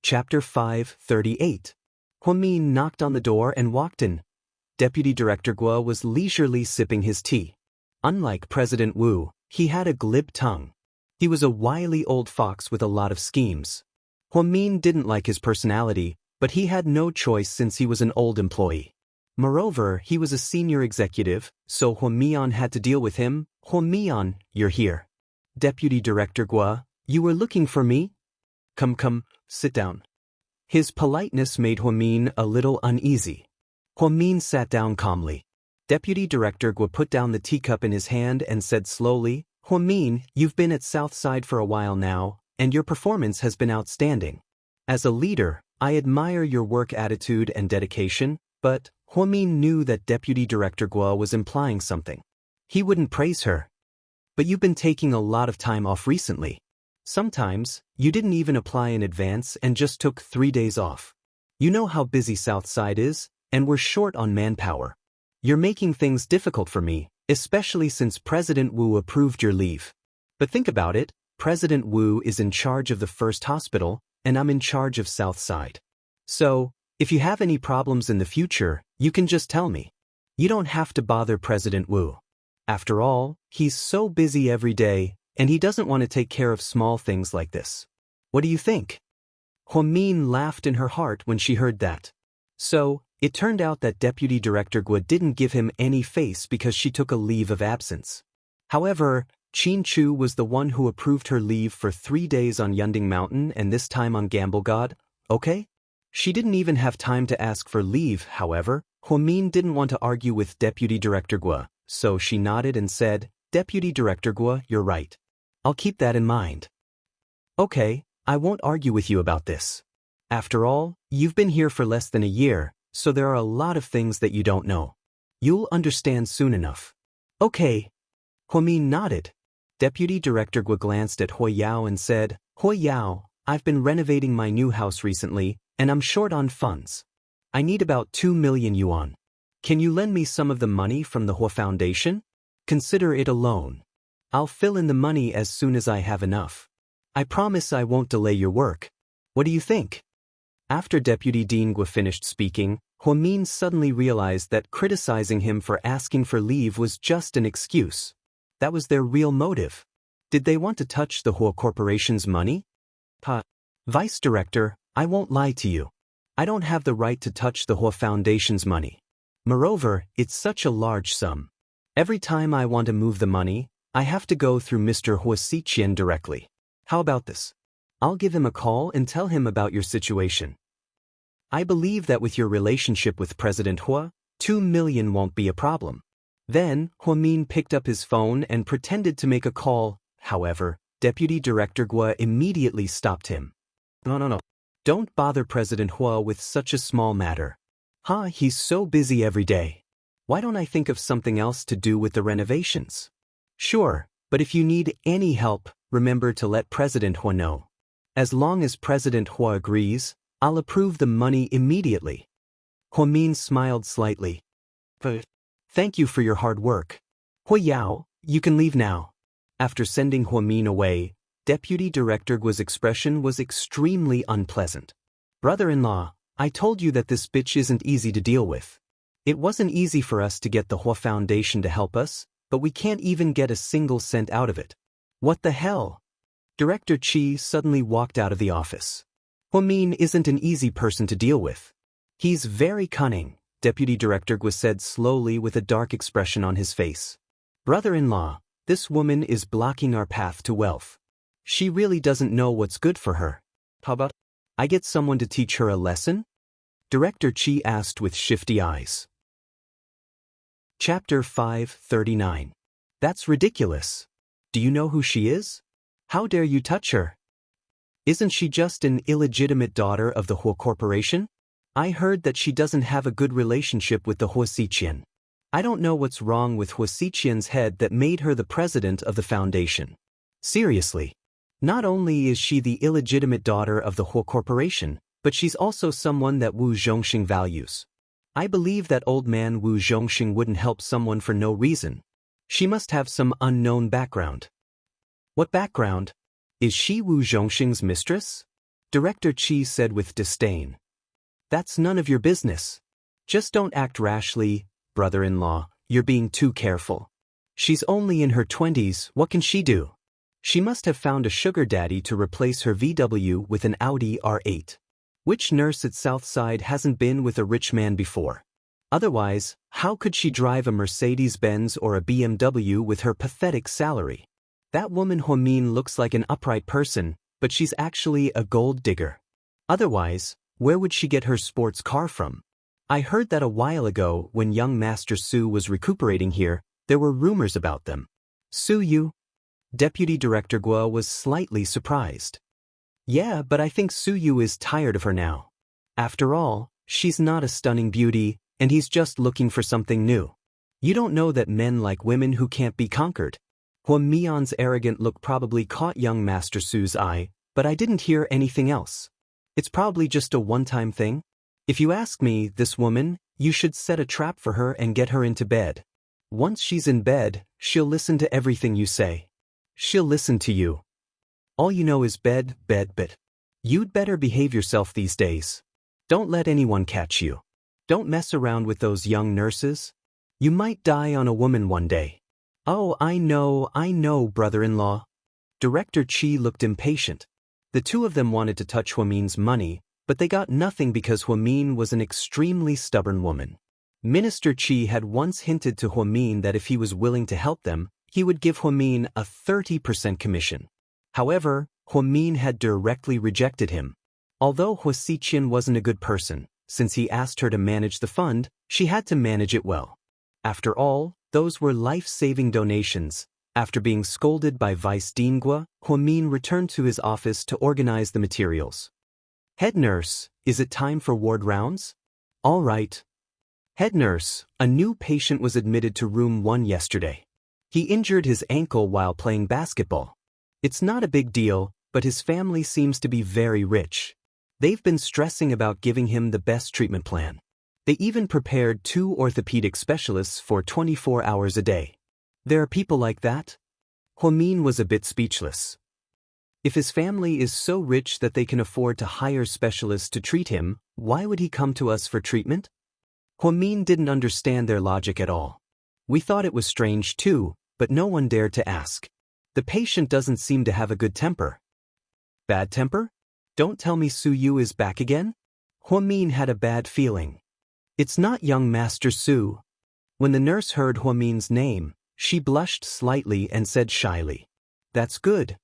Chapter 538. Huamin knocked on the door and walked in. Deputy Director Guo was leisurely sipping his tea. Unlike President Wu, he had a glib tongue. He was a wily old fox with a lot of schemes. Huamin didn't like his personality, but he had no choice since he was an old employee. Moreover, he was a senior executive, so Huamian had to deal with him. Huamian, you're here. Deputy Director Guo, you were looking for me? Come, sit down. His politeness made Huamin a little uneasy. Huamin sat down calmly. Deputy Director Guo put down the teacup in his hand and said slowly, Huamin, you've been at Southside for a while now, and your performance has been outstanding. As a leader, I admire your work attitude and dedication, but Huamin knew that Deputy Director Guo was implying something. He wouldn't praise her. But you've been taking a lot of time off recently. Sometimes, you didn't even apply in advance and just took 3 days off. You know how busy Southside is, and we're short on manpower. You're making things difficult for me, especially since President Wu approved your leave. But think about it, President Wu is in charge of the first hospital, and I'm in charge of Southside. So, if you have any problems in the future, you can just tell me. You don't have to bother President Wu. After all, he's so busy every day, and he doesn't want to take care of small things like this. What do you think? Huamin laughed in her heart when she heard that. So, it turned out that Deputy Director Guo didn't give him any face because she took a leave of absence. However, Qin Chu was the one who approved her leave for 3 days on Yunding Mountain and this time on Gamble God, okay? She didn't even have time to ask for leave, however. Huamin didn't want to argue with Deputy Director Guo, so she nodded and said, Deputy Director Guo, you're right. I'll keep that in mind. Okay, I won't argue with you about this. After all, you've been here for less than a year, so there are a lot of things that you don't know. You'll understand soon enough. Okay. Huamin nodded. Deputy Director Guo glanced at Hui Yao and said, Hui Yao, I've been renovating my new house recently, and I'm short on funds. I need about 2 million yuan. Can you lend me some of the money from the Hua Foundation? Consider it a loan. I'll fill in the money as soon as I have enough. I promise I won't delay your work. What do you think? After Deputy Dean Guo finished speaking, Huamin suddenly realized that criticizing him for asking for leave was just an excuse. That was their real motive. Did they want to touch the Hua Corporation's money? Vice Director, I won't lie to you. I don't have the right to touch the Hua Foundation's money. Moreover, it's such a large sum. Every time I want to move the money, I have to go through Mr. Hua Xiqian directly. How about this? I'll give him a call and tell him about your situation. I believe that with your relationship with President Hua, 2 million won't be a problem. Then, Huamin picked up his phone and pretended to make a call. However, Deputy Director Guo immediately stopped him. No. Don't bother President Hua with such a small matter. He's so busy every day. Why don't I think of something else to do with the renovations? Sure, but if you need any help, remember to let President Hua know. As long as President Hua agrees, I'll approve the money immediately. Huamin smiled slightly. Thank you for your hard work. Hui Yao, you can leave now. After sending Huamin away, Deputy Director Guo's expression was extremely unpleasant. Brother-in-law, I told you that this bitch isn't easy to deal with. It wasn't easy for us to get the Hua Foundation to help us, but we can't even get a single cent out of it. What the hell? Director Qi suddenly walked out of the office. Huamin isn't an easy person to deal with. He's very cunning, Deputy Director Guo said slowly with a dark expression on his face. Brother-in-law, this woman is blocking our path to wealth. She really doesn't know what's good for her. How about I get someone to teach her a lesson? Director Qi asked with shifty eyes. Chapter 539. That's ridiculous. Do you know who she is? How dare you touch her? Isn't she just an illegitimate daughter of the Hua Corporation? I heard that she doesn't have a good relationship with the Hua Xiqian. I don't know what's wrong with Hua Xiqian's head that made her the president of the foundation. Seriously. Not only is she the illegitimate daughter of the Hua Corporation, but she's also someone that Wu Zhongxing values. I believe that old man Wu Zhongxing wouldn't help someone for no reason. She must have some unknown background. What background? Is she Wu Zhongxing's mistress? Director Chi said with disdain. That's none of your business. Just don't act rashly, brother-in-law, you're being too careful. She's only in her 20s, what can she do? She must have found a sugar daddy to replace her VW with an Audi R8. Which nurse at Southside hasn't been with a rich man before? Otherwise, how could she drive a Mercedes-Benz or a BMW with her pathetic salary? That woman Huamin looks like an upright person, but she's actually a gold digger. Otherwise, where would she get her sports car from? I heard that a while ago when young Master Su was recuperating here, there were rumors about them. Su Yu? Deputy Director Guo was slightly surprised. Yeah, but I think Su Yu is tired of her now. After all, she's not a stunning beauty, and he's just looking for something new. You don't know that men like women who can't be conquered. Huan Mian's arrogant look probably caught young Master Su's eye, but I didn't hear anything else. It's probably just a one-time thing. If you ask me, this woman, you should set a trap for her and get her into bed. Once she's in bed, she'll listen to everything you say. She'll listen to you. All you know is bed, but you'd better behave yourself these days. Don't let anyone catch you. Don't mess around with those young nurses. You might die on a woman one day. Oh, I know, brother-in-law. Director Chi looked impatient. The two of them wanted to touch Huamin's money, but they got nothing because Huamin was an extremely stubborn woman. Minister Chi had once hinted to Huamin that if he was willing to help them, he would give Huamin a 30% commission. However, Huamin had directly rejected him. Although Hua Xiqian wasn't a good person, since he asked her to manage the fund, she had to manage it well. After all, those were life-saving donations. After being scolded by Vice Dean Guo, Huamin returned to his office to organize the materials. Head nurse, is it time for ward rounds? All right. Head nurse, a new patient was admitted to room 1 yesterday. He injured his ankle while playing basketball. It's not a big deal, but his family seems to be very rich. They've been stressing about giving him the best treatment plan. They even prepared 2 orthopedic specialists for 24 hours a day. There are people like that? Huamin was a bit speechless. If his family is so rich that they can afford to hire specialists to treat him, why would he come to us for treatment? Huamin didn't understand their logic at all. We thought it was strange too, but no one dared to ask. The patient doesn't seem to have a good temper. Bad temper? Don't tell me Su Yu is back again? Huamin had a bad feeling. It's not young Master Su. When the nurse heard Huamin's name, she blushed slightly and said shyly, "That's good."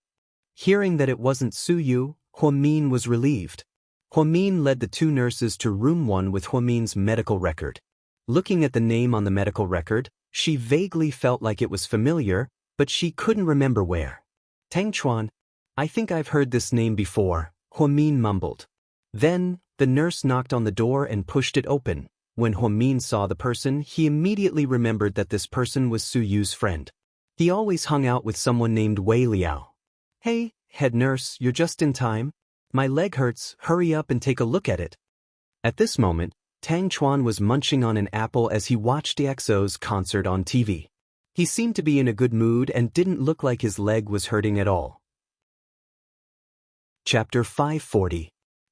Hearing that it wasn't Su Yu, Huamin was relieved. Huamin led the 2 nurses to room 1 with Huamin's medical record. Looking at the name on the medical record, she vaguely felt like it was familiar, but she couldn't remember where. Tang Chuan, I think I've heard this name before, Huamin mumbled. Then, the nurse knocked on the door and pushed it open. When Huamin saw the person, he immediately remembered that this person was Su Yu's friend. He always hung out with someone named Wei Liao. Hey, head nurse, you're just in time. My leg hurts, hurry up and take a look at it. At this moment, Tang Chuan was munching on an apple as he watched EXO's concert on TV. He seemed to be in a good mood and didn't look like his leg was hurting at all. Chapter 540.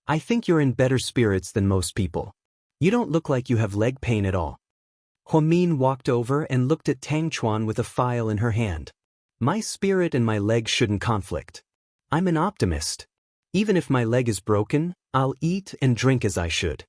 I think you're in better spirits than most people. You don't look like you have leg pain at all. Huamin walked over and looked at Tang Chuan with a file in her hand. My spirit and my leg shouldn't conflict. I'm an optimist. Even if my leg is broken, I'll eat and drink as I should.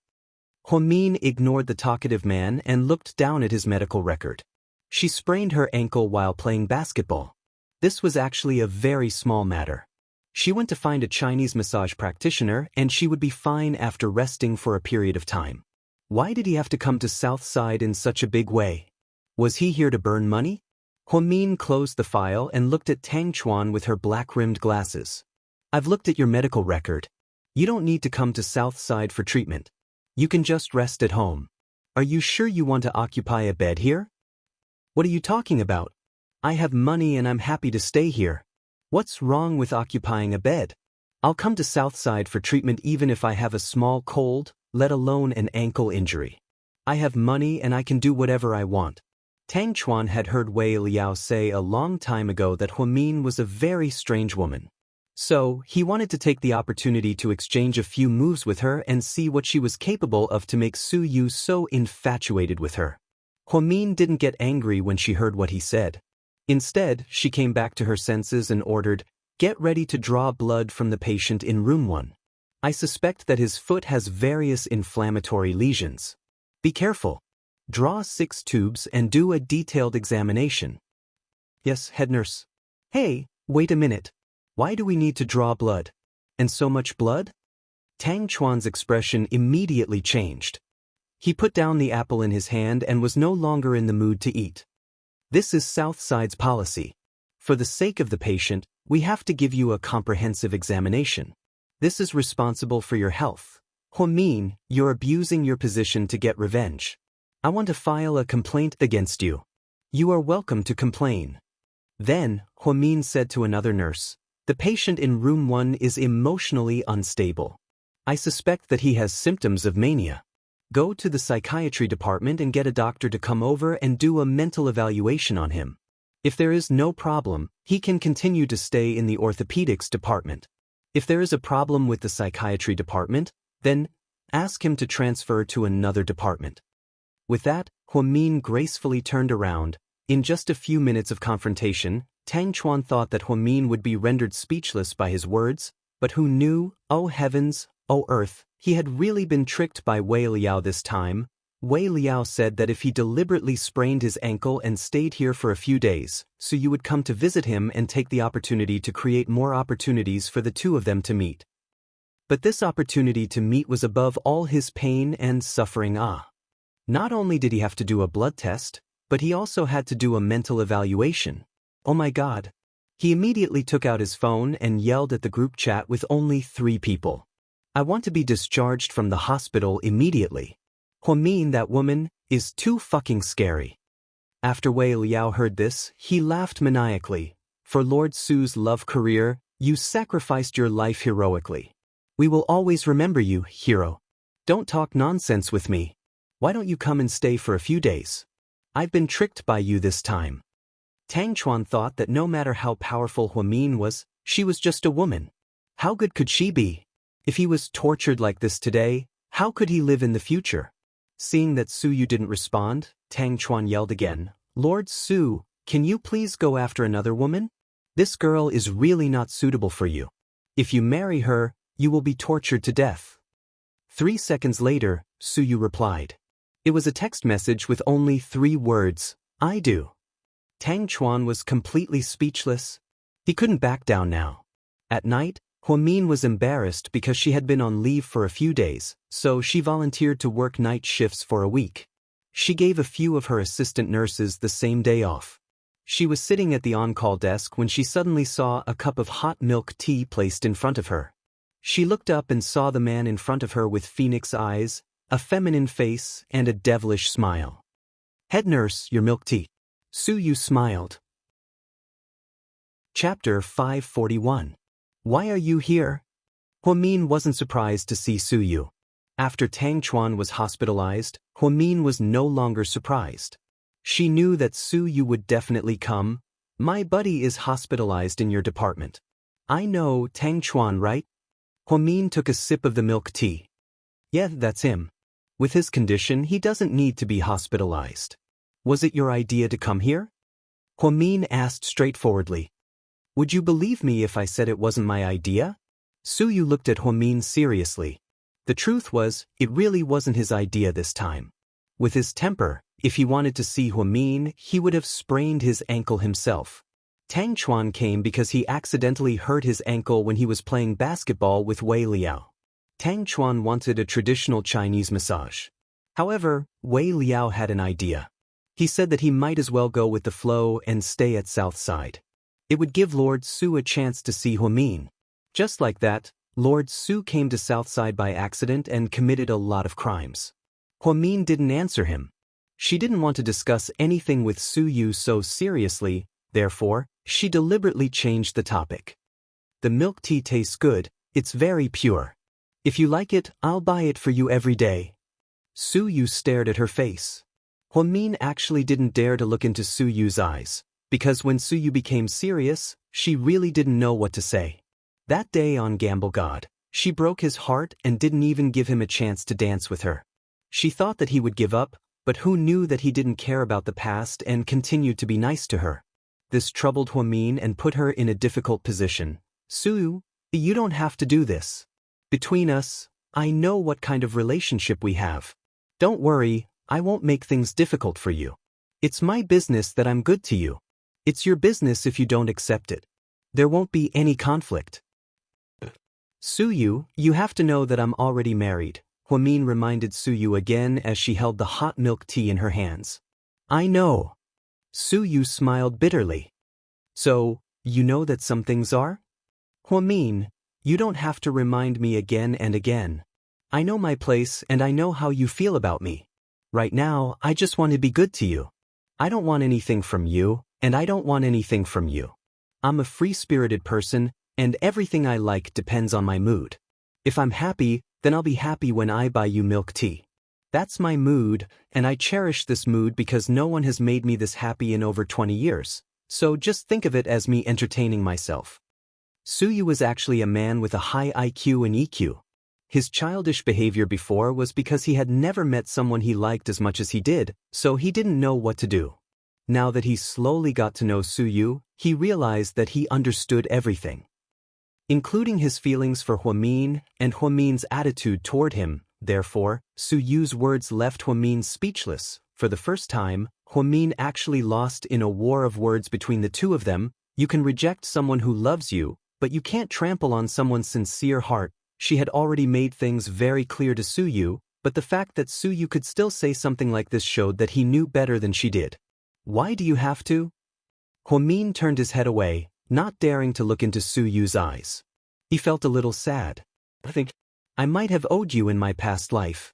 Huamin ignored the talkative man and looked down at his medical record. She sprained her ankle while playing basketball. This was actually a very small matter. She went to find a Chinese massage practitioner and she would be fine after resting for a period of time. Why did he have to come to Southside in such a big way? Was he here to burn money? Huamin closed the file and looked at Tang Chuan with her black-rimmed glasses. I've looked at your medical record. You don't need to come to Southside for treatment. You can just rest at home. Are you sure you want to occupy a bed here? What are you talking about? I have money and I'm happy to stay here. What's wrong with occupying a bed? I'll come to Southside for treatment even if I have a small cold, let alone an ankle injury. I have money and I can do whatever I want. Tang Chuan had heard Wei Liao say a long time ago that Huamin was a very strange woman. So, he wanted to take the opportunity to exchange a few moves with her and see what she was capable of to make Su Yu so infatuated with her. Huamin didn't get angry when she heard what he said. Instead, she came back to her senses and ordered, "Get ready to draw blood from the patient in room 1. I suspect that his foot has various inflammatory lesions. Be careful. Draw 6 tubes and do a detailed examination." "Yes, head nurse." "Hey, wait a minute. Why do we need to draw blood? And so much blood?" Tang Chuan's expression immediately changed. He put down the apple in his hand and was no longer in the mood to eat. "This is Southside's policy. For the sake of the patient, we have to give you a comprehensive examination. This is responsible for your health. Huamin, you're abusing your position to get revenge. I want to file a complaint against you." "You are welcome to complain." Then, Huamin said to another nurse, "The patient in room 1 is emotionally unstable. I suspect that he has symptoms of mania. Go to the psychiatry department and get a doctor to come over and do a mental evaluation on him. If there is no problem, he can continue to stay in the orthopedics department. If there is a problem with the psychiatry department, then ask him to transfer to another department." With that, Huamin gracefully turned around. In just a few minutes of confrontation, Tang Chuan thought that Huamin would be rendered speechless by his words, but who knew, oh heavens, oh earth, he had really been tricked by Wei Liao this time. Wei Liao said that if he deliberately sprained his ankle and stayed here for a few days, so you would come to visit him and take the opportunity to create more opportunities for the two of them to meet. But this opportunity to meet was above all his pain and suffering. Not only did he have to do a blood test, but he also had to do a mental evaluation. Oh my God. He immediately took out his phone and yelled at the group chat with only 3 people. "I want to be discharged from the hospital immediately. Huamin, that woman, is too fucking scary." After Wei Liao heard this, he laughed maniacally. "For Lord Su's love career, you sacrificed your life heroically. We will always remember you, hero. Don't talk nonsense with me. Why don't you come and stay for a few days? I've been tricked by you this time." Tang Chuan thought that no matter how powerful Huamin was, she was just a woman. How good could she be? If he was tortured like this today, how could he live in the future? Seeing that Su Yu didn't respond, Tang Chuan yelled again, "Lord Su, can you please go after another woman? This girl is really not suitable for you. If you marry her, you will be tortured to death." 3 seconds later, Su Yu replied. It was a text message with only 3 words, "I do." Tang Chuan was completely speechless. He couldn't back down now. At night, Huamin was embarrassed because she had been on leave for a few days, so she volunteered to work night shifts for a week. She gave a few of her assistant nurses the same day off. She was sitting at the on-call desk when she suddenly saw a cup of hot milk tea placed in front of her. She looked up and saw the man in front of her with phoenix eyes, a feminine face, and a devilish smile. "Head nurse, your milk tea." Su Yu smiled. Chapter 541. Why are you here? Huamin wasn't surprised to see Su Yu. After Tang Chuan was hospitalized, Huamin was no longer surprised. She knew that Su Yu would definitely come. "My buddy is hospitalized in your department." "I know Tang Chuan, right?" Huamin took a sip of the milk tea. "Yeah, that's him. With his condition, he doesn't need to be hospitalized." "Was it your idea to come here?" Huamin asked straightforwardly. "Would you believe me if I said it wasn't my idea?" Su Yu looked at Huamin seriously. The truth was, it really wasn't his idea this time. With his temper, if he wanted to see Huamin, he would have sprained his ankle himself. Tang Chuan came because he accidentally hurt his ankle when he was playing basketball with Wei Liao. Tang Chuan wanted a traditional Chinese massage. However, Wei Liao had an idea. He said that he might as well go with the flow and stay at Southside. It would give Lord Su a chance to see Huamin. Just like that, Lord Su came to Southside by accident and committed a lot of crimes. Huamin didn't answer him. She didn't want to discuss anything with Su Yu so seriously, therefore, she deliberately changed the topic. "The milk tea tastes good, it's very pure. If you like it, I'll buy it for you every day." Su Yu stared at her face. Huamin actually didn't dare to look into Su Yu's eyes, because when Su Yu became serious, she really didn't know what to say. That day on Gamble God, she broke his heart and didn't even give him a chance to dance with her. She thought that he would give up, but who knew that he didn't care about the past and continued to be nice to her. This troubled Huamin and put her in a difficult position. Su, you don't have to do this. Between us, I know what kind of relationship we have. Don't worry, I won't make things difficult for you. It's my business that I'm good to you. It's your business if you don't accept it. There won't be any conflict. Suyu, you have to know that I'm already married, Huamin reminded Suyu again as she held the hot milk tea in her hands. I know. Suyu smiled bitterly. So, you know that some things are? Huamin, you don't have to remind me again and again. I know my place and I know how you feel about me. Right now, I just want to be good to you. I don't want anything from you, and I don't want anything from you. I'm a free-spirited person, and everything I like depends on my mood. If I'm happy, then I'll be happy when I buy you milk tea. That's my mood, and I cherish this mood because no one has made me this happy in over 20 years. So just think of it as me entertaining myself. Suyu was actually a man with a high IQ and EQ. His childish behavior before was because he had never met someone he liked as much as he did, so he didn't know what to do. Now that he slowly got to know Suyu, he realized that he understood everything, including his feelings for Huamin and Huamin's attitude toward him. Therefore, Suyu's words left Huamin speechless. For the first time, Huamin actually lost in a war of words between the two of them. You can reject someone who loves you, but you can't trample on someone's sincere heart. She had already made things very clear to Suyu, but the fact that Suyu could still say something like this showed that he knew better than she did. Why do you have to? Huamin turned his head away, not daring to look into Suyu's eyes. He felt a little sad. I think I might have owed you in my past life.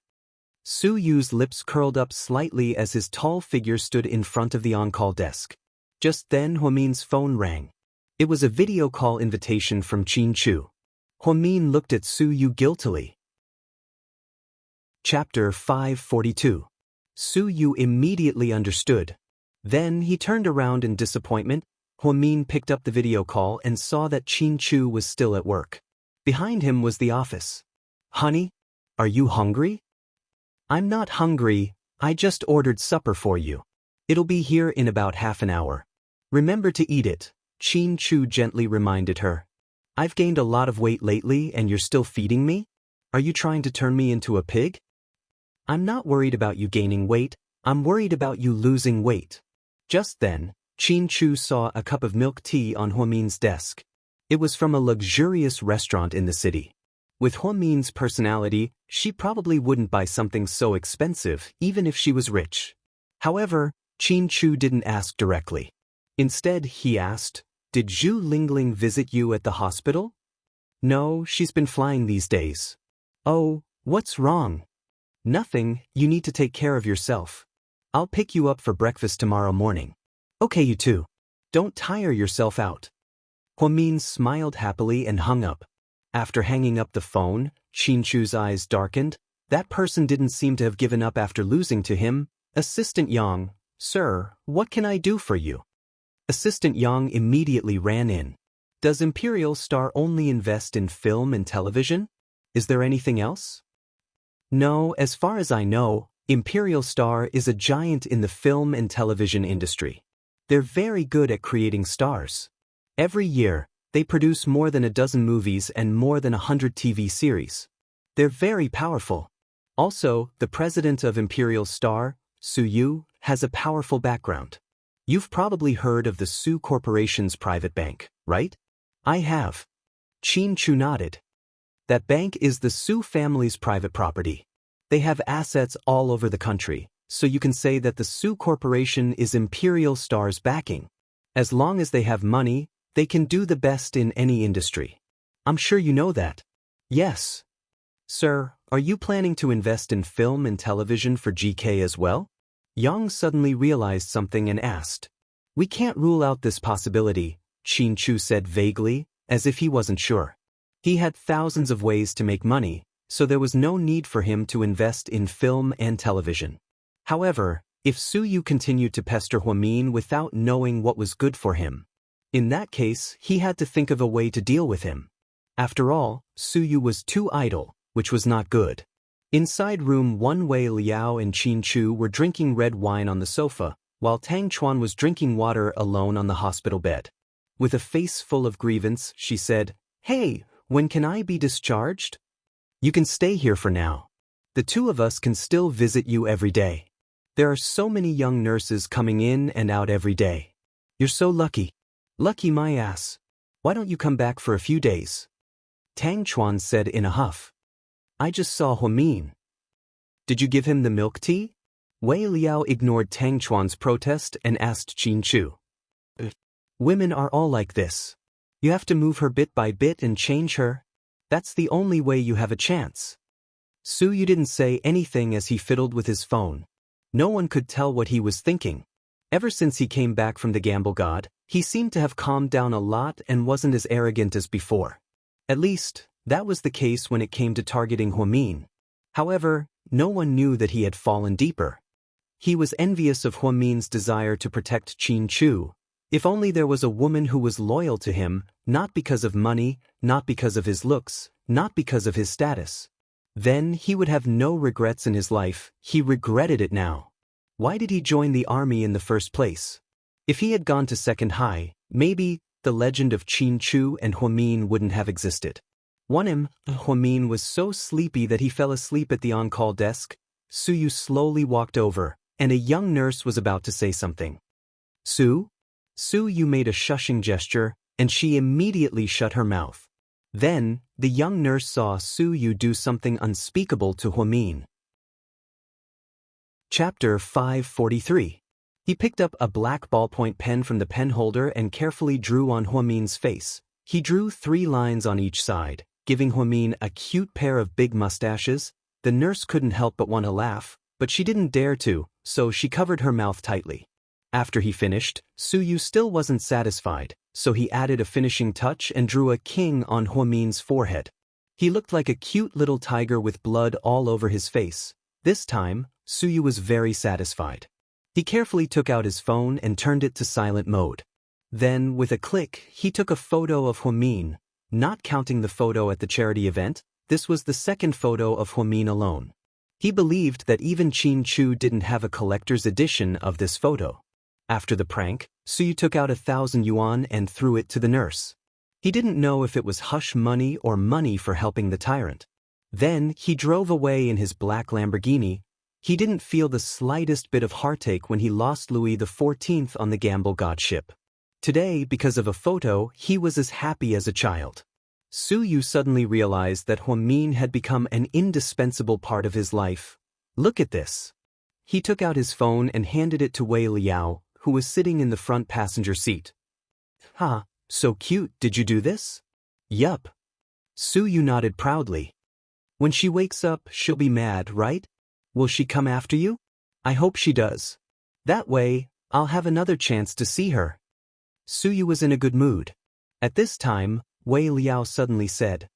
Suyu's lips curled up slightly as his tall figure stood in front of the on-call desk. Just then Huamin's phone rang. It was a video call invitation from Qin Chu. Huamin looked at Suyu guiltily. Chapter 542. Suyu immediately understood. Then he turned around in disappointment. Huamin picked up the video call and saw that Qin Chu was still at work. Behind him was the office. Honey, are you hungry? I'm not hungry, I just ordered supper for you. It'll be here in about half an hour. Remember to eat it, Qin Chu gently reminded her. I've gained a lot of weight lately and you're still feeding me? Are you trying to turn me into a pig? I'm not worried about you gaining weight, I'm worried about you losing weight. Just then, Qin Chu saw a cup of milk tea on Huamin's desk. It was from a luxurious restaurant in the city. With Huamin's personality, she probably wouldn't buy something so expensive even if she was rich. However, Qin Chu didn't ask directly. Instead, he asked, Did Zhu Lingling visit you at the hospital? No, she's been flying these days. Oh, what's wrong? Nothing, you need to take care of yourself. I'll pick you up for breakfast tomorrow morning. Okay, you too. Don't tire yourself out. Huamin smiled happily and hung up. After hanging up the phone, Qin Chu's eyes darkened. That person didn't seem to have given up after losing to him. Assistant Yang, sir, what can I do for you? Assistant Yang immediately ran in. Does Imperial Star only invest in film and television? Is there anything else? No, as far as I know, Imperial Star is a giant in the film and television industry. They're very good at creating stars. Every year, they produce more than a dozen movies and more than 100 TV series. They're very powerful. Also, the president of Imperial Star, Suyu, has a powerful background. You've probably heard of the Su Corporation's private bank, right? I have. Qin Chu nodded. That bank is the Su family's private property. They have assets all over the country, so you can say that the Su Corporation is Imperial Star's backing. As long as they have money, they can do the best in any industry. I'm sure you know that. Yes. Sir, are you planning to invest in film and television for GK as well? Yang suddenly realized something and asked. We can't rule out this possibility, Qin Chu said vaguely, as if he wasn't sure. He had thousands of ways to make money, so there was no need for him to invest in film and television. However, if Suyu continued to pester Huamin without knowing what was good for him, in that case, he had to think of a way to deal with him. After all, Suyu was too idle, which was not good. Inside room 1, Wei Liao and Qin Chu were drinking red wine on the sofa, while Tang Chuan was drinking water alone on the hospital bed. With a face full of grievance, she said, "Hey, when can I be discharged? You can stay here for now. The two of us can still visit you every day. There are so many young nurses coming in and out every day. You're so lucky. Lucky my ass. Why don't you come back for a few days?" Tang Chuan said in a huff. "I just saw Huamin." "Did you give him the milk tea?" Wei Liao ignored Tang Chuan's protest and asked Qin Chu. "Women are all like this. You have to move her bit by bit and change her. That's the only way you have a chance." Suyu didn't say anything as he fiddled with his phone. No one could tell what he was thinking. Ever since he came back from the Gamble God, he seemed to have calmed down a lot and wasn't as arrogant as before. At least, that was the case when it came to targeting Huamin. However, no one knew that he had fallen deeper. He was envious of Huamin's desire to protect Qin Chu. If only there was a woman who was loyal to him, not because of money, not because of his looks, not because of his status. Then he would have no regrets in his life. He regretted it now. Why did he join the army in the first place? If he had gone to second high, maybe the legend of Qin Chu and Huamin wouldn't have existed. Huamin was so sleepy that he fell asleep at the on-call desk. Suyu slowly walked over, and a young nurse was about to say something. Suyu made a shushing gesture, and she immediately shut her mouth. Then, the young nurse saw Suyu do something unspeakable to Huamin. Chapter 543. He picked up a black ballpoint pen from the pen holder and carefully drew on Huamin's face. He drew 3 lines on each side, giving Huamin a cute pair of big mustaches. The nurse couldn't help but want to laugh, but she didn't dare to, so she covered her mouth tightly. After he finished, Suyu still wasn't satisfied, so he added a finishing touch and drew a king on Huamin's forehead. He looked like a cute little tiger with blood all over his face. This time, Suyu was very satisfied. He carefully took out his phone and turned it to silent mode. Then, with a click, he took a photo of Huamin. Not counting the photo at the charity event, this was the second photo of Huamin alone. He believed that even Qin Chu didn't have a collector's edition of this photo. After the prank, Suyu took out 1,000 yuan and threw it to the nurse. He didn't know if it was hush money or money for helping the tyrant. Then, he drove away in his black Lamborghini. He didn't feel the slightest bit of heartache when he lost Louis XIV on the Gamble God ship. Today, because of a photo, he was as happy as a child. Suyu suddenly realized that Huamin had become an indispensable part of his life. "Look at this." He took out his phone and handed it to Wei Liao, who was sitting in the front passenger seat. "Ha, so cute, did you do this?" "Yup." Suyu nodded proudly. "When she wakes up, she'll be mad, right? Will she come after you?" "I hope she does. That way, I'll have another chance to see her." Suyu was in a good mood. At this time, Wei Liao suddenly said,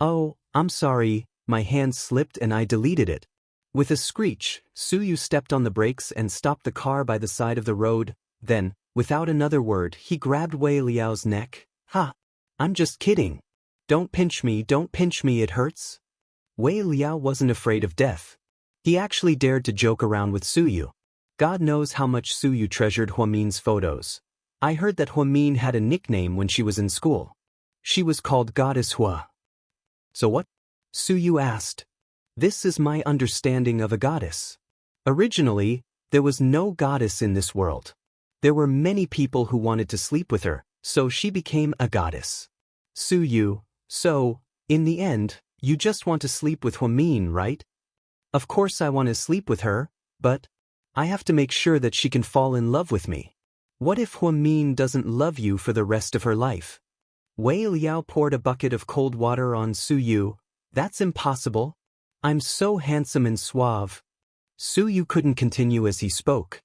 "Oh, I'm sorry, my hand slipped and I deleted it." With a screech, Suyu stepped on the brakes and stopped the car by the side of the road. Then, without another word, he grabbed Wei Liao's neck. "Ha! I'm just kidding. Don't pinch me, it hurts." Wei Liao wasn't afraid of death. He actually dared to joke around with Suyu. God knows how much Suyu treasured Huamin's photos. I heard that Huamin had a nickname when she was in school. She was called Goddess Hua. "So what?" Suyu asked. "This is my understanding of a goddess. Originally, there was no goddess in this world. There were many people who wanted to sleep with her, so she became a goddess." "Suyu, so, in the end, you just want to sleep with Huamin, right?" "Of course I want to sleep with her, but I have to make sure that she can fall in love with me. What if Huamin doesn't love you for the rest of her life?" Wei Liao poured a bucket of cold water on Suyu. "That's impossible. I'm so handsome and suave." Suyu couldn't continue as he spoke.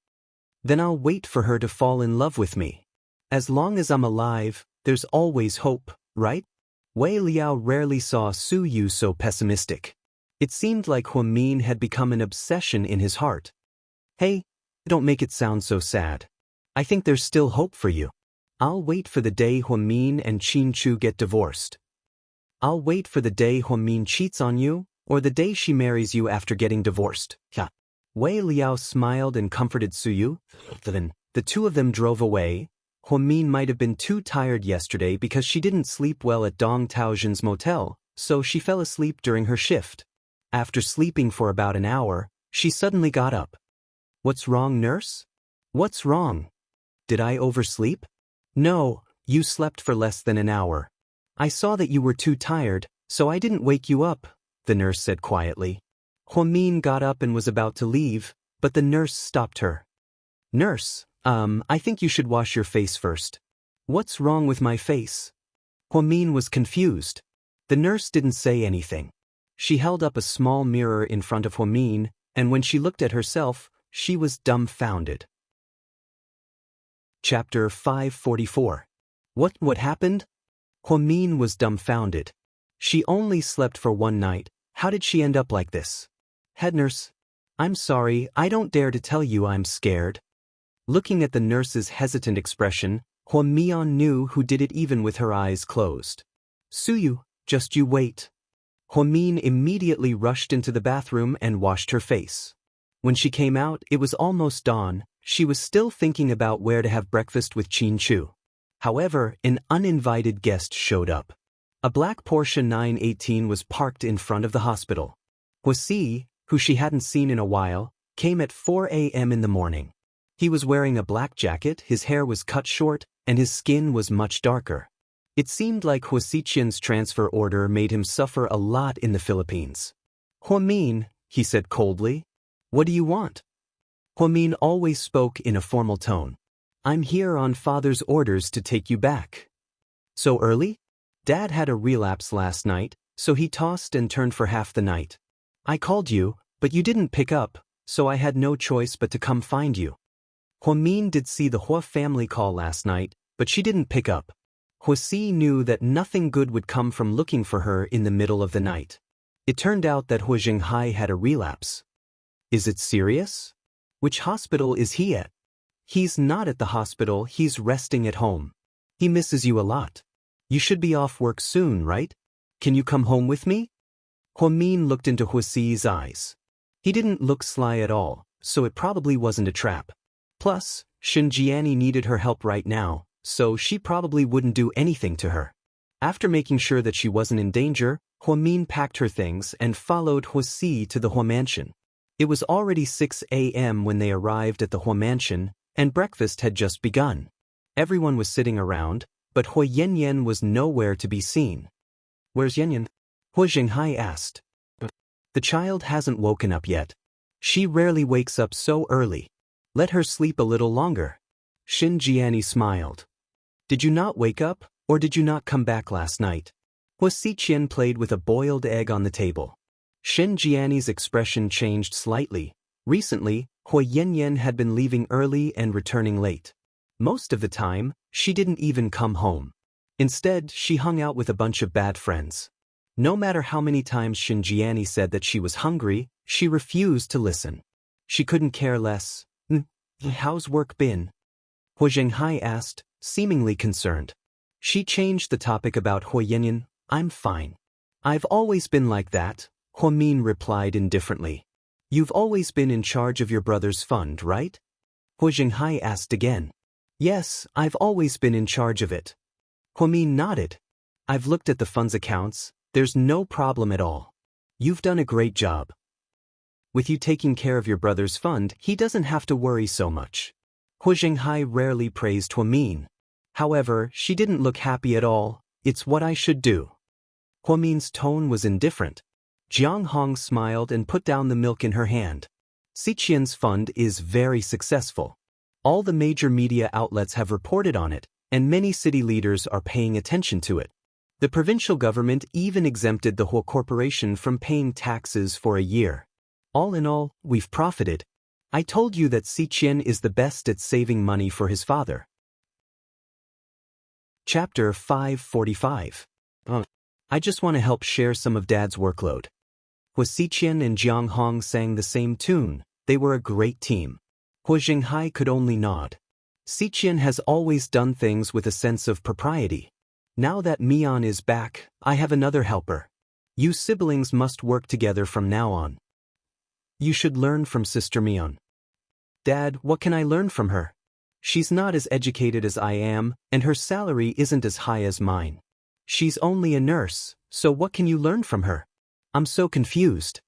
"Then I'll wait for her to fall in love with me. As long as I'm alive, there's always hope, right?" Wei Liao rarely saw Suyu so pessimistic. It seemed like Huamin had become an obsession in his heart. "Hey, don't make it sound so sad. I think there's still hope for you. I'll wait for the day Huamin and Qin Chu get divorced." I'll wait for the day Huamin cheats on you, or the day she marries you after getting divorced. Yeah. Wei Liao smiled and comforted Suyu. Then, the two of them drove away. Huamin might have been too tired yesterday because she didn't sleep well at Dong Taoxin's motel, so she fell asleep during her shift. After sleeping for about an hour, she suddenly got up. What's wrong, nurse? What's wrong? Did I oversleep? No, you slept for less than an hour. I saw that you were too tired, so I didn't wake you up, the nurse said quietly. Huamin got up and was about to leave, but the nurse stopped her. Nurse, I think you should wash your face first. What's wrong with my face? Huamin was confused. The nurse didn't say anything. She held up a small mirror in front of Huamin, and when she looked at herself, she was dumbfounded. Chapter 544. What happened? Huamin was dumbfounded. She only slept for one night. How did she end up like this? Head nurse, I'm sorry, I don't dare to tell you I'm scared. Looking at the nurse's hesitant expression, Huamian knew who did it even with her eyes closed. Suyu, just you wait. Huamin immediately rushed into the bathroom and washed her face. When she came out, it was almost dawn. She was still thinking about where to have breakfast with Qin Chu. However, an uninvited guest showed up. A black Porsche 918 was parked in front of the hospital. Huasi, who she hadn't seen in a while, came at 4 a.m. in the morning. He was wearing a black jacket, his hair was cut short, and his skin was much darker. It seemed like Huasiqian's transfer order made him suffer a lot in the Philippines. Huamin, he said coldly. What do you want? Huamin always spoke in a formal tone. I'm here on father's orders to take you back. So early? Dad had a relapse last night, so he tossed and turned for half the night. I called you, but you didn't pick up, so I had no choice but to come find you. Huamin did see the Hua family call last night, but she didn't pick up. Huasi knew that nothing good would come from looking for her in the middle of the night. It turned out that Hua Jinghai had a relapse. Is it serious? Which hospital is he at? He's not at the hospital, he's resting at home. He misses you a lot. You should be off work soon, right? Can you come home with me? Huamin looked into Huasi's eyes. He didn't look sly at all, so it probably wasn't a trap. Plus, Xinjiani needed her help right now, so she probably wouldn't do anything to her. After making sure that she wasn't in danger, Huamin packed her things and followed Huasi to the Hua mansion. It was already 6 a.m. when they arrived at the Hua mansion, and breakfast had just begun. Everyone was sitting around, but Hua Yanyan was nowhere to be seen. Where's Yanyan? Hua Jinghai asked. The child hasn't woken up yet. She rarely wakes up so early. Let her sleep a little longer. Xinjiani smiled. Did you not wake up, or did you not come back last night? Huasiqian played with a boiled egg on the table. Xinjiani's expression changed slightly. Recently, Hua Yanyan had been leaving early and returning late. Most of the time, she didn't even come home. Instead, she hung out with a bunch of bad friends. No matter how many times Xinjiani said that she was hungry, she refused to listen. She couldn't care less. How's work been? Hua Jinghai asked, seemingly concerned. She changed the topic about Hua Yanyan. I'm fine. I've always been like that, Huamin replied indifferently. You've always been in charge of your brother's fund, right? Hua Jinghai asked again. Yes, I've always been in charge of it. Huamin nodded. I've looked at the fund's accounts, there's no problem at all. You've done a great job. With you taking care of your brother's fund, he doesn't have to worry so much. Hua Jinghai rarely praised Huamin. However, she didn't look happy at all. It's what I should do. Huamin's tone was indifferent. Jiang Hong smiled and put down the milk in her hand. Xiqian's fund is very successful. All the major media outlets have reported on it, and many city leaders are paying attention to it. The provincial government even exempted the Hua Corporation from paying taxes for a year. All in all, we've profited. I told you that Xiqian is the best at saving money for his father. Chapter 545. I just want to help share some of Dad's workload. Hua Xiqian and Jiang Hong sang the same tune. They were a great team. Hua Jinghai could only nod. Xiqian has always done things with a sense of propriety. Now that Mian is back, I have another helper. You siblings must work together from now on. You should learn from Sister Mian. Dad, what can I learn from her? She's not as educated as I am, and her salary isn't as high as mine. She's only a nurse, so what can you learn from her? I'm so confused.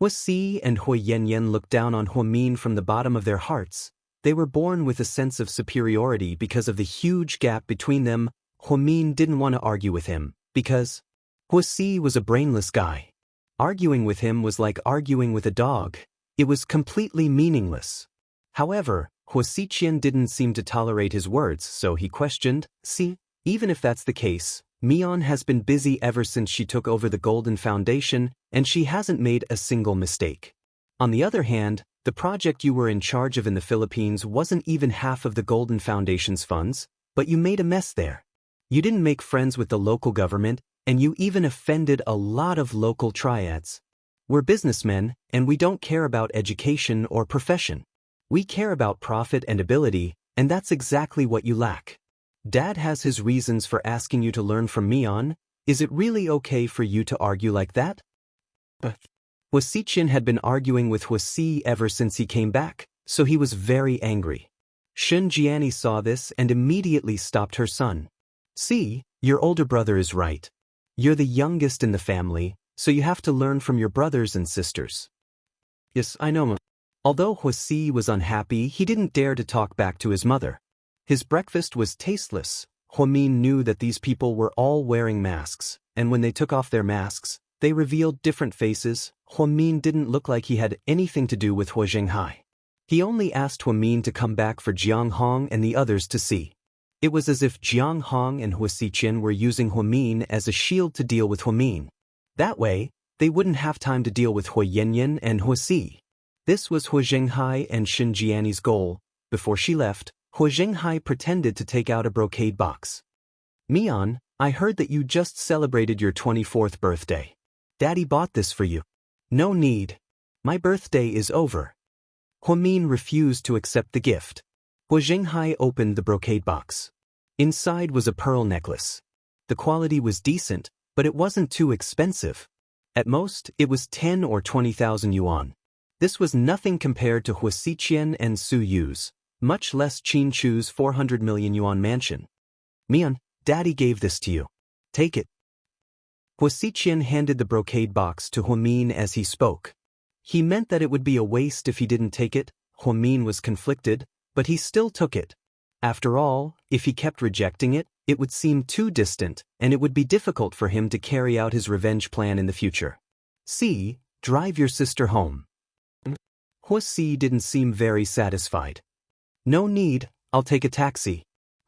Wuxia and Xianxia looked down on Huamin from the bottom of their hearts. They were born with a sense of superiority because of the huge gap between them. Huamin didn't want to argue with him, because Wuxia was a brainless guy. Arguing with him was like arguing with a dog. It was completely meaningless. However, Wuxia didn't seem to tolerate his words, so he questioned, "See, even if that's the case, Mian has been busy ever since she took over the Golden Foundation, and she hasn't made a single mistake. On the other hand, the project you were in charge of in the Philippines wasn't even half of the Golden Foundation's funds, but you made a mess there. You didn't make friends with the local government, and you even offended a lot of local triads. We're businessmen, and we don't care about education or profession. We care about profit and ability, and that's exactly what you lack. Dad has his reasons for asking you to learn from Mian. Is it really okay for you to argue like that?" Wuxia had been arguing with Wuxia ever since he came back, so he was very angry. Xianxia saw this and immediately stopped her son. "See, your older brother is right. You're the youngest in the family, so you have to learn from your brothers and sisters." "Yes, I know." Although Wuxia was unhappy, he didn't dare to talk back to his mother. His breakfast was tasteless. Huamin knew that these people were all wearing masks, and when they took off their masks, they revealed different faces. Huamin didn't look like he had anything to do with Zhenghai. He only asked Huamin to come back for Jiang Hong and the others to see. It was as if Jiang Hong and Wuxia were using Huamin as a shield to deal with Huamin. That way, they wouldn't have time to deal with Xianxia and Wuxia. This was Zhenghai and Xianxia's goal. Before she left, Zhenghai pretended to take out a brocade box. "Mian, I heard that you just celebrated your 24th birthday. Daddy bought this for you." "No need. My birthday is over." Huamin refused to accept the gift. Zhenghai opened the brocade box. Inside was a pearl necklace. The quality was decent, but it wasn't too expensive. At most, it was 10 or 20,000 yuan. This was nothing compared to Wuxia and Su Yu's, much less Qin Chu's 400 million yuan mansion. "Mian, Daddy gave this to you. Take it." Wuxia handed the brocade box to Huamin as he spoke. He meant that it would be a waste if he didn't take it. Huamin was conflicted, but he still took it. After all, if he kept rejecting it, it would seem too distant, and it would be difficult for him to carry out his revenge plan in the future. "See, drive your sister home." Wuxia didn't seem very satisfied. "No need, I'll take a taxi."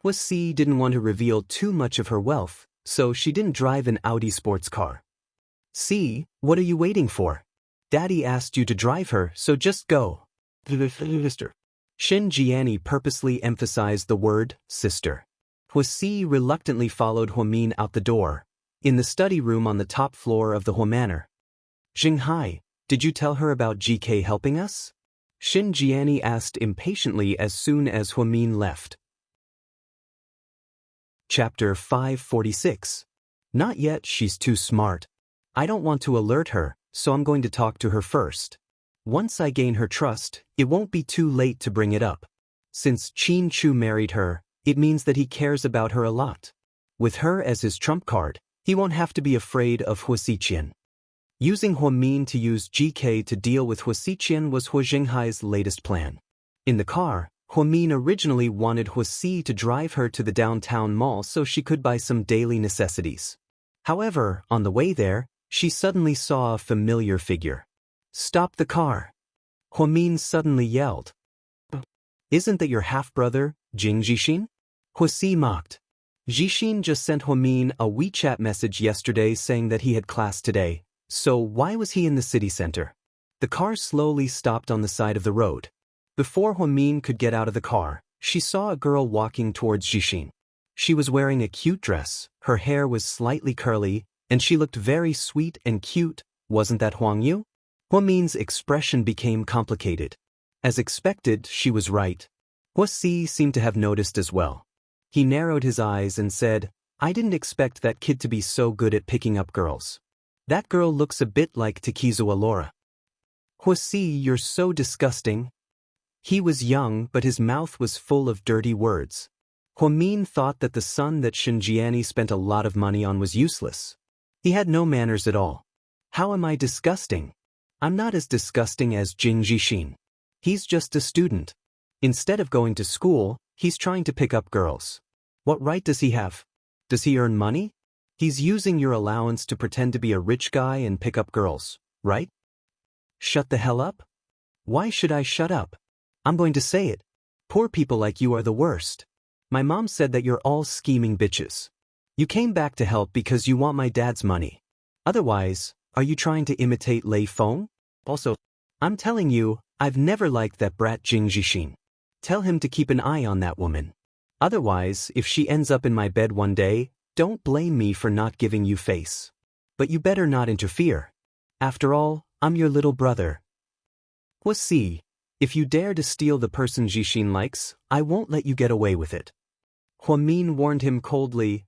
Wuxia didn't want to reveal too much of her wealth, so she didn't drive an Audi sports car. "See, what are you waiting for? Daddy asked you to drive her, so just go." "Sister." Xianxia purposely emphasized the word sister. Wuxia reluctantly followed Huamin out the door. In the study room on the top floor of the Hua Manor. "Zhenghai, did you tell her about GK helping us?" Xianxia asked impatiently as soon as Huamin left. Chapter 546. Not yet, she's too smart. I don't want to alert her, so I'm going to talk to her first. Once I gain her trust, it won't be too late to bring it up. Since Qin Chu married her, it means that he cares about her a lot. With her as his trump card, he won't have to be afraid of Wuxia. Using Huamin to use GK to deal with Wuxia was Zhenghai's latest plan. In the car, Huamin originally wanted Wuxia to drive her to the downtown mall so she could buy some daily necessities. However, on the way there, she suddenly saw a familiar figure. "Stop the car!" Huamin suddenly yelled. "Isn't that your half-brother, Jing Zixin?" Wuxia mocked. Zixin just sent Huamin a WeChat message yesterday saying that he had class today, so why was he in the city center? The car slowly stopped on the side of the road. Before Huamin could get out of the car, she saw a girl walking towards Zixin. She was wearing a cute dress, her hair was slightly curly, and she looked very sweet and cute. Wasn't that Huang Yu? Huamin's expression became complicated. As expected, she was right. Wuxia seemed to have noticed as well. He narrowed his eyes and said, I didn't expect that kid to be so good at picking up girls. That girl looks a bit like Takizawa Laura. Huasi, you're so disgusting. He was young, but his mouth was full of dirty words. Huamin thought that the son that Xinjiani spent a lot of money on was useless. He had no manners at all. How am I disgusting? I'm not as disgusting as Jing Jixin. He's just a student. Instead of going to school, he's trying to pick up girls. What right does he have? Does he earn money? He's using your allowance to pretend to be a rich guy and pick up girls, right? Shut the hell up? Why should I shut up? I'm going to say it. Poor people like you are the worst. My mom said that you're all scheming bitches. You came back to help because you want my dad's money. Otherwise, are you trying to imitate Lei Feng? Also, I'm telling you, I've never liked that brat Jing Jixin. Tell him to keep an eye on that woman. Otherwise, if she ends up in my bed one day, don't blame me for not giving you face. But you better not interfere. After all, I'm your little brother. Huasi, if you dare to steal the person Jixin likes, I won't let you get away with it. Huamin warned him coldly,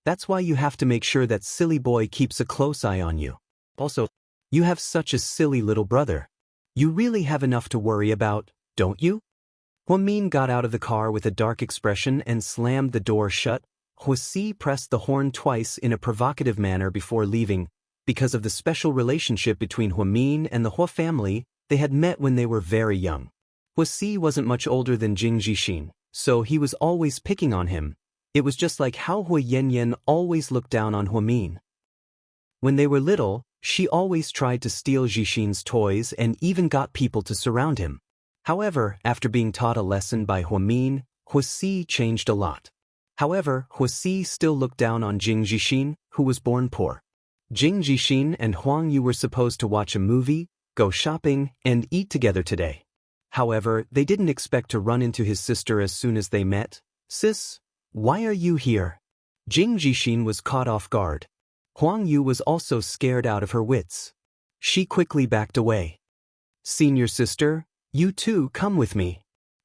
that's why you have to make sure that silly boy keeps a close eye on you. Also, you have such a silly little brother. You really have enough to worry about, don't you? Huamin got out of the car with a dark expression and slammed the door shut. Huasi pressed the horn twice in a provocative manner before leaving. Because of the special relationship between Huamin and the Hua family, they had met when they were very young. Huasi wasn't much older than Jing Jixin, so he was always picking on him. It was just like how Hua Yanyan always looked down on Huamin. When they were little, she always tried to steal Jixin's toys and even got people to surround him. However, after being taught a lesson by Huamin, Huasi changed a lot. However, Huasi still looked down on Jing Jixin, who was born poor. Jing Jixin and Huang Yu were supposed to watch a movie, go shopping, and eat together today. However, they didn't expect to run into his sister as soon as they met. Sis, why are you here? Jing Jixin was caught off guard. Huang Yu was also scared out of her wits. She quickly backed away. Senior sister, you too come with me.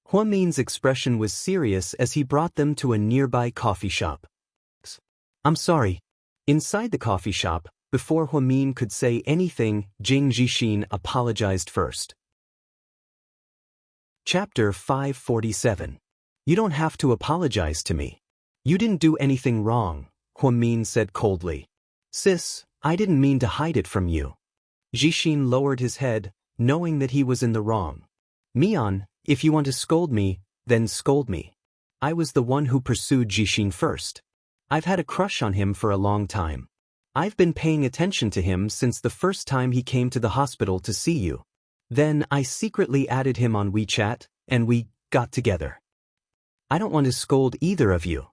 Huamin's expression was serious as he brought them to a nearby coffee shop. I'm sorry. Inside the coffee shop, before Huamin could say anything, Jing Jixin apologized first. Chapter 547. You don't have to apologize to me. You didn't do anything wrong, Huamin said coldly. Sis, I didn't mean to hide it from you. Jixin lowered his head, knowing that he was in the wrong. Mian, if you want to scold me, then scold me. I was the one who pursued Jixin first. I've had a crush on him for a long time. I've been paying attention to him since the first time he came to the hospital to see you. Then I secretly added him on WeChat, and we got together. I don't want to scold either of you.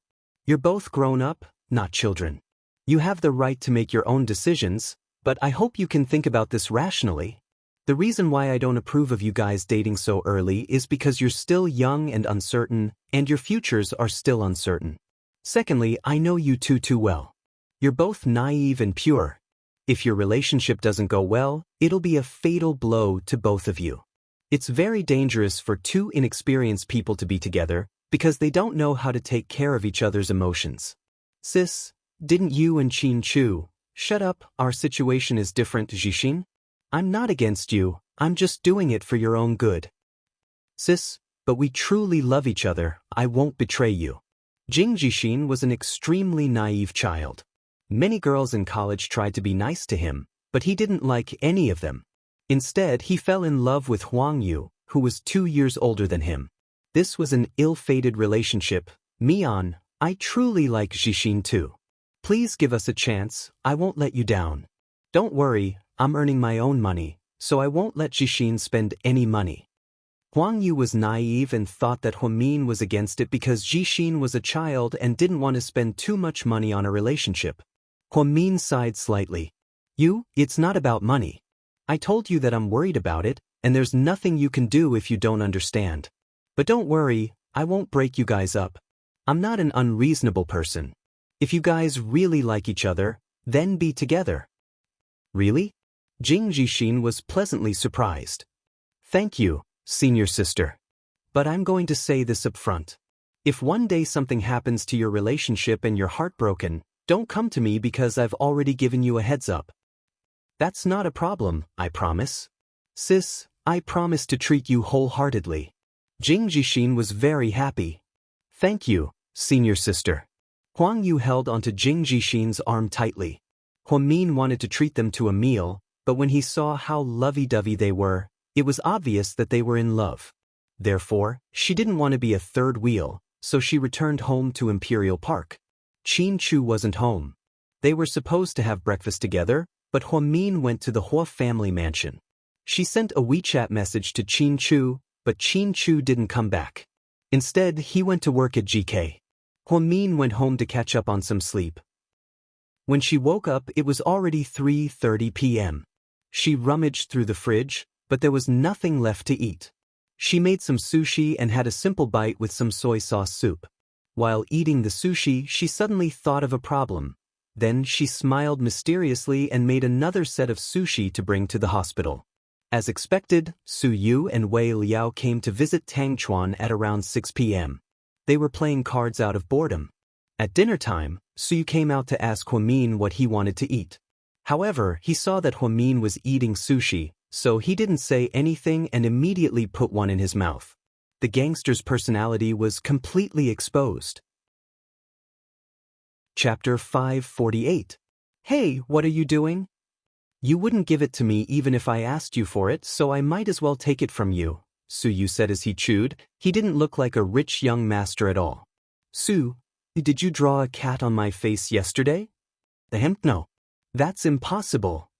You're both grown up, not children. You have the right to make your own decisions, but I hope you can think about this rationally. The reason why I don't approve of you guys dating so early is because you're still young and uncertain, and your futures are still uncertain. Secondly, I know you two too well. You're both naive and pure. If your relationship doesn't go well, it'll be a fatal blow to both of you. It's very dangerous for two inexperienced people to be together because they don't know how to take care of each other's emotions. Sis, didn't you and Qin Chu? Shut up, our situation is different, Jixin. I'm not against you, I'm just doing it for your own good. Sis, but we truly love each other, I won't betray you. Jing Jixin was an extremely naive child. Many girls in college tried to be nice to him, but he didn't like any of them. Instead, he fell in love with Huang Yu, who was 2 years older than him. This was an ill-fated relationship. Mian, I truly like Jixin too. Please give us a chance, I won't let you down. Don't worry, I'm earning my own money, so I won't let Jixin spend any money. Huang Yu was naive and thought that Huamin was against it because Jixin was a child and didn't want to spend too much money on a relationship. Huamin sighed slightly. It's not about money. I told you that I'm worried about it, and there's nothing you can do if you don't understand. But don't worry, I won't break you guys up. I'm not an unreasonable person. If you guys really like each other, then be together. Really? Jing Jixin was pleasantly surprised. Thank you, senior sister. But I'm going to say this up front. If one day something happens to your relationship and you're heartbroken, don't come to me because I've already given you a heads up. That's not a problem, I promise. Sis, I promise to treat you wholeheartedly. Jing Jixin was very happy. Thank you, senior sister. Huang Yu held onto Jing Jixin's arm tightly. Huamin wanted to treat them to a meal, but when he saw how lovey-dovey they were, it was obvious that they were in love. Therefore, she didn't want to be a third wheel, so she returned home to Imperial Park. Qin Chu wasn't home. They were supposed to have breakfast together, but Huamin went to the Hua family mansion. She sent a WeChat message to Qin Chu, but Qin Chu didn't come back. Instead, he went to work at GK. Huamin went home to catch up on some sleep. When she woke up, it was already 3:30 p.m. She rummaged through the fridge, but there was nothing left to eat. She made some sushi and had a simple bite with some soy sauce soup. While eating the sushi, she suddenly thought of a problem. Then she smiled mysteriously and made another set of sushi to bring to the hospital. As expected, Su Yu and Wei Liao came to visit Tang Chuan at around 6 p.m. They were playing cards out of boredom. At dinner time, Su Yu came out to ask Huamin what he wanted to eat. However, he saw that Huamin was eating sushi, so he didn't say anything and immediately put one in his mouth. The gangster's personality was completely exposed. Chapter 548. Hey, what are you doing? You wouldn't give it to me even if I asked you for it, so I might as well take it from you, Su Yu said as he chewed. He didn't look like a rich young master at all. Su, did you draw a cat on my face yesterday? No. That's impossible.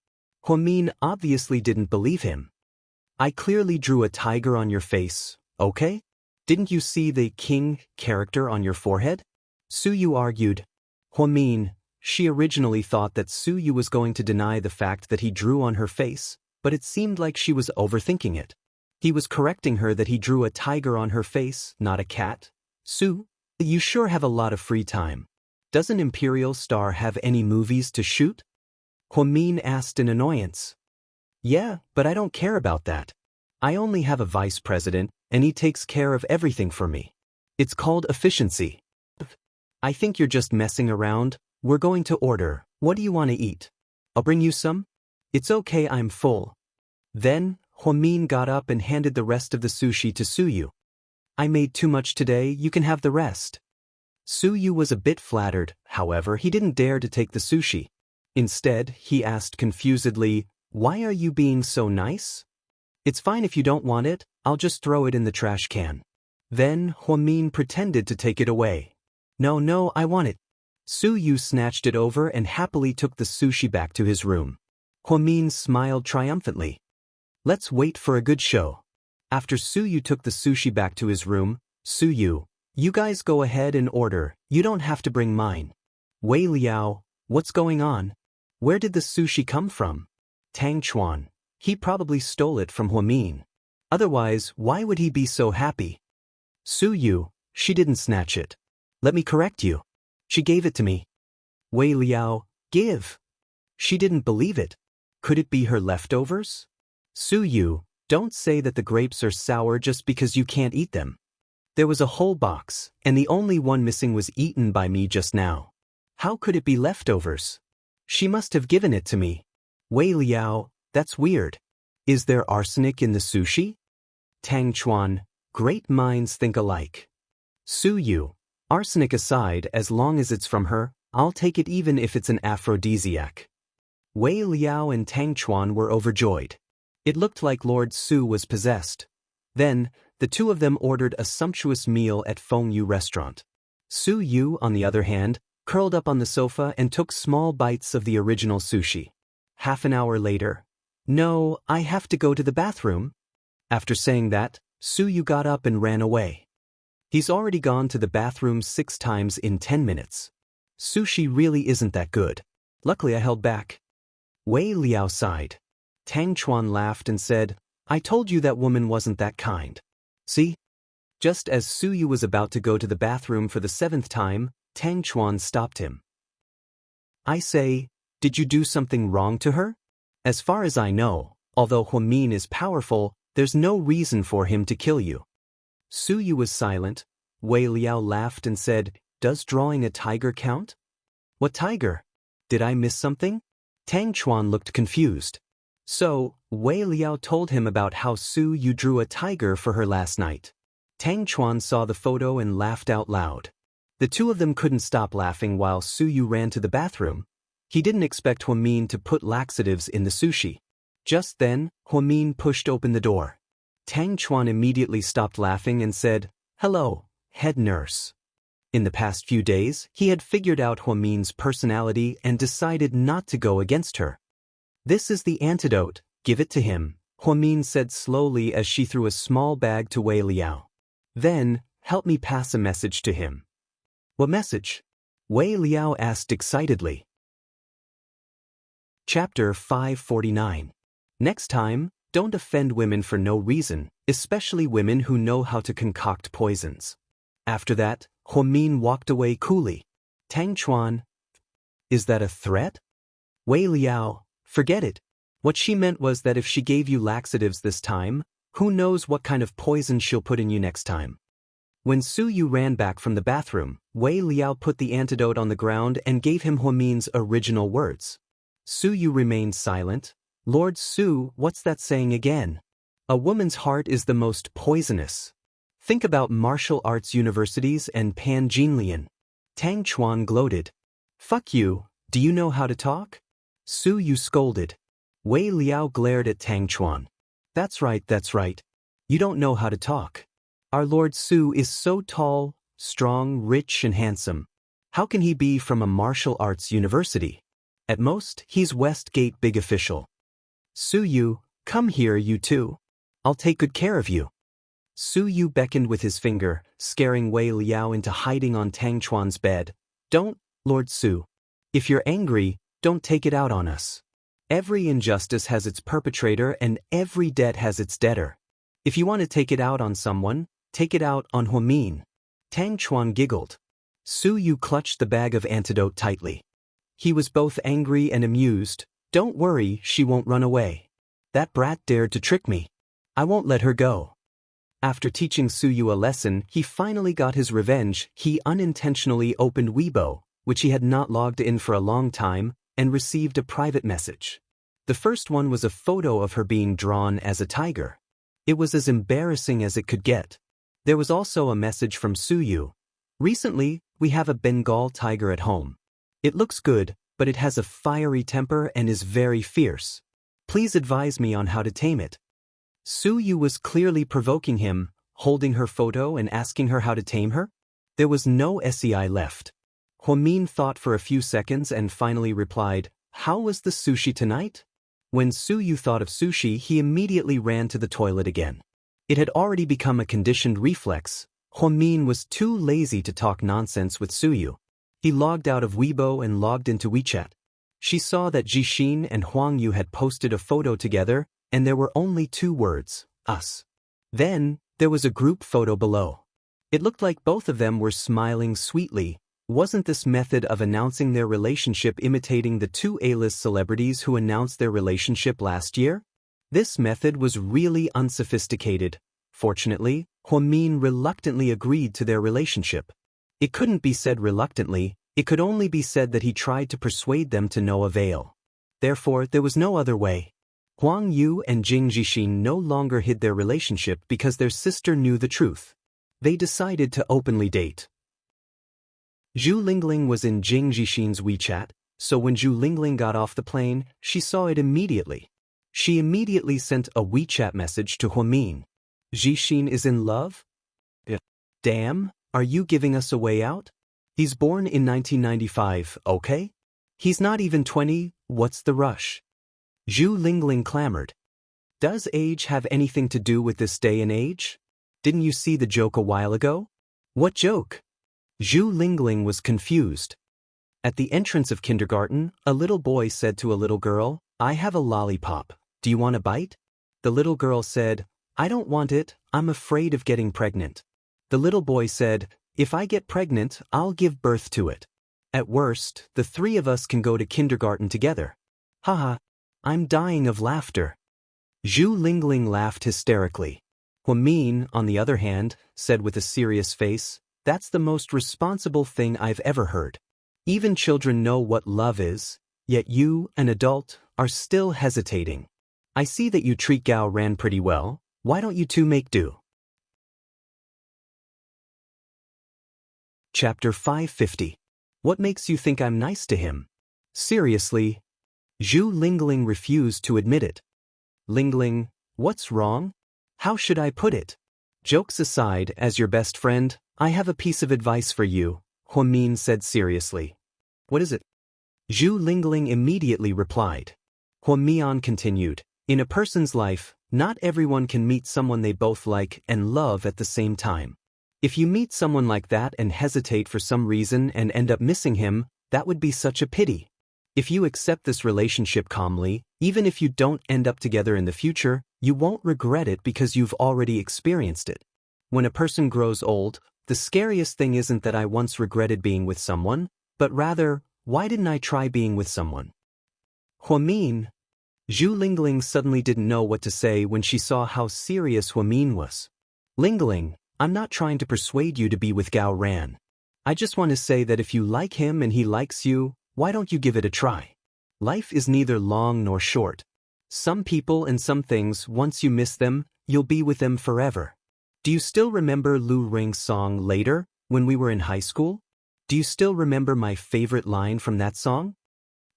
Huamin obviously didn't believe him. I clearly drew a tiger on your face, okay? Didn't you see the king character on your forehead? Su Yu argued. Huamin, she originally thought that Su Yu was going to deny the fact that he drew on her face, but it seemed like she was overthinking it. He was correcting her that he drew a tiger on her face, not a cat. Su, you sure have a lot of free time. Doesn't Imperial Star have any movies to shoot? Huamin asked in annoyance. Yeah, but I don't care about that. I only have a vice president, and he takes care of everything for me. It's called efficiency. I think you're just messing around. We're going to order. What do you want to eat? I'll bring you some. It's okay, I'm full. Then, Huamin got up and handed the rest of the sushi to Su Yu. I made too much today, you can have the rest. Su Yu was a bit flattered, however he didn't dare to take the sushi. Instead, he asked confusedly, why are you being so nice? It's fine if you don't want it, I'll just throw it in the trash can. Then, Huamin pretended to take it away. No, I want it. Su Yu snatched it over and happily took the sushi back to his room. Huamin smiled triumphantly. Let's wait for a good show. After Su Yu took the sushi back to his room, Su Yu, you guys go ahead and order, you don't have to bring mine. Wei Liao, what's going on? Where did the sushi come from? Tang Chuan, he probably stole it from Huamin. Otherwise, why would he be so happy? Su Yu, she didn't snatch it. Let me correct you. She gave it to me. Wei Liao, give. She didn't believe it. Could it be her leftovers? Su Yu, don't say that the grapes are sour just because you can't eat them. There was a whole box, and the only one missing was eaten by me just now. How could it be leftovers? She must have given it to me. Wei Liao, that's weird. Is there arsenic in the sushi? Tang Chuan, great minds think alike. Su Yu, arsenic aside, as long as it's from her, I'll take it even if it's an aphrodisiac. Wei Liao and Tang Chuan were overjoyed. It looked like Lord Su was possessed. Then, the two of them ordered a sumptuous meal at Feng Yu restaurant. Su Yu, on the other hand, curled up on the sofa and took small bites of the original sushi. Half an hour later. No, I have to go to the bathroom. After saying that, Su Yu got up and ran away. He's already gone to the bathroom 6 times in 10 minutes. Sushi really isn't that good. Luckily I held back. Wei Liao sighed. Tang Chuan laughed and said, I told you that woman wasn't that kind. See? Just as Su Yu was about to go to the bathroom for the 7th time, Tang Chuan stopped him. I say, did you do something wrong to her? As far as I know, although Huamin is powerful, there's no reason for him to kill you. Su Yu was silent. Wei Liao laughed and said, "Does drawing a tiger count?" "What tiger? Did I miss something?" Tang Chuan looked confused. So, Wei Liao told him about how Su Yu drew a tiger for her last night. Tang Chuan saw the photo and laughed out loud. The two of them couldn't stop laughing while Su Yu ran to the bathroom. He didn't expect Huamin to put laxatives in the sushi. Just then, Huamin pushed open the door. Tang Chuan immediately stopped laughing and said, "Hello, head nurse." In the past few days, he had figured out Huamin's personality and decided not to go against her. "This is the antidote, give it to him," Huamin said slowly as she threw a small bag to Wei Liao. "Then, help me pass a message to him." "What message?" Wei Liao asked excitedly. Chapter 549. Next time, don't offend women for no reason, especially women who know how to concoct poisons. After that, Huamin walked away coolly. Tang Chuan, "Is that a threat?" Wei Liao, "Forget it. What she meant was that if she gave you laxatives this time, who knows what kind of poison she'll put in you next time." When Su Yu ran back from the bathroom, Wei Liao put the antidote on the ground and gave him Huamin's original words. Su Yu remained silent. "Lord Su, what's that saying again? A woman's heart is the most poisonous. Think about martial arts universities and Pan Jinlian." Tang Chuan gloated. "Fuck you, do you know how to talk?" Su Yu scolded. Wei Liao glared at Tang Chuan. That's right. You don't know how to talk. Our Lord Su is so tall, strong, rich, and handsome. How can he be from a martial arts university? At most, he's Westgate big official. Su Yu, come here you two. I'll take good care of you." Su Yu beckoned with his finger, scaring Wei Liao into hiding on Tang Chuan's bed. "Don't, Lord Su. If you're angry, don't take it out on us. Every injustice has its perpetrator and every debt has its debtor. If you want to take it out on someone, take it out on Huamin." Tang Chuan giggled. Su Yu clutched the bag of antidote tightly. He was both angry and amused. "Don't worry, she won't run away. That brat dared to trick me. I won't let her go." After teaching Su Yu a lesson, he finally got his revenge. He unintentionally opened Weibo, which he had not logged in for a long time, and received a private message. The first one was a photo of her being drawn as a tiger. It was as embarrassing as it could get. There was also a message from Su Yu. "Recently, we have a Bengal tiger at home. It looks good, but it has a fiery temper and is very fierce. Please advise me on how to tame it." Su Yu was clearly provoking him, holding her photo and asking her how to tame her. There was no SEI left. Huamin thought for a few seconds and finally replied, "How was the sushi tonight?" When Su Yu thought of sushi, he immediately ran to the toilet again. It had already become a conditioned reflex. Huamin was too lazy to talk nonsense with Su Yu. He logged out of Weibo and logged into WeChat. She saw that Jixin and Huang Yu had posted a photo together, and there were only 2 words, "us." Then, there was a group photo below. It looked like both of them were smiling sweetly. Wasn't this method of announcing their relationship imitating the 2 A-list celebrities who announced their relationship last year? This method was really unsophisticated. Fortunately, Huamin reluctantly agreed to their relationship. It couldn't be said reluctantly, it could only be said that he tried to persuade them to no avail. Therefore, there was no other way. Huang Yu and Jing Jixin no longer hid their relationship because their sister knew the truth. They decided to openly date. Zhu Lingling was in Jing Jixin's WeChat, so when Zhu Lingling got off the plane, she saw it immediately. She immediately sent a WeChat message to Huamin. "Jixin is in love? Damn, are you giving us a way out? He's born in 1995, okay? He's not even 20, what's the rush?" Zhu Lingling clamored. "Does age have anything to do with this day and age? Didn't you see the joke a while ago?" "What joke?" Zhu Lingling was confused. At the entrance of kindergarten, a little boy said to a little girl, "I have a lollipop. Do you want a bite?" The little girl said, "I don't want it, I'm afraid of getting pregnant." The little boy said, "If I get pregnant, I'll give birth to it. At worst, the 3 of us can go to kindergarten together." Haha, I'm dying of laughter. Zhu Lingling laughed hysterically. Huamin, on the other hand, said with a serious face, That's the most responsible thing I've ever heard. Even children know what love is, yet you, an adult, are still hesitating. I see that you treat Gao Ran pretty well. Why don't you two make do? Chapter 550. What makes you think I'm nice to him? Seriously? Zhu Lingling refused to admit it. Lingling, what's wrong? How should I put it? Jokes aside, as your best friend, I have a piece of advice for you, Huamin said seriously. What is it? Zhu Lingling immediately replied. Huamian continued. In a person's life, not everyone can meet someone they both like and love at the same time. If you meet someone like that and hesitate for some reason and end up missing him, that would be such a pity. If you accept this relationship calmly, even if you don't end up together in the future, you won't regret it because you've already experienced it. When a person grows old, the scariest thing isn't that I once regretted being with someone, but rather, why didn't I try being with someone? Huamin. Zhu Lingling suddenly didn't know what to say when she saw how serious Huamin was. Lingling, I'm not trying to persuade you to be with Gao Ran. I just want to say that if you like him and he likes you, why don't you give it a try? Life is neither long nor short. Some people and some things, once you miss them, you'll be with them forever. Do you still remember Lu Ring's song Later, when we were in high school? Do you still remember my favorite line from that song?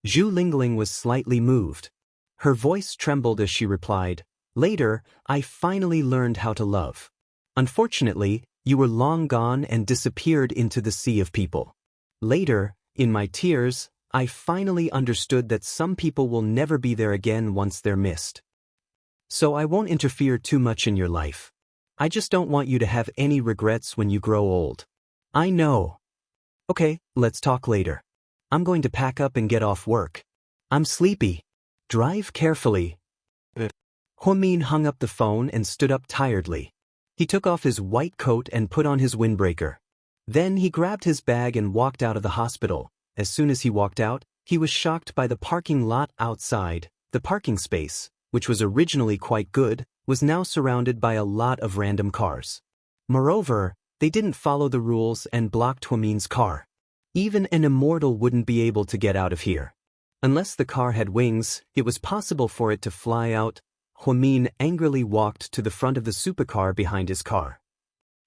Zhu Lingling was slightly moved. Her voice trembled as she replied, Later, I finally learned how to love. Unfortunately, you were long gone and disappeared into the sea of people. Later, in my tears, I finally understood that some people will never be there again once they're missed. So I won't interfere too much in your life. I just don't want you to have any regrets when you grow old. I know. Okay, let's talk later. I'm going to pack up and get off work. I'm sleepy. Drive carefully. Huamin hung up the phone and stood up tiredly. He took off his white coat and put on his windbreaker. Then he grabbed his bag and walked out of the hospital. As soon as he walked out, he was shocked by the parking lot outside. The parking space, which was originally quite good, was now surrounded by a lot of random cars. Moreover, they didn't follow the rules and blocked Huamin's car. Even an immortal wouldn't be able to get out of here. Unless the car had wings, it was possible for it to fly out. Huamin angrily walked to the front of the supercar behind his car.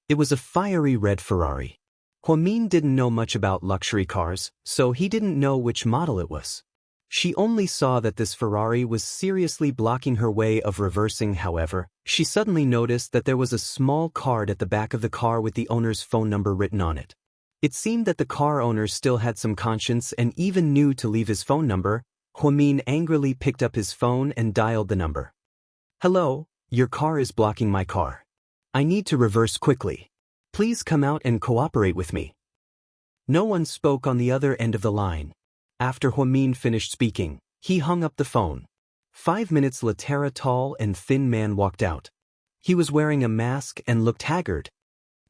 It was a fiery red Ferrari. Huamin didn't know much about luxury cars, so he didn't know which model it was. She only saw that this Ferrari was seriously blocking her way of reversing. However, she suddenly noticed that there was a small card at the back of the car with the owner's phone number written on it. It seemed that the car owner still had some conscience and even knew to leave his phone number. Huamin angrily picked up his phone and dialed the number. Hello, your car is blocking my car. I need to reverse quickly. Please come out and cooperate with me. No one spoke on the other end of the line. After Huamin finished speaking, he hung up the phone. 5 minutes later, a tall and thin man walked out. He was wearing a mask and looked haggard.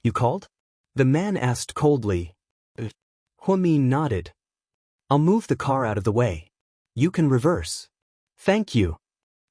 You called? The man asked coldly. Huamin nodded. I'll move the car out of the way. You can reverse. Thank you.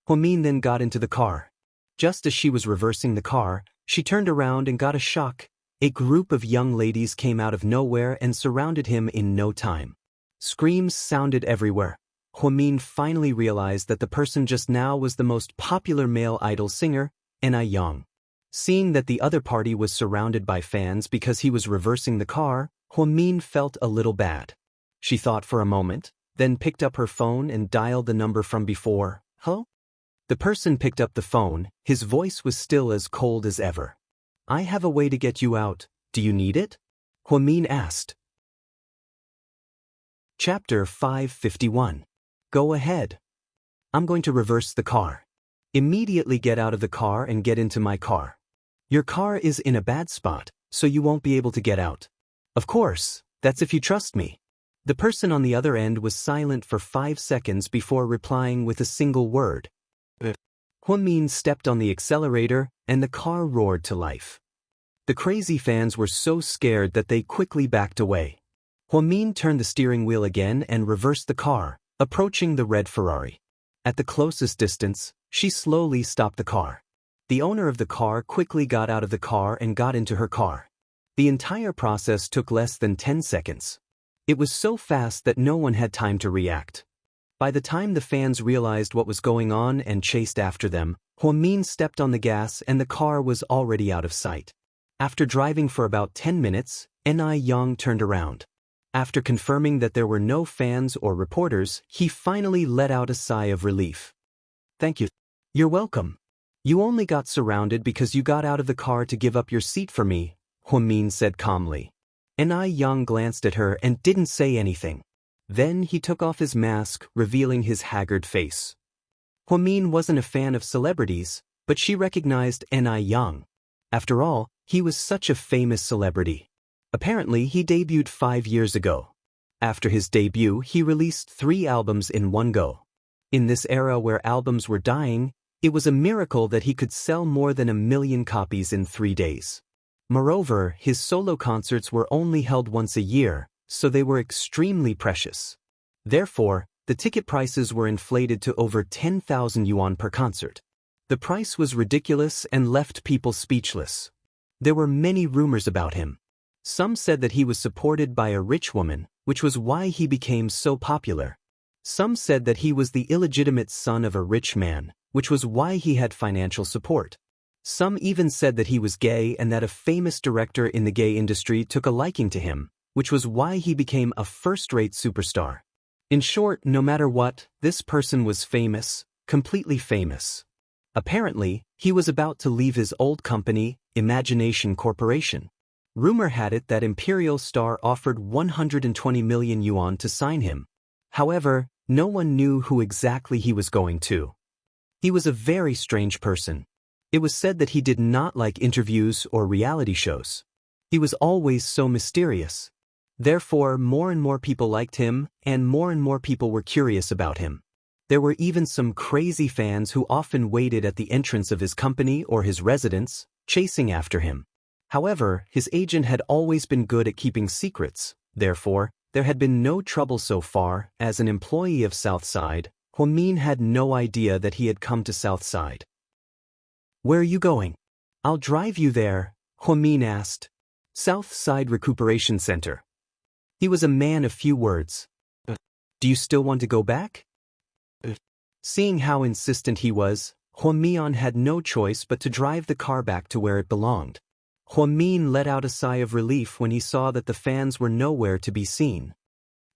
Huamin then got into the car. Just as she was reversing the car, she turned around and got a shock. A group of young ladies came out of nowhere and surrounded him in no time. Screams sounded everywhere. Huamin finally realized that the person just now was the most popular male idol singer, Na Yang. Seeing that the other party was surrounded by fans because he was reversing the car, Huamin felt a little bad. She thought for a moment, then picked up her phone and dialed the number from before. Hello? The person picked up the phone. His voice was still as cold as ever. I have a way to get you out. Do you need it? Huamin asked. Chapter 551. Go ahead. I'm going to reverse the car. Immediately get out of the car and get into my car. Your car is in a bad spot, so you won't be able to get out. Of course, that's if you trust me. The person on the other end was silent for 5 seconds before replying with a single word. Huamin stepped on the accelerator, and the car roared to life. The crazy fans were so scared that they quickly backed away. Huamin turned the steering wheel again and reversed the car, approaching the red Ferrari. At the closest distance, she slowly stopped the car. The owner of the car quickly got out of the car and got into her car. The entire process took less than 10 seconds. It was so fast that no one had time to react. By the time the fans realized what was going on and chased after them, Huamin stepped on the gas and the car was already out of sight. After driving for about 10 minutes, Yang turned around. After confirming that there were no fans or reporters, he finally let out a sigh of relief. "Thank you. You're welcome. You only got surrounded because you got out of the car to give up your seat for me," Huamin said calmly. Yang glanced at her and didn't say anything. Then he took off his mask, revealing his haggard face. Huamin wasn't a fan of celebrities, but she recognized Yang. After all, he was such a famous celebrity. Apparently, he debuted 5 years ago. After his debut, he released 3 albums in one go. In this era where albums were dying, it was a miracle that he could sell more than 1 million copies in 3 days. Moreover, his solo concerts were only held once a year, so they were extremely precious. Therefore, the ticket prices were inflated to over 10,000 yuan per concert. The price was ridiculous and left people speechless. There were many rumors about him. Some said that he was supported by a rich woman, which was why he became so popular. Some said that he was the illegitimate son of a rich man, which was why he had financial support. Some even said that he was gay and that a famous director in the gay industry took a liking to him, which was why he became a first-rate superstar. In short, no matter what, this person was famous, completely famous. Apparently, he was about to leave his old company, Imagination Corporation. Rumor had it that Imperial Star offered 120 million yuan to sign him. However, no one knew who exactly he was going to. He was a very strange person. It was said that he did not like interviews or reality shows. He was always so mysterious. Therefore, more and more people liked him, and more people were curious about him. There were even some crazy fans who often waited at the entrance of his company or his residence, chasing after him. However, his agent had always been good at keeping secrets. Therefore, there had been no trouble so far. As an employee of Southside, Huamin had no idea that he had come to Southside. "Where are you going?" "I'll drive you there," Huamin asked. "Southside Recuperation Center." He was a man of few words. "Do you still want to go back?" Seeing how insistent he was, Huamin had no choice but to drive the car back to where it belonged. Huamin let out a sigh of relief when he saw that the fans were nowhere to be seen.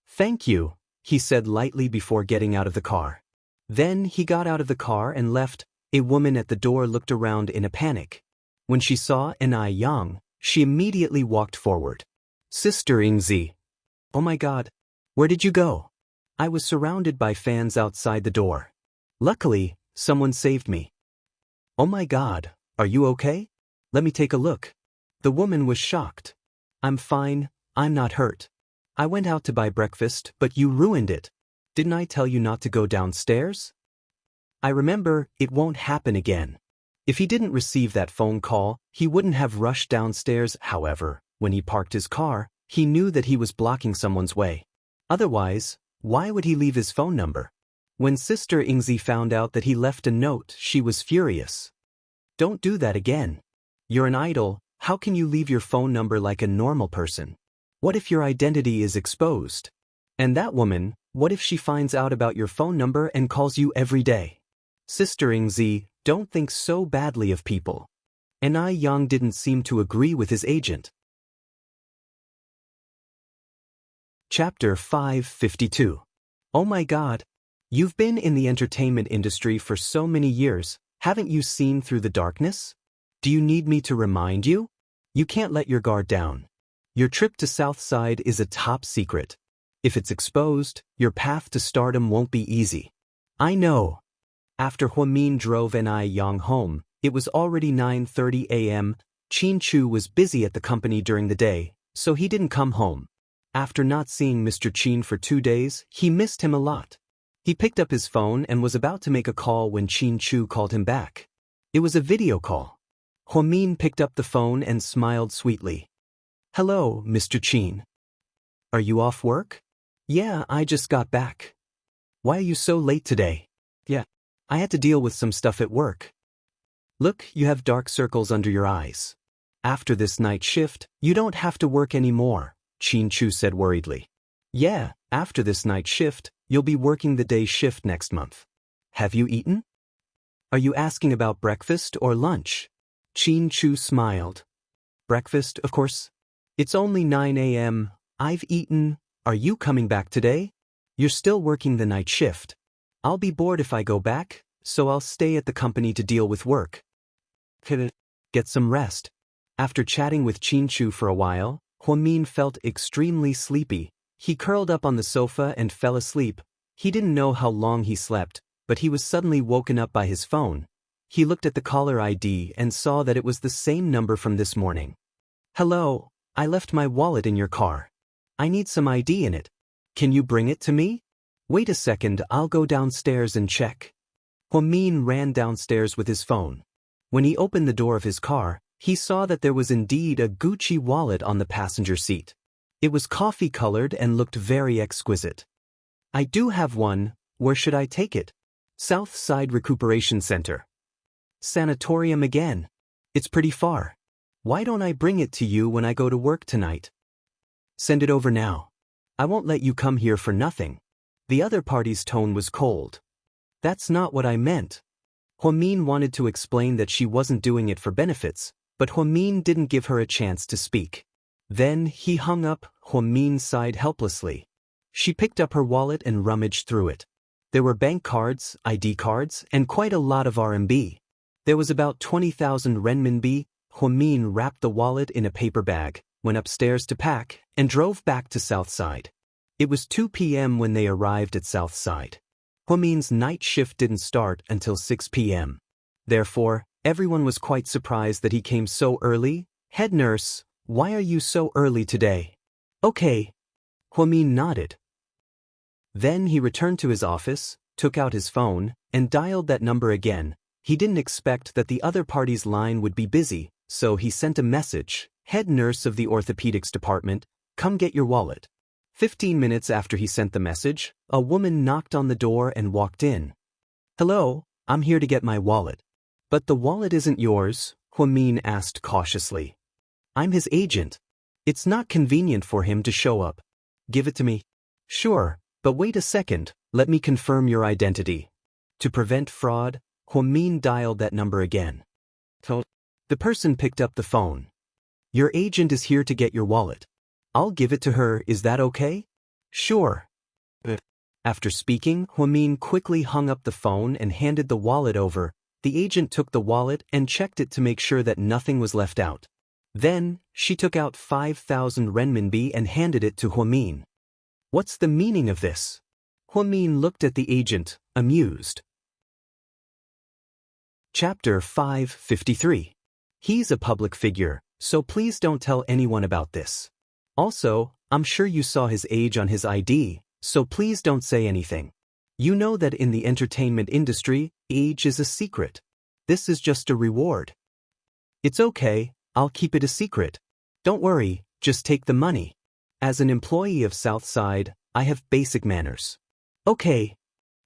"Thank you," he said lightly before getting out of the car. Then he got out of the car and left. A woman at the door looked around in a panic. When she saw Yang, she immediately walked forward. "Sister Yingzi." "Oh my God. Where did you go?" "I was surrounded by fans outside the door. Luckily, someone saved me." "Oh my God, are you okay? Let me take a look." The woman was shocked. "I'm fine, I'm not hurt. I went out to buy breakfast, but you ruined it. Didn't I tell you not to go downstairs?" "I remember, it won't happen again." If he didn't receive that phone call, he wouldn't have rushed downstairs. However, when he parked his car, he knew that he was blocking someone's way. Otherwise, why would he leave his phone number? When Sister Yingzi found out that he left a note, she was furious. "Don't do that again. You're an idol, how can you leave your phone number like a normal person? What if your identity is exposed? And that woman, what if she finds out about your phone number and calls you every day?" "Sister Yingzi, don't think so badly of people." Yang didn't seem to agree with his agent. Chapter 552. Oh my God. You've been in the entertainment industry for so many years, haven't you seen through the darkness? Do you need me to remind you? You can't let your guard down. Your trip to Southside is a top secret. If it's exposed, your path to stardom won't be easy. I know. After Huamin drove Yang home, it was already 9:30 a.m. Qin Chu was busy at the company during the day, so he didn't come home. After not seeing Mr. Qin for 2 days, he missed him a lot. He picked up his phone and was about to make a call when Qin Chu called him back. It was a video call. Huamin picked up the phone and smiled sweetly. "Hello, Mr. Qin. Are you off work?" "Yeah, I just got back." "Why are you so late today?" "Yeah, I had to deal with some stuff at work." "Look, you have dark circles under your eyes. After this night shift, you don't have to work anymore, Xianxia said worriedly. Yeah, after this night shift, you'll be working the day shift next month. Have you eaten? Are you asking about breakfast or lunch? Xianxia smiled. Breakfast, of course. It's only 9 a.m. I've eaten. Are you coming back today? You're still working the night shift. I'll be bored if I go back, so I'll stay at the company to deal with work. Get some rest. After chatting with Xianxia for a while, Huamin felt extremely sleepy. He curled up on the sofa and fell asleep. He didn't know how long he slept, but he was suddenly woken up by his phone. He looked at the caller ID and saw that it was the same number from this morning. Hello, I left my wallet in your car. I need some ID in it. Can you bring it to me? Wait a second, I'll go downstairs and check. Huamin ran downstairs with his phone. When he opened the door of his car, he saw that there was indeed a Gucci wallet on the passenger seat. It was coffee-colored and looked very exquisite. I do have one. Where should I take it? South Side Recuperation Center. Sanatorium again. It's pretty far. Why don't I bring it to you when I go to work tonight? Send it over now. I won't let you come here for nothing. The other party's tone was cold. That's not what I meant. Huamin wanted to explain that she wasn't doing it for benefits, but Huamin didn't give her a chance to speak. Then he hung up. Huamin sighed helplessly. She picked up her wallet and rummaged through it. There were bank cards, ID cards, and quite a lot of RMB. There was about 20,000 renminbi. Huamin wrapped the wallet in a paper bag, went upstairs to pack, and drove back to Southside. It was 2 p.m. when they arrived at Southside. Huamin's night shift didn't start until 6 p.m. Therefore, everyone was quite surprised that he came so early. Head nurse, why are you so early today? Okay. Huamin nodded. Then he returned to his office, took out his phone, and dialed that number again. He didn't expect that the other party's line would be busy, so he sent a message. Head nurse of the orthopedics department, come get your wallet. 15 minutes after he sent the message, a woman knocked on the door and walked in. Hello, I'm here to get my wallet. But the wallet isn't yours, Huamin asked cautiously. I'm his agent. It's not convenient for him to show up. Give it to me. Sure, but wait a second, let me confirm your identity. To prevent fraud, Huamin dialed that number again. The person picked up the phone. Your agent is here to get your wallet. I'll give it to her, is that okay? Sure. After speaking, Huamin quickly hung up the phone and handed the wallet over. The agent took the wallet and checked it to make sure that nothing was left out. Then, she took out 5,000 renminbi and handed it to Huamin. What's the meaning of this? Huamin looked at the agent, amused. Chapter 553. He's a public figure, so please don't tell anyone about this. Also, I'm sure you saw his age on his ID, so please don't say anything. You know that in the entertainment industry, age is a secret. This is just a reward. It's okay, I'll keep it a secret. Don't worry, just take the money. As an employee of Southside, I have basic manners. Okay.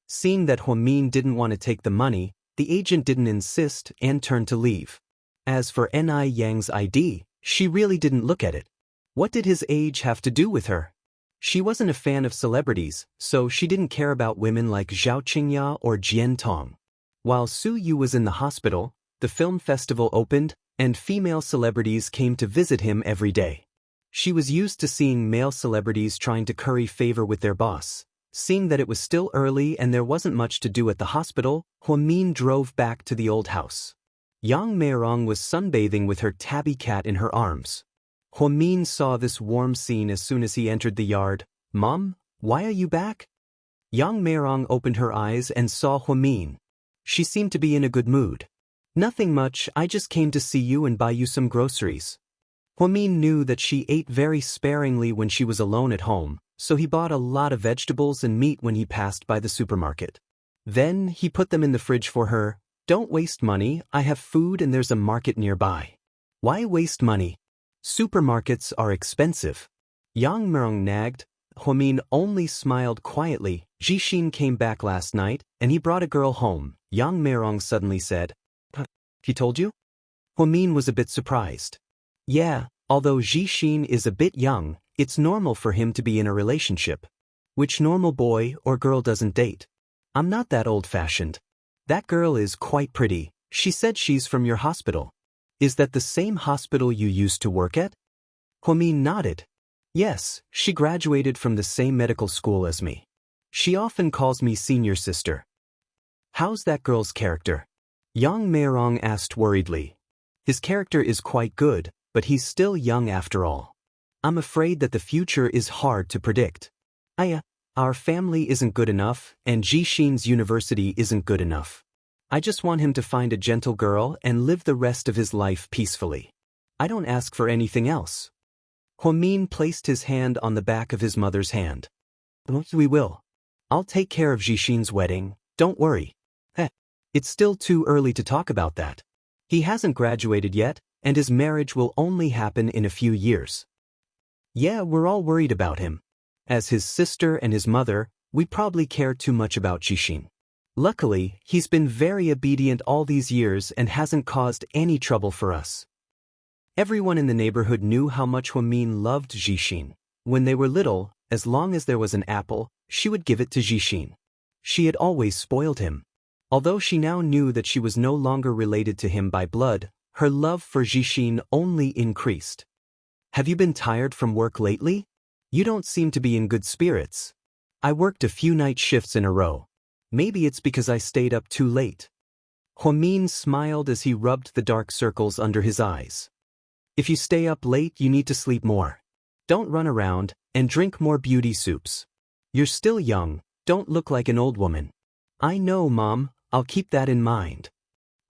Seeing that Huamin didn't want to take the money, the agent didn't insist and turned to leave. As for Ni Yang's ID, she really didn't look at it. What did his age have to do with her? She wasn't a fan of celebrities, so she didn't care about women like Zhao Qingya or Jian Tong. While Su Yu was in the hospital, the film festival opened, and female celebrities came to visit him every day. She was used to seeing male celebrities trying to curry favor with their boss. Seeing that it was still early and there wasn't much to do at the hospital, Huamin drove back to the old house. Yang Meirong was sunbathing with her tabby cat in her arms. Huamin saw this warm scene as soon as he entered the yard. Mom, why are you back? Yang Meirong opened her eyes and saw Huamin. She seemed to be in a good mood. Nothing much, I just came to see you and buy you some groceries. Huamin knew that she ate very sparingly when she was alone at home, so he bought a lot of vegetables and meat when he passed by the supermarket. Then he put them in the fridge for her. Don't waste money, I have food and there's a market nearby. Why waste money? Supermarkets are expensive. Yang Meirong nagged. Huamin only smiled quietly. Jixin came back last night, and he brought a girl home. Yang Meirong suddenly said, He told you? Huamin was a bit surprised. Yeah, although Jixin is a bit young, it's normal for him to be in a relationship. Which normal boy or girl doesn't date? I'm not that old-fashioned. That girl is quite pretty. She said she's from your hospital. Is that the same hospital you used to work at? Huamin nodded. Yes, she graduated from the same medical school as me. She often calls me senior sister. How's that girl's character? Yang Meirong asked worriedly. His character is quite good, but he's still young after all. I'm afraid that the future is hard to predict. Our family isn't good enough, and Jixin's university isn't good enough. I just want him to find a gentle girl and live the rest of his life peacefully. I don't ask for anything else. Huamin placed his hand on the back of his mother's hand. We will. I'll take care of Jixin's wedding, don't worry. It's still too early to talk about that. He hasn't graduated yet, and his marriage will only happen in a few years. Yeah, we're all worried about him. As his sister and his mother, we probably care too much about Jixin. Luckily, he's been very obedient all these years and hasn't caused any trouble for us. Everyone in the neighborhood knew how much Huamin loved Jixin. When they were little, as long as there was an apple, she would give it to Jixin. She had always spoiled him. Although she now knew that she was no longer related to him by blood, her love for Jixin only increased. Have you been tired from work lately? You don't seem to be in good spirits. I worked a few night shifts in a row. Maybe it's because I stayed up too late. Huamin smiled as he rubbed the dark circles under his eyes. If you stay up late, you need to sleep more. Don't run around, and drink more beauty soups. You're still young, don't look like an old woman. I know, Mom, I'll keep that in mind.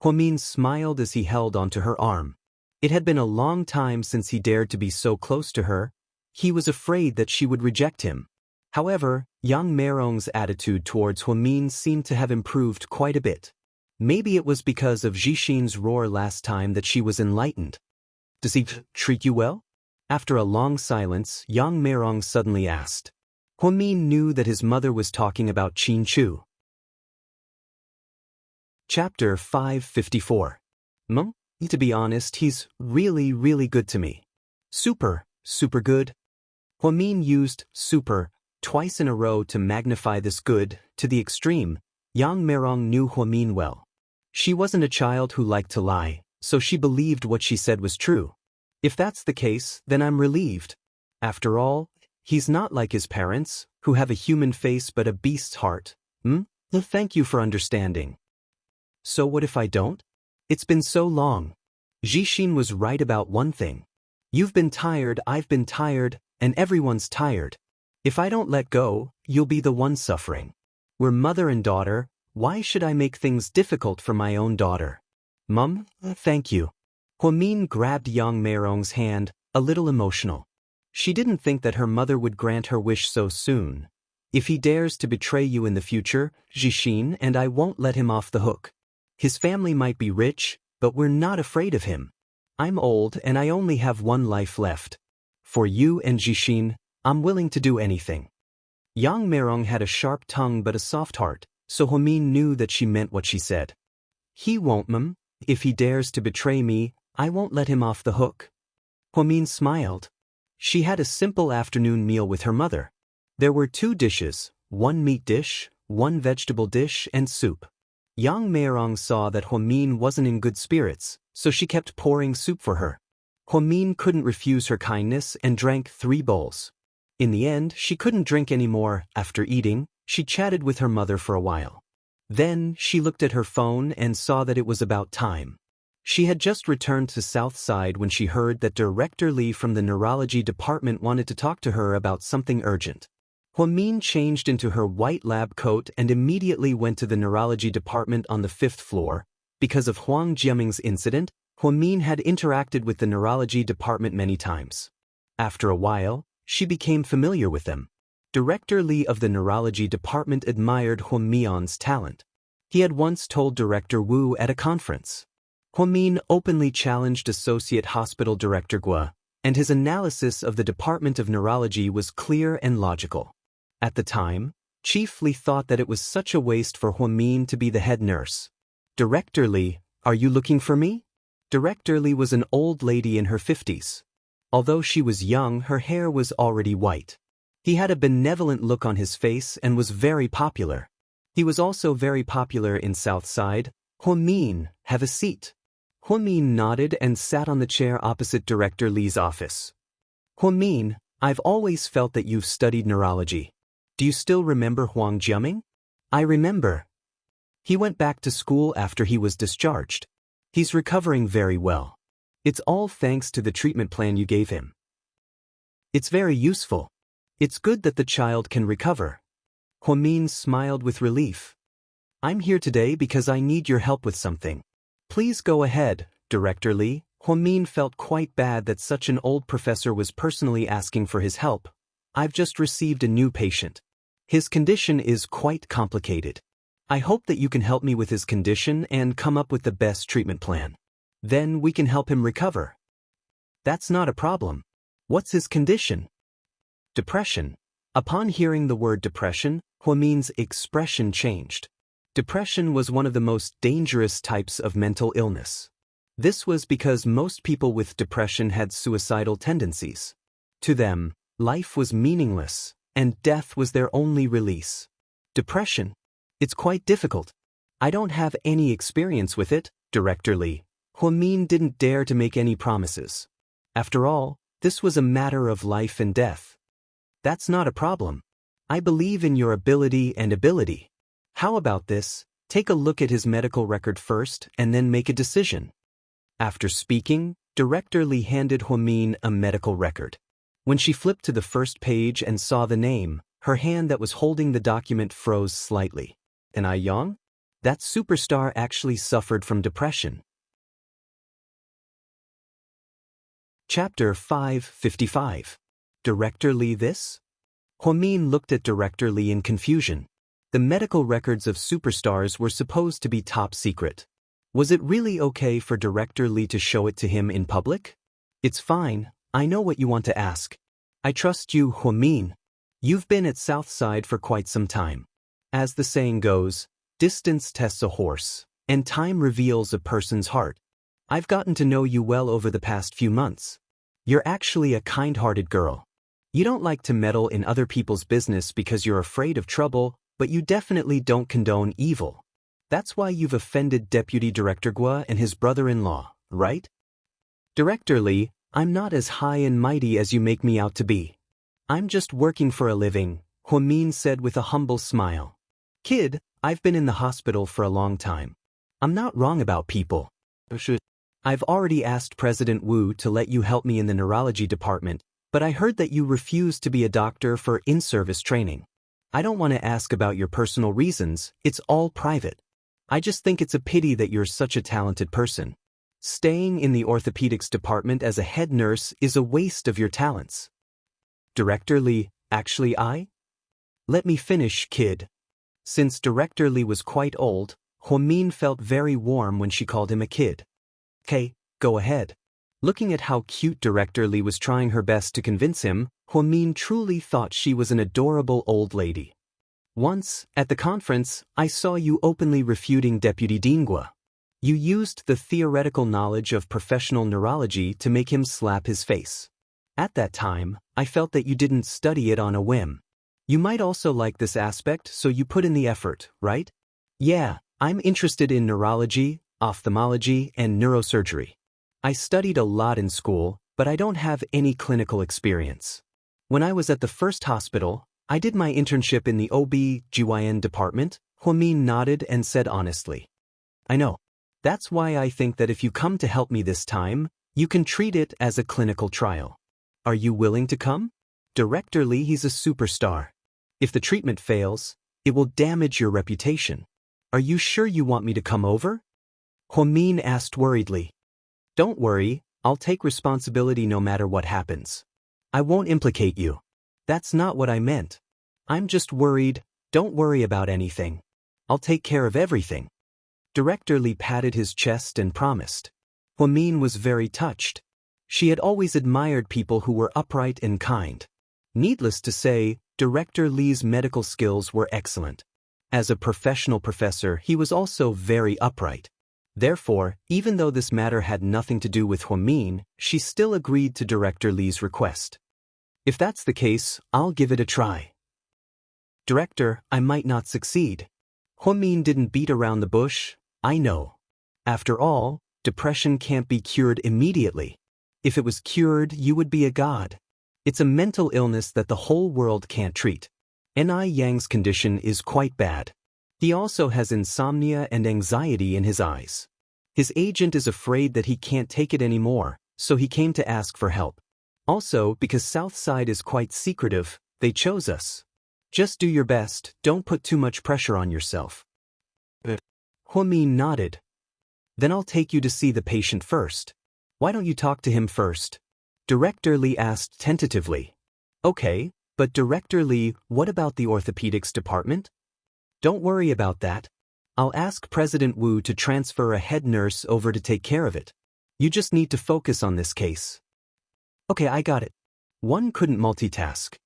Huamin smiled as he held onto her arm. It had been a long time since he dared to be so close to her. He was afraid that she would reject him. However, Yang Meirong's attitude towards Huamin seemed to have improved quite a bit. Maybe it was because of Jixin's roar last time that she was enlightened. Does he treat you well? After a long silence, Yang Meirong suddenly asked. Huamin knew that his mother was talking about Qin Chu. Chapter 554. To be honest, he's really good to me. Super good. Huamin used super twice in a row to magnify this good to the extreme. Yang Meirong knew Huamin well. She wasn't a child who liked to lie, so she believed what she said was true. If that's the case, then I'm relieved. After all, he's not like his parents, who have a human face but a beast's heart. Thank you for understanding. So what if I don't? It's been so long. Jixin was right about one thing. You've been tired, I've been tired, and everyone's tired. If I don't let go, you'll be the one suffering. We're mother and daughter, why should I make things difficult for my own daughter? Mum, thank you. Huamin grabbed Yang Meirong's hand, a little emotional. She didn't think that her mother would grant her wish so soon. If he dares to betray you in the future, Jixin and I won't let him off the hook. His family might be rich, but we're not afraid of him. I'm old and I only have one life left. For you and Jixin, I'm willing to do anything. Yang Meirong had a sharp tongue but a soft heart, so Huamin knew that she meant what she said. He won't, Mum. If he dares to betray me, I won't let him off the hook. Huamin smiled. She had a simple afternoon meal with her mother. There were 2 dishes, 1 meat dish, 1 vegetable dish, and soup. Yang Meirong saw that Huamin wasn't in good spirits, so she kept pouring soup for her. Huamin couldn't refuse her kindness and drank 3 bowls. In the end, she couldn't drink anymore. After eating, she chatted with her mother for a while. Then, she looked at her phone and saw that it was about time. She had just returned to Southside when she heard that Director Li from the neurology department wanted to talk to her about something urgent. Huamin changed into her white lab coat and immediately went to the neurology department on the 5th floor. Because of Huang Jiaming's incident, Huamin had interacted with the neurology department many times. After a while, she became familiar with them. Director Li of the neurology department admired Huamin's talent. He had once told Director Wu at a conference. Huamin openly challenged Associate Hospital Director Guo, and his analysis of the Department of Neurology was clear and logical. At the time, Chief Li thought that it was such a waste for Huamin to be the head nurse. Director Li, are you looking for me? Director Lee was an old lady in her 50s. Although she was young, her hair was already white. He had a benevolent look on his face and was very popular. He was also very popular in Southside. Huamin, have a seat. Huamin nodded and sat on the chair opposite Director Lee's office. Huamin, I've always felt that you've studied neurology. Do you still remember Huang Jiaming? I remember. He went back to school after he was discharged. He's recovering very well. It's all thanks to the treatment plan you gave him. It's very useful. It's good that the child can recover. Huamin smiled with relief. I'm here today because I need your help with something. Please go ahead, Director Lee. Huamin felt quite bad that such an old professor was personally asking for his help. I've just received a new patient. His condition is quite complicated. I hope that you can help me with his condition and come up with the best treatment plan. Then we can help him recover. That's not a problem. What's his condition? Depression. Upon hearing the word depression, Huamin's expression changed. Depression was one of the most dangerous types of mental illness. This was because most people with depression had suicidal tendencies. To them, life was meaningless, and death was their only release. Depression. It's quite difficult. I don't have any experience with it, Director Lee. Huamin didn't dare to make any promises. After all, this was a matter of life and death. That's not a problem. I believe in your ability. How about this? Take a look at his medical record first and then make a decision. After speaking, Director Lee handed Huamin a medical record. When she flipped to the first page and saw the name, her hand that was holding the document froze slightly. And Yang? That superstar actually suffered from depression. Chapter 555. Director Lee this? Huamin looked at Director Lee in confusion. The medical records of superstars were supposed to be top secret. Was it really okay for Director Lee to show it to him in public? It's fine, I know what you want to ask. I trust you, Huamin. You've been at Southside for quite some time. As the saying goes, distance tests a horse, and time reveals a person's heart. I've gotten to know you well over the past few months. You're actually a kind-hearted girl. You don't like to meddle in other people's business because you're afraid of trouble, but you definitely don't condone evil. That's why you've offended Deputy Director Guo and his brother-in-law, right? Director Lee, I'm not as high and mighty as you make me out to be. I'm just working for a living, Huamin said with a humble smile. Kid, I've been in the hospital for a long time. I'm not wrong about people. I've already asked President Wu to let you help me in the neurology department, but I heard that you refused to be a doctor for in-service training. I don't want to ask about your personal reasons, it's all private. I just think it's a pity that you're such a talented person. Staying in the orthopedics department as a head nurse is a waste of your talents. Director Lee, actually Let me finish, kid. Since Director Lee was quite old, Huamin felt very warm when she called him a kid. Okay, go ahead. Looking at how cute Director Lee was trying her best to convince him, Huamin truly thought she was an adorable old lady. Once, at the conference, I saw you openly refuting Deputy Dean Guo. You used the theoretical knowledge of professional neurology to make him slap his face. At that time, I felt that you didn't study it on a whim. You might also like this aspect, so you put in the effort, right? Yeah, I'm interested in neurology, ophthalmology, and neurosurgery. I studied a lot in school, but I don't have any clinical experience. When I was at the first hospital, I did my internship in the OB/GYN department, Huamin nodded and said honestly. I know. That's why I think that if you come to help me this time, you can treat it as a clinical trial. Are you willing to come? Director Lee, he's a superstar. If the treatment fails, it will damage your reputation. Are you sure you want me to come over? Huamin asked worriedly. Don't worry, I'll take responsibility no matter what happens. I won't implicate you. That's not what I meant. I'm just worried. Don't worry about anything. I'll take care of everything. Director Lee patted his chest and promised. Huamin was very touched. She had always admired people who were upright and kind. Needless to say, Director Lee's medical skills were excellent. As a professional professor, he was also very upright. Therefore, even though this matter had nothing to do with Huamin, she still agreed to Director Li's request. If that's the case, I'll give it a try. Director, I might not succeed. Huamin didn't beat around the bush, I know. After all, depression can't be cured immediately. If it was cured, you would be a god. It's a mental illness that the whole world can't treat. Yang's condition is quite bad. He also has insomnia and anxiety in his eyes. His agent is afraid that he can't take it anymore, so he came to ask for help. Also, because Southside is quite secretive, they chose us. Just do your best, don't put too much pressure on yourself. Huamin nodded. Then I'll take you to see the patient first. Why don't you talk to him first? Director Li asked tentatively. Okay, but Director Li, what about the orthopedics department? Don't worry about that. I'll ask President Wu to transfer a head nurse over to take care of it. You just need to focus on this case. Okay, I got it. One couldn't multitask.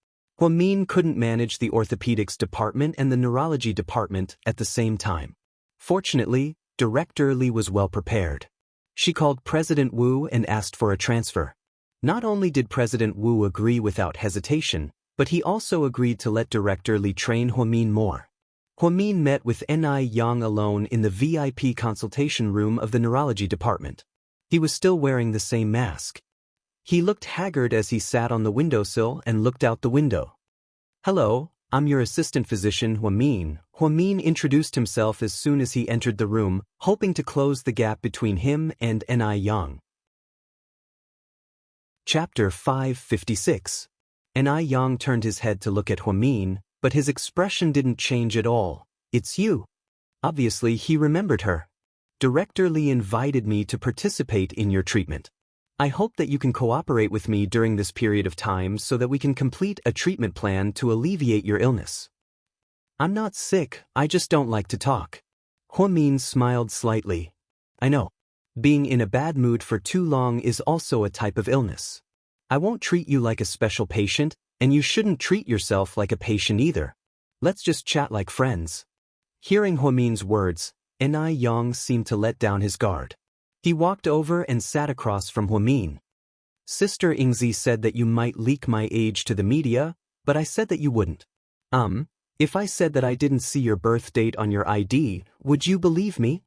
Huamin couldn't manage the orthopedics department and the neurology department at the same time. Fortunately, Director Li was well prepared. She called President Wu and asked for a transfer. Not only did President Wu agree without hesitation, but he also agreed to let Director Li train Huamin more. Huamin met with Yang alone in the VIP consultation room of the neurology department. He was still wearing the same mask. He looked haggard as he sat on the windowsill and looked out the window. Hello, I'm your assistant physician, Huamin. Huamin introduced himself as soon as he entered the room, hoping to close the gap between him and Yang. Chapter 556. Yang turned his head to look at Huamin, but his expression didn't change at all. It's you. Obviously, he remembered her. Director Li invited me to participate in your treatment. I hope that you can cooperate with me during this period of time so that we can complete a treatment plan to alleviate your illness. I'm not sick, I just don't like to talk. Huamin smiled slightly. I know. Being in a bad mood for too long is also a type of illness. I won't treat you like a special patient, and you shouldn't treat yourself like a patient either. Let's just chat like friends. Hearing Huamin's words, Yang seemed to let down his guard. He walked over and sat across from Huamin. Sister Ingzi said that you might leak my age to the media, but I said that you wouldn't. If I said that I didn't see your birth date on your ID, would you believe me?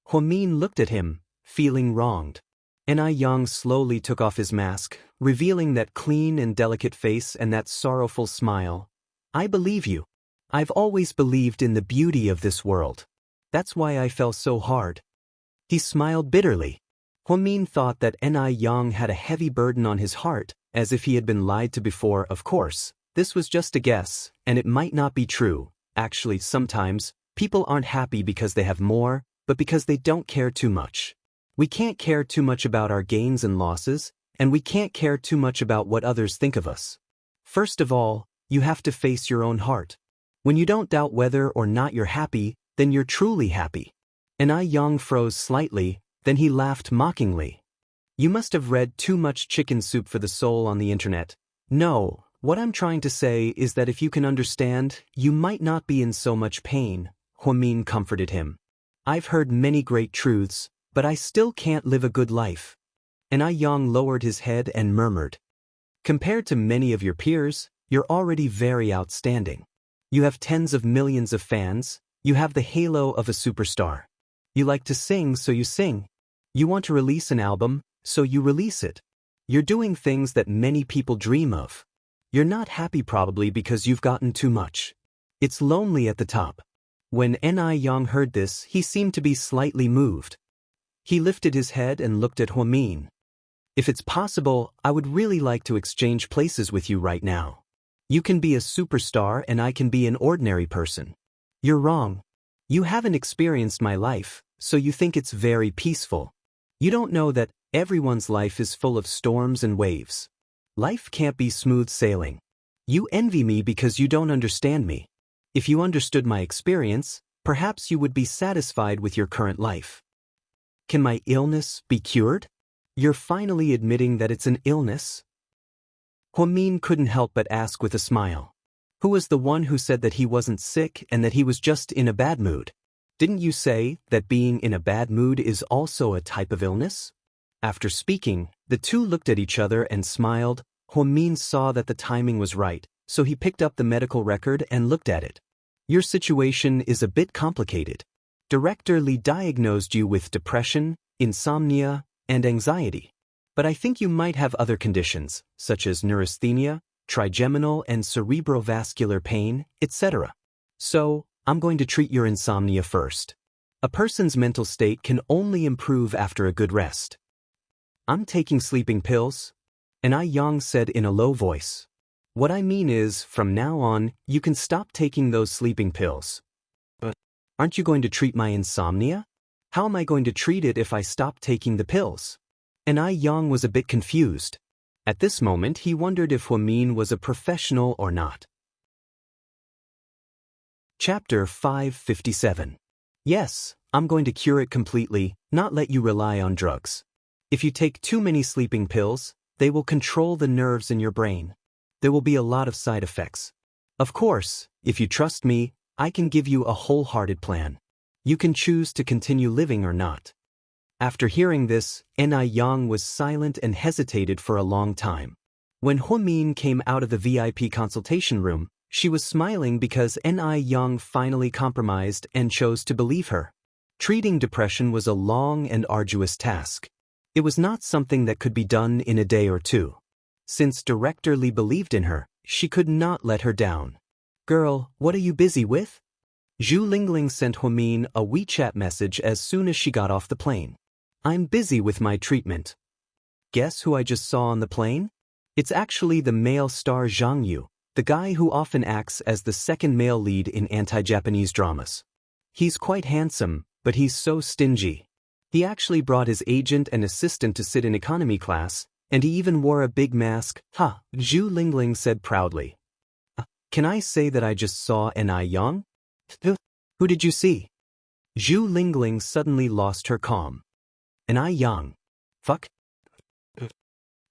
Huamin looked at him, feeling wronged. Yang slowly took off his mask, revealing that clean and delicate face and that sorrowful smile. I believe you. I've always believed in the beauty of this world. That's why I fell so hard. He smiled bitterly. Huamin thought that Yang had a heavy burden on his heart, as if he had been lied to before. Of course, this was just a guess, and it might not be true. Actually, sometimes, people aren't happy because they have more, but because they don't care too much. We can't care too much about our gains and losses, and we can't care too much about what others think of us. First of all, you have to face your own heart. When you don't doubt whether or not you're happy, then you're truly happy. Yang froze slightly, then he laughed mockingly. You must have read too much Chicken Soup for the Soul on the internet. No, what I'm trying to say is that if you can understand, you might not be in so much pain, Huamin comforted him. I've heard many great truths, but I still can't live a good life. Yang lowered his head and murmured. Compared to many of your peers, you're already very outstanding. You have tens of millions of fans, you have the halo of a superstar. You like to sing, so you sing. You want to release an album, so you release it. You're doing things that many people dream of. You're not happy probably because you've gotten too much. It's lonely at the top. When Yang heard this, he seemed to be slightly moved. He lifted his head and looked at Huamin. If it's possible, I would really like to exchange places with you right now. You can be a superstar and I can be an ordinary person. You're wrong. You haven't experienced my life, so you think it's very peaceful. You don't know that everyone's life is full of storms and waves. Life can't be smooth sailing. You envy me because you don't understand me. If you understood my experience, perhaps you would be satisfied with your current life. Can my illness be cured? You're finally admitting that it's an illness? Huamin couldn't help but ask with a smile. Who was the one who said that he wasn't sick and that he was just in a bad mood? Didn't you say that being in a bad mood is also a type of illness? After speaking, the two looked at each other and smiled. Huamin saw that the timing was right, so he picked up the medical record and looked at it. Your situation is a bit complicated. Director Li diagnosed you with depression, insomnia, and anxiety. But I think you might have other conditions, such as neurasthenia, trigeminal and cerebrovascular pain, etc. So, I'm going to treat your insomnia first. A person's mental state can only improve after a good rest. I'm taking sleeping pills, Yang said in a low voice. What I mean is, from now on, you can stop taking those sleeping pills. But aren't you going to treat my insomnia? How am I going to treat it if I stop taking the pills? Yang was a bit confused. At this moment, he wondered if Huamin was a professional or not. Chapter 557. Yes, I'm going to cure it completely, not let you rely on drugs. If you take too many sleeping pills, they will control the nerves in your brain. There will be a lot of side effects. Of course, if you trust me, I can give you a wholehearted plan. You can choose to continue living or not. After hearing this, Yang was silent and hesitated for a long time. When Huamin came out of the VIP consultation room, she was smiling because Yang finally compromised and chose to believe her. Treating depression was a long and arduous task. It was not something that could be done in a day or two. Since Director Li believed in her, she could not let her down. Girl, what are you busy with? Zhu Lingling sent Huamin a WeChat message as soon as she got off the plane. I'm busy with my treatment. Guess who I just saw on the plane? It's actually the male star Zhang Yu, the guy who often acts as the second male lead in anti-Japanese dramas. He's quite handsome, but he's so stingy. He actually brought his agent and assistant to sit in economy class, and he even wore a big mask. Ha, Zhu Lingling said proudly. Can I say that I just saw Yang? Who did you see? Zhu Lingling suddenly lost her calm. Yang. Fuck?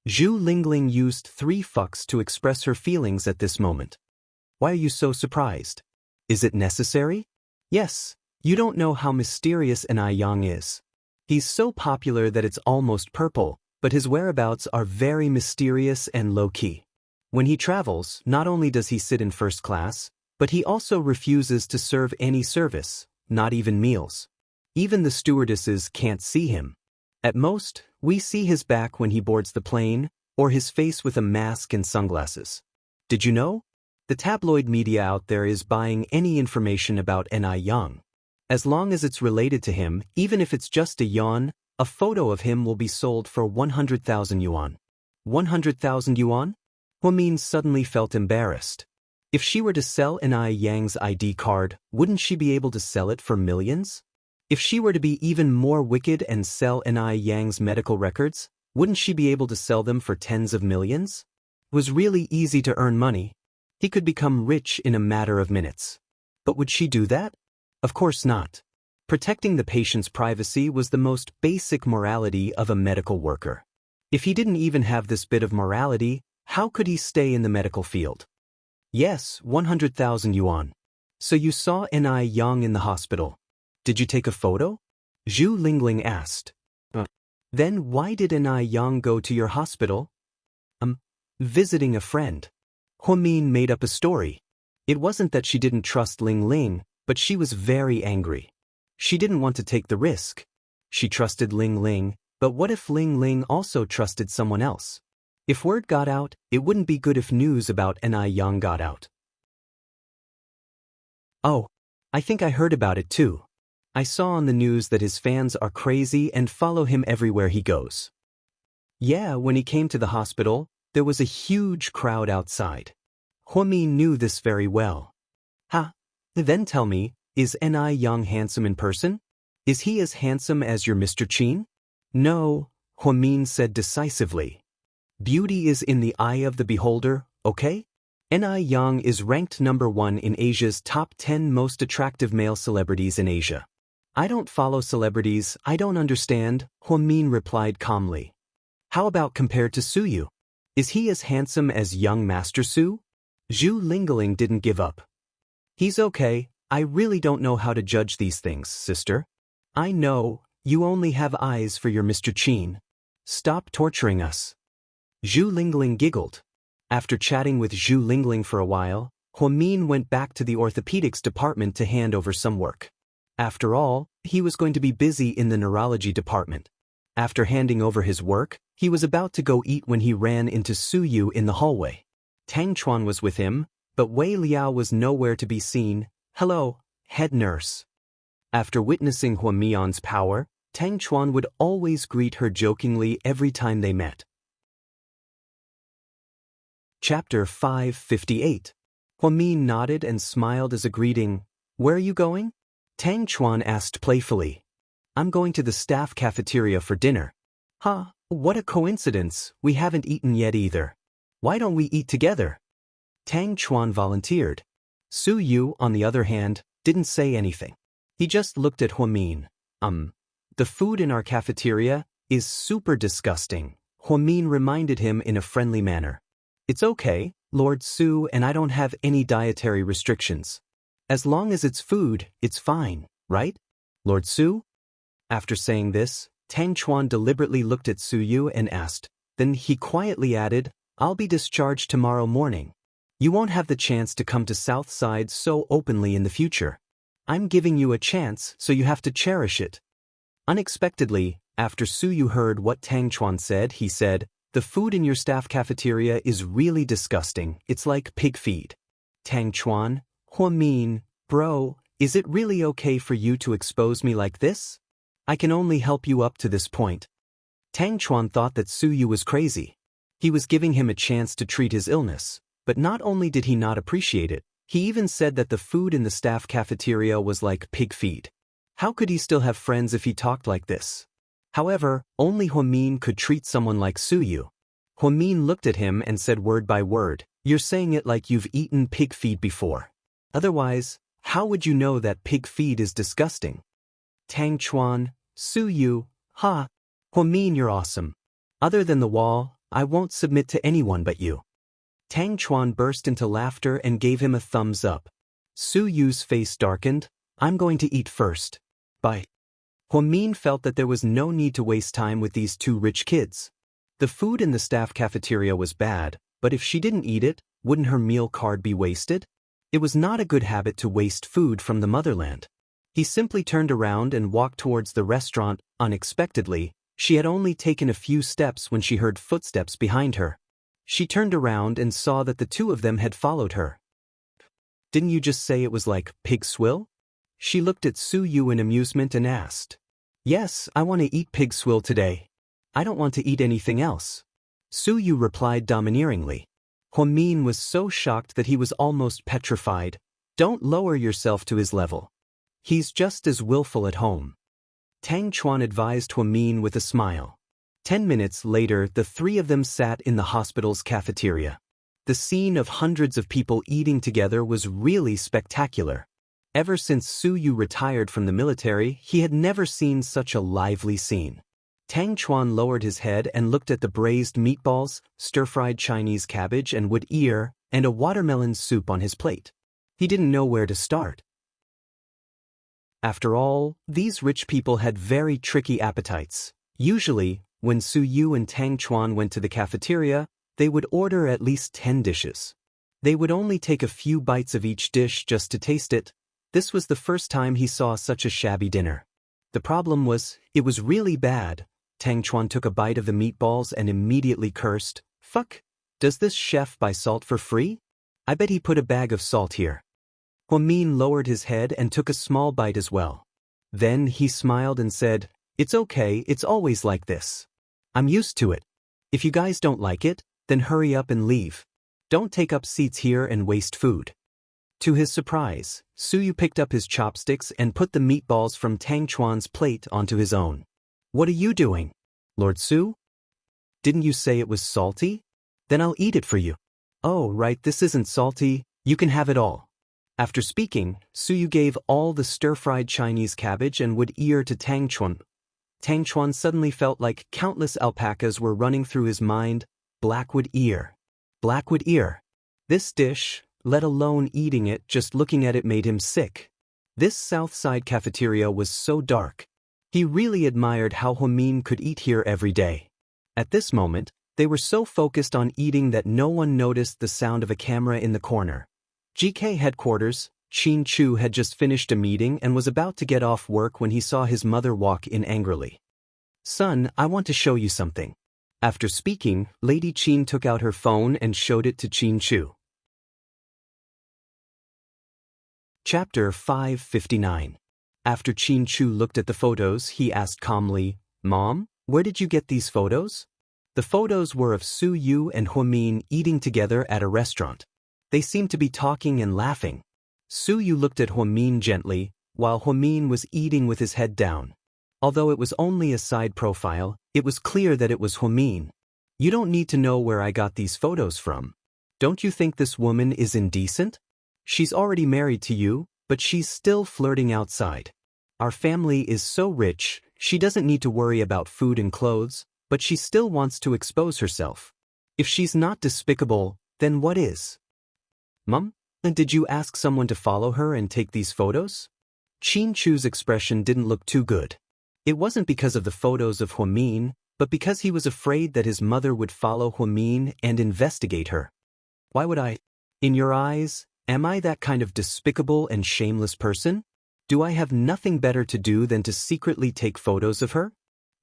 Zhu Lingling used 3 fucks to express her feelings at this moment. Why are you so surprised? Is it necessary? Yes, you don't know how mysterious Yang is. He's so popular that it's almost purple, but his whereabouts are very mysterious and low-key. When he travels, not only does he sit in first class, but he also refuses to serve any service, not even meals. Even the stewardesses can't see him. At most, we see his back when he boards the plane, or his face with a mask and sunglasses. Did you know? The tabloid media out there is buying any information about Yang. As long as it's related to him, even if it's just a yawn, a photo of him will be sold for 100,000 yuan. 100,000 yuan? Huamin suddenly felt embarrassed. If she were to sell Yang's ID card, wouldn't she be able to sell it for millions? If she were to be even more wicked and sell Yang's medical records, wouldn't she be able to sell them for tens of millions? It was really easy to earn money. He could become rich in a matter of minutes. But would she do that? Of course not. Protecting the patient's privacy was the most basic morality of a medical worker. If he didn't even have this bit of morality, how could he stay in the medical field? Yes, 100,000 yuan. So you saw Yang in the hospital. Did you take a photo? Zhu Lingling asked. Then why did Yang go to your hospital? Visiting a friend. Huamin made up a story. It wasn't that she didn't trust Ling Ling, but she was very angry. She didn't want to take the risk. She trusted Ling Ling, but what if Ling Ling also trusted someone else? If word got out, it wouldn't be good if news about Yang got out. Oh, I think I heard about it too. I saw on the news that his fans are crazy and follow him everywhere he goes. Yeah, when he came to the hospital, there was a huge crowd outside. Huamin knew this very well. Then tell me, is Yang handsome in person? Is he as handsome as your Mr. Qin? No, Huamin said decisively. Beauty is in the eye of the beholder, okay? Yang is ranked number 1 in Asia's top 10 most attractive male celebrities in Asia. I don't follow celebrities, I don't understand, Huamin replied calmly. How about compared to Su Yu? Is he as handsome as young Master Su? Zhu Lingling didn't give up. He's okay, I really don't know how to judge these things, sister. I know, you only have eyes for your Mr. Qin. Stop torturing us. Zhu Lingling giggled. After chatting with Zhu Lingling for a while, Huamin went back to the orthopedics department to hand over some work. After all, he was going to be busy in the neurology department. After handing over his work, he was about to go eat when he ran into Su Yu in the hallway. Tang Chuan was with him, but Wei Liao was nowhere to be seen. Hello, head nurse. After witnessing Huamian's power, Tang Chuan would always greet her jokingly every time they met. Chapter 558. Huamin nodded and smiled as a greeting. Where are you going? Tang Chuan asked playfully. I'm going to the staff cafeteria for dinner. Huh, what a coincidence, we haven't eaten yet either. Why don't we eat together? Tang Chuan volunteered. Su Yu, on the other hand, didn't say anything. He just looked at Huamin. The food in our cafeteria is super disgusting, Huamin reminded him in a friendly manner. It's okay, Lord Su, and I don't have any dietary restrictions. As long as it's food, it's fine, right? Lord Su? After saying this, Tang Chuan deliberately looked at Su Yu and asked. Then he quietly added, I'll be discharged tomorrow morning. You won't have the chance to come to South Side so openly in the future. I'm giving you a chance, so you have to cherish it. Unexpectedly, after Su Yu heard what Tang Chuan said, he said, the food in your staff cafeteria is really disgusting, it's like pig feed. Tang Chuan, Huamin, bro, is it really okay for you to expose me like this? I can only help you up to this point. Tang Chuan thought that Su Yu was crazy. He was giving him a chance to treat his illness, but not only did he not appreciate it, he even said that the food in the staff cafeteria was like pig feed. How could he still have friends if he talked like this? However, only Huamin could treat someone like Su Yu. Huamin looked at him and said word by word, you're saying it like you've eaten pig feed before. Otherwise, how would you know that pig feed is disgusting? Tang Chuan, Su Yu, ha. Huamin, you're awesome. Other than the wall, I won't submit to anyone but you. Tang Chuan burst into laughter and gave him a thumbs up. Su Yu's face darkened. I'm going to eat first. Bye. Huamin felt that there was no need to waste time with these two rich kids. The food in the staff cafeteria was bad, but if she didn't eat it, wouldn't her meal card be wasted? It was not a good habit to waste food from the motherland. He simply turned around and walked towards the restaurant. Unexpectedly, she had only taken a few steps when she heard footsteps behind her. She turned around and saw that the two of them had followed her. Didn't you just say it was like pig swill? She looked at Su Yu in amusement and asked. Yes, I want to eat pig swill today. I don't want to eat anything else. Su Yu replied domineeringly. Huamin was so shocked that he was almost petrified. Don't lower yourself to his level. He's just as willful at home. Tang Chuan advised Huamin with a smile. 10 minutes later, the three of them sat in the hospital's cafeteria. The scene of hundreds of people eating together was really spectacular. Ever since Su Yu retired from the military, he had never seen such a lively scene. Tang Chuan lowered his head and looked at the braised meatballs, stir-fried Chinese cabbage and wood ear, and a watermelon soup on his plate. He didn't know where to start. After all, these rich people had very tricky appetites. Usually, when Su Yu and Tang Chuan went to the cafeteria, they would order at least 10 dishes. They would only take a few bites of each dish just to taste it. This was the first time he saw such a shabby dinner. The problem was, it was really bad. Tang Chuan took a bite of the meatballs and immediately cursed. Fuck, does this chef buy salt for free? I bet he put a bag of salt here. Huamin lowered his head and took a small bite as well. Then he smiled and said, It's okay, it's always like this. I'm used to it. If you guys don't like it, then hurry up and leave. Don't take up seats here and waste food. To his surprise, Su Yu picked up his chopsticks and put the meatballs from Tang Chuan's plate onto his own. What are you doing? Lord Su? Didn't you say it was salty? Then I'll eat it for you. Oh, right, this isn't salty, you can have it all. After speaking, Su Yu gave all the stir-fried Chinese cabbage and wood ear to Tang Chuan. Tang Chuan suddenly felt like countless alpacas were running through his mind. Blackwood ear. Blackwood ear. This dish, let alone eating it, just looking at it made him sick. This South Side cafeteria was so dark. He really admired how Huamin could eat here every day. At this moment, they were so focused on eating that no one noticed the sound of a camera in the corner. GK headquarters, Qin Chu had just finished a meeting and was about to get off work when he saw his mother walk in angrily. "Son, I want to show you something." After speaking, Lady Qin took out her phone and showed it to Qin Chu. Chapter 559. After Qin Chu looked at the photos, he asked calmly, "Mom, where did you get these photos?" The photos were of Su Yu and Huamin eating together at a restaurant. They seemed to be talking and laughing. Su Yu looked at Huamin gently, while Huamin was eating with his head down. Although it was only a side profile, it was clear that it was Huamin. "You don't need to know where I got these photos from. Don't you think this woman is indecent? She's already married to you, but she's still flirting outside. Our family is so rich, she doesn't need to worry about food and clothes, but she still wants to expose herself. If she's not despicable, then what is?" "Mom, did you ask someone to follow her and take these photos?" Qin Chu's expression didn't look too good. It wasn't because of the photos of Huamin, but because he was afraid that his mother would follow Huamin and investigate her. "Why would I? In your eyes, am I that kind of despicable and shameless person? Do I have nothing better to do than to secretly take photos of her?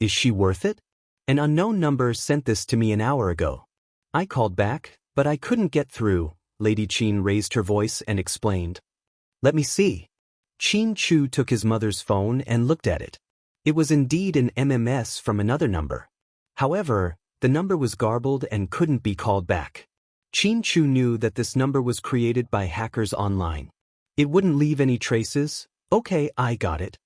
Is she worth it? An unknown number sent this to me an hour ago. I called back, but I couldn't get through." Lady Qin raised her voice and explained. "Let me see." Qin Chu took his mother's phone and looked at it. It was indeed an MMS from another number. However, the number was garbled and couldn't be called back. Qin Chu knew that this number was created by hackers online. It wouldn't leave any traces. "Okay, I got it."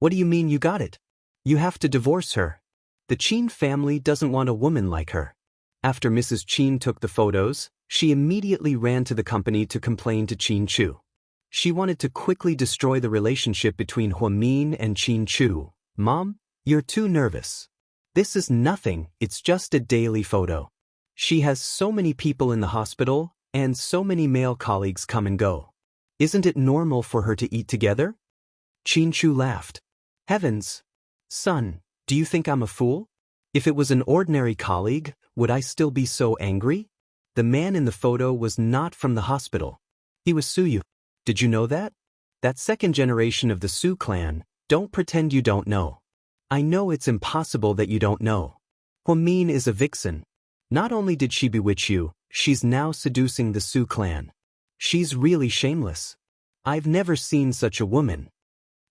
"What do you mean you got it? You have to divorce her. The Qin family doesn't want a woman like her." After Mrs. Qin took the photos, she immediately ran to the company to complain to Qin Chu. She wanted to quickly destroy the relationship between Huamin and Qin Chu. "Mom, you're too nervous. This is nothing, it's just a daily photo. She has so many people in the hospital, and so many male colleagues come and go. Isn't it normal for her to eat together?" Qin Chu laughed. "Heavens! Son, do you think I'm a fool? If it was an ordinary colleague, would I still be so angry? The man in the photo was not from the hospital. He was Su Yu. Did you know that? That second generation of the Su clan. Don't pretend you don't know. I know it's impossible that you don't know. Huamin is a vixen. Not only did she bewitch you, she's now seducing the Su clan. She's really shameless. I've never seen such a woman."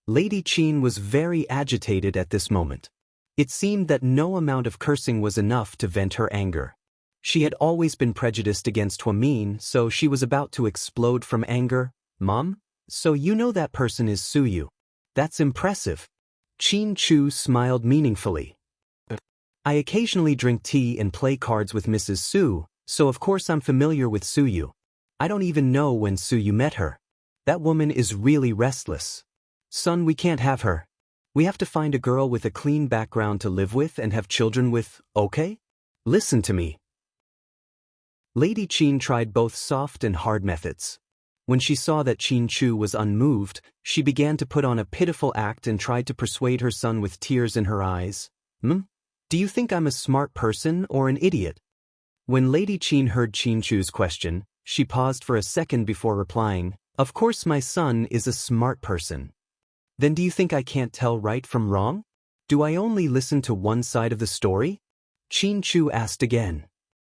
Lady Qin was very agitated at this moment. It seemed that no amount of cursing was enough to vent her anger. She had always been prejudiced against Huamin, so she was about to explode from anger. "Mom, so you know that person is Su Yu. That's impressive." Qin Chu smiled meaningfully. "I occasionally drink tea and play cards with Mrs. Su, so of course I'm familiar with Su Yu. I don't even know when Su Yu met her. That woman is really restless. Son, we can't have her. We have to find a girl with a clean background to live with and have children with, okay? Listen to me." Lady Qin tried both soft and hard methods. When she saw that Qin Chu was unmoved, she began to put on a pitiful act and tried to persuade her son with tears in her eyes. Do you think I'm a smart person or an idiot?" When Lady Qin heard Qin Chu's question, she paused for a second before replying, "Of course my son is a smart person." "Then do you think I can't tell right from wrong? Do I only listen to one side of the story?" Qin Chu asked again.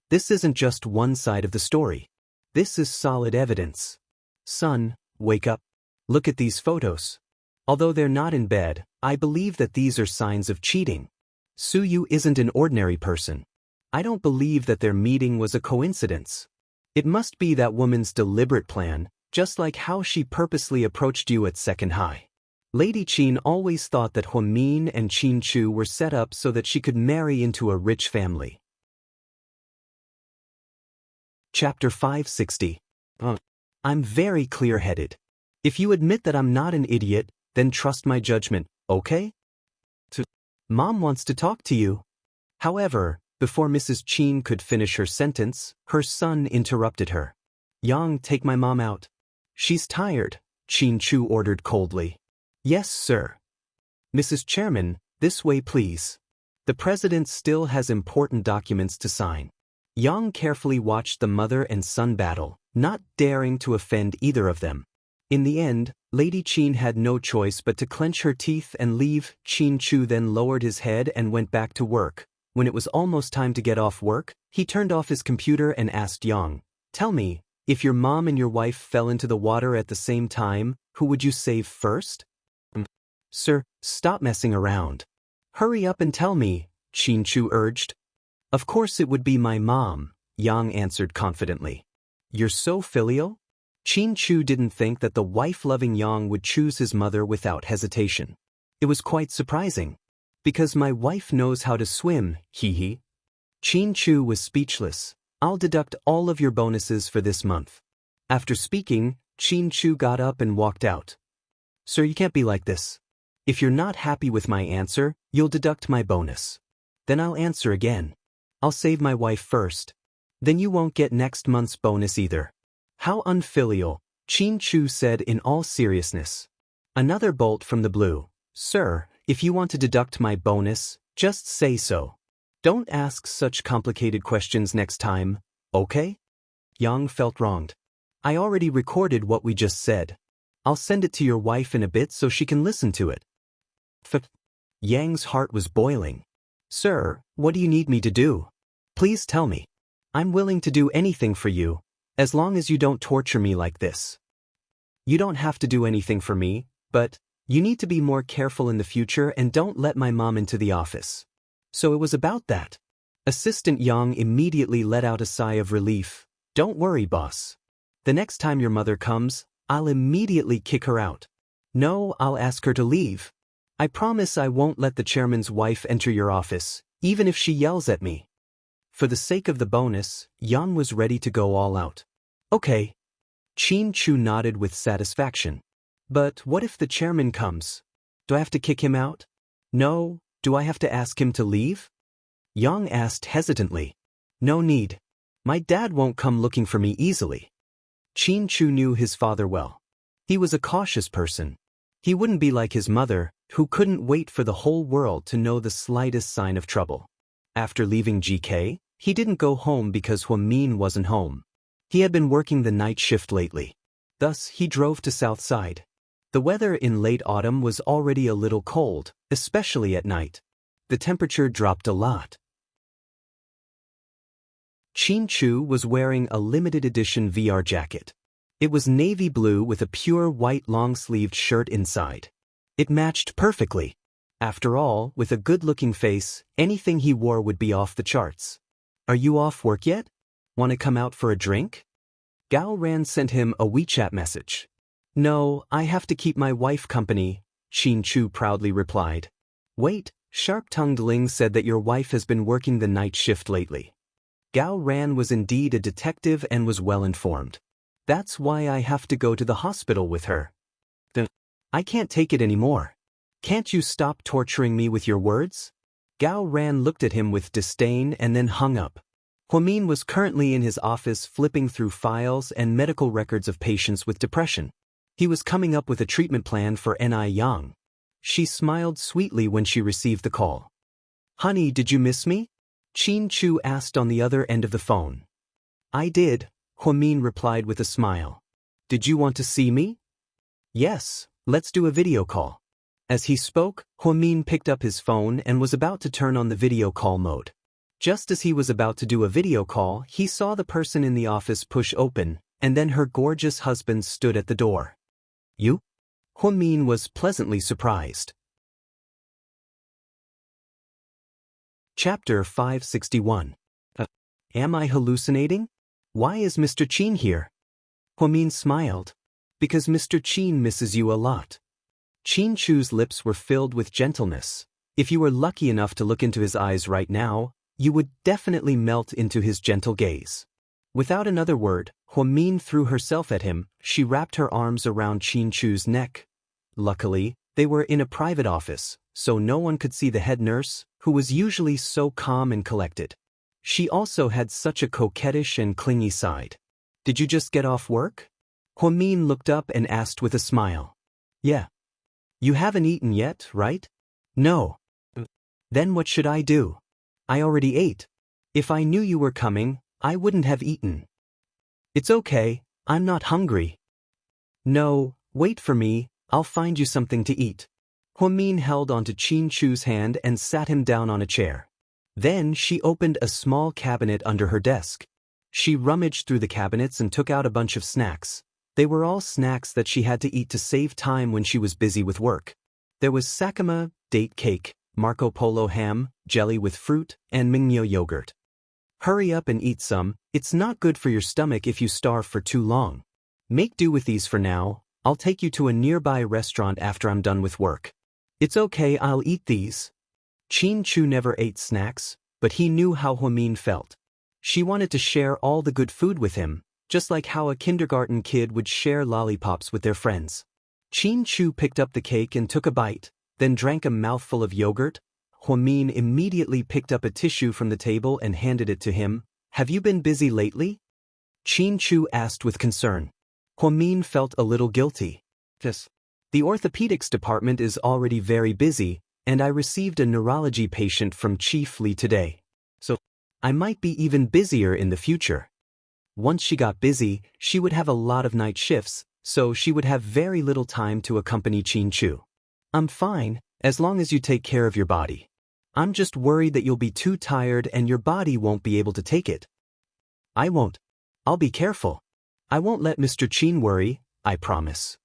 "This isn't just one side of the story. This is solid evidence. Son, wake up. Look at these photos. Although they're not in bed, I believe that these are signs of cheating. Su Yu isn't an ordinary person. I don't believe that their meeting was a coincidence. It must be that woman's deliberate plan, just like how she purposely approached you at Second High." Lady Qin always thought that Huamin and Qin Chu were set up so that she could marry into a rich family. Chapter 560. I'm very clear-headed. If you admit that I'm not an idiot, then trust my judgment, okay? Mom wants to talk to you. However, before Mrs. Qin could finish her sentence, her son interrupted her. "Yang, take my mom out. She's tired. Qin Chu ordered coldly. Yes, sir. Mrs. Chairman, this way please. The president still has important documents to sign. Yang carefully watched the mother and son battle, not daring to offend either of them. In the end, Lady Qin had no choice but to clench her teeth and leave. Qin Chu then lowered his head and went back to work. When it was almost time to get off work, he turned off his computer and asked Yang, "Tell me, if your mom and your wife fell into the water at the same time, who would you save first?" Sir, stop messing around. Hurry up and tell me, Qin Chu urged. Of course it would be my mom, Yang answered confidently. You're so filial? Qin Chu didn't think that the wife-loving Yang would choose his mother without hesitation. It was quite surprising. Because my wife knows how to swim, hee. Qin Chu was speechless. I'll deduct all of your bonuses for this month. After speaking, Qin Chu got up and walked out. Sir, you can't be like this. If you're not happy with my answer, you'll deduct my bonus. Then I'll answer again. I'll save my wife first. Then you won't get next month's bonus either. How unfilial, Qin Chu said in all seriousness. Another bolt from the blue. Sir, if you want to deduct my bonus, just say so. Don't ask such complicated questions next time, okay? Yang felt wronged. I already recorded what we just said. I'll send it to your wife in a bit so she can listen to it. Yang's heart was boiling. Sir, what do you need me to do? Please tell me. I'm willing to do anything for you, as long as you don't torture me like this. You don't have to do anything for me, but you need to be more careful in the future and don't let my mom into the office. So it was about that. Assistant Yang immediately let out a sigh of relief. Don't worry, boss. The next time your mother comes, I'll immediately kick her out. No, I'll ask her to leave. I promise I won't let the chairman's wife enter your office, even if she yells at me. For the sake of the bonus, Yang was ready to go all out. Okay. Qin Chu nodded with satisfaction. But what if the chairman comes? Do I have to kick him out? No, do I have to ask him to leave? Yang asked hesitantly. No need. My dad won't come looking for me easily. Qin Chu knew his father well. He was a cautious person. He wouldn't be like his mother, who couldn't wait for the whole world to know the slightest sign of trouble. After leaving GK, he didn't go home because Huamin wasn't home. He had been working the night shift lately. Thus, he drove to South Side. The weather in late autumn was already a little cold, especially at night. The temperature dropped a lot. Qin Chu was wearing a limited edition VR jacket. It was navy blue with a pure white long-sleeved shirt inside. It matched perfectly. After all, with a good-looking face, anything he wore would be off the charts. Are you off work yet? Want to come out for a drink? Gao Ran sent him a WeChat message. No, I have to keep my wife company, Qin Chu proudly replied. Wait, sharp-tongued Ling said that your wife has been working the night shift lately. Gao Ran was indeed a detective and was well informed. That's why I have to go to the hospital with her. I can't take it anymore. Can't you stop torturing me with your words? Gao Ran looked at him with disdain and then hung up. Huamin was currently in his office flipping through files and medical records of patients with depression. He was coming up with a treatment plan for Ni Yang. She smiled sweetly when she received the call. Honey, did you miss me? Qin Chu asked on the other end of the phone. I did, Huamin replied with a smile. Did you want to see me? Yes, let's do a video call. As he spoke, Huamin picked up his phone and was about to turn on the video call mode. Just as he was about to do a video call, he saw the person in the office push open, and then her gorgeous husband stood at the door. You? Huamin was pleasantly surprised. Chapter 561. Am I hallucinating? Why is Mr. Qin here? Huamin smiled. Because Mr. Qin misses you a lot. Qin Chu's lips were filled with gentleness. If you were lucky enough to look into his eyes right now, you would definitely melt into his gentle gaze. Without another word, Huamin threw herself at him. She wrapped her arms around Qin Chu's neck. Luckily, they were in a private office, so no one could see the head nurse, who was usually so calm and collected. She also had such a coquettish and clingy side. Did you just get off work? Huamin looked up and asked with a smile. Yeah. You haven't eaten yet, right? No. Then what should I do? I already ate. If I knew you were coming, I wouldn't have eaten. It's okay, I'm not hungry. No, wait for me, I'll find you something to eat. Huamin held onto Qin Chu's hand and sat him down on a chair. Then she opened a small cabinet under her desk. She rummaged through the cabinets and took out a bunch of snacks. They were all snacks that she had to eat to save time when she was busy with work. There was sakama, date cake, Marco Polo ham, jelly with fruit, and Mingyo yogurt. Hurry up and eat some, it's not good for your stomach if you starve for too long. Make do with these for now, I'll take you to a nearby restaurant after I'm done with work. It's okay, I'll eat these. Qin Chu never ate snacks, but he knew how Huamin felt. She wanted to share all the good food with him, just like how a kindergarten kid would share lollipops with their friends. Qin Chu picked up the cake and took a bite, then drank a mouthful of yogurt. Huamin immediately picked up a tissue from the table and handed it to him. Have you been busy lately? Qin Chu asked with concern. Huamin felt a little guilty. Yes. The orthopedics department is already very busy, and I received a neurology patient from Chief Li today. So, I might be even busier in the future. Once she got busy, she would have a lot of night shifts, so she would have very little time to accompany Qin Chu. I'm fine, as long as you take care of your body. I'm just worried that you'll be too tired and your body won't be able to take it. I won't. I'll be careful. I won't let Mr. Qin worry, I promise.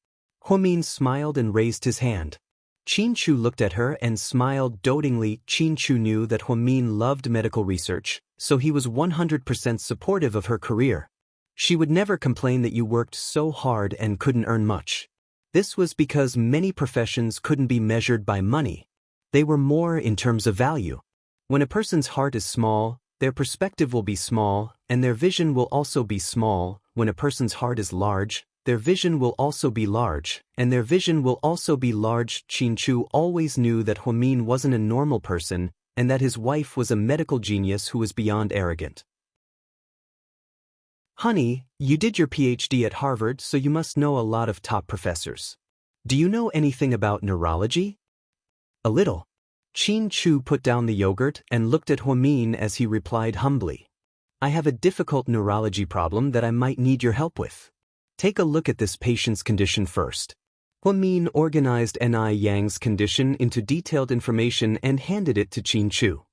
Huamin smiled and raised his hand. Qin Chu looked at her and smiled dotingly. Qin Chu knew that Huamin loved medical research, so he was 100% supportive of her career. She would never complain that you worked so hard and couldn't earn much. This was because many professions couldn't be measured by money. They were more in terms of value. When a person's heart is small, their perspective will be small, and their vision will also be small. When a person's heart is large, their vision will also be large, and their vision will also be large. Qin Chu always knew that Huamin wasn't a normal person, and that his wife was a medical genius who was beyond arrogant. Honey, you did your PhD at Harvard, so you must know a lot of top professors. Do you know anything about neurology? A little. Qin Chu put down the yogurt and looked at Huamin as he replied humbly. I have a difficult neurology problem that I might need your help with. Take a look at this patient's condition first. Huamin organized Ni Yang's condition into detailed information and handed it to Qin Chu.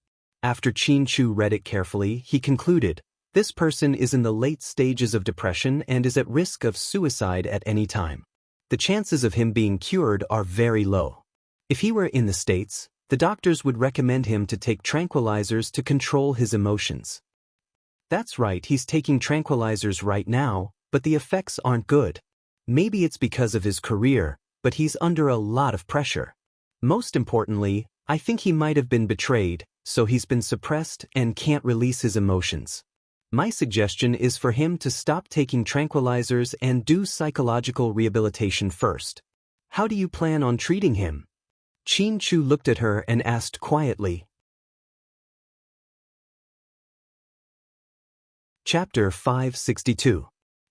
After Qin Chu read it carefully, he concluded, this person is in the late stages of depression and is at risk of suicide at any time. The chances of him being cured are very low. If he were in the States, the doctors would recommend him to take tranquilizers to control his emotions. That's right, he's taking tranquilizers right now, but the effects aren't good. Maybe it's because of his career, but he's under a lot of pressure. Most importantly, I think he might have been betrayed, so he's been suppressed and can't release his emotions. My suggestion is for him to stop taking tranquilizers and do psychological rehabilitation first. How do you plan on treating him? Qin Chu looked at her and asked quietly. Chapter 562.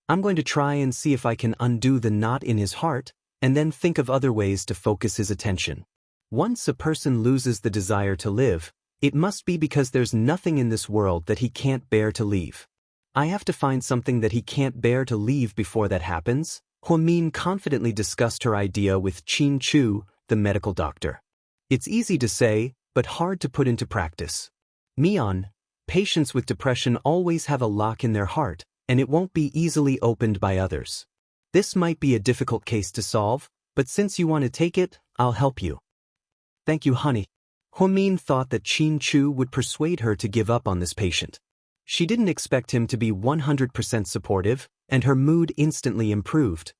I'm going to try and see if I can undo the knot in his heart, and then think of other ways to focus his attention. Once a person loses the desire to live, it must be because there's nothing in this world that he can't bear to leave. I have to find something that he can't bear to leave before that happens. Huamin confidently discussed her idea with Qin Chu, the medical doctor. It's easy to say, but hard to put into practice. Mian, patients with depression always have a lock in their heart, and it won't be easily opened by others. This might be a difficult case to solve, but since you want to take it, I'll help you. Thank you, honey. Huamin thought that Qin Chu would persuade her to give up on this patient. She didn't expect him to be 100% supportive, and her mood instantly improved.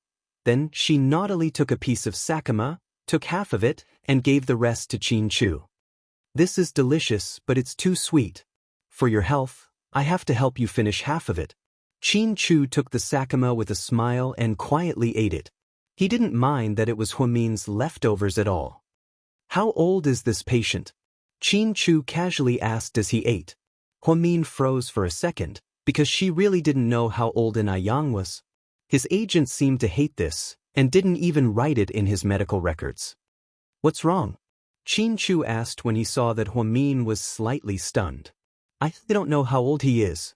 Then she naughtily took a piece of sakama, took half of it, and gave the rest to Qin Chu. This is delicious, but it's too sweet. For your health, I have to help you finish half of it. Qin Chu took the sakama with a smile and quietly ate it. He didn't mind that it was Huamin's leftovers at all. How old is this patient? Qin Chu casually asked as he ate. Huamin froze for a second, because she really didn't know how old Ni Yang was. His agent seemed to hate this, and didn't even write it in his medical records. What's wrong? Qin Chu asked when he saw that Huamin was slightly stunned. I don't know how old he is.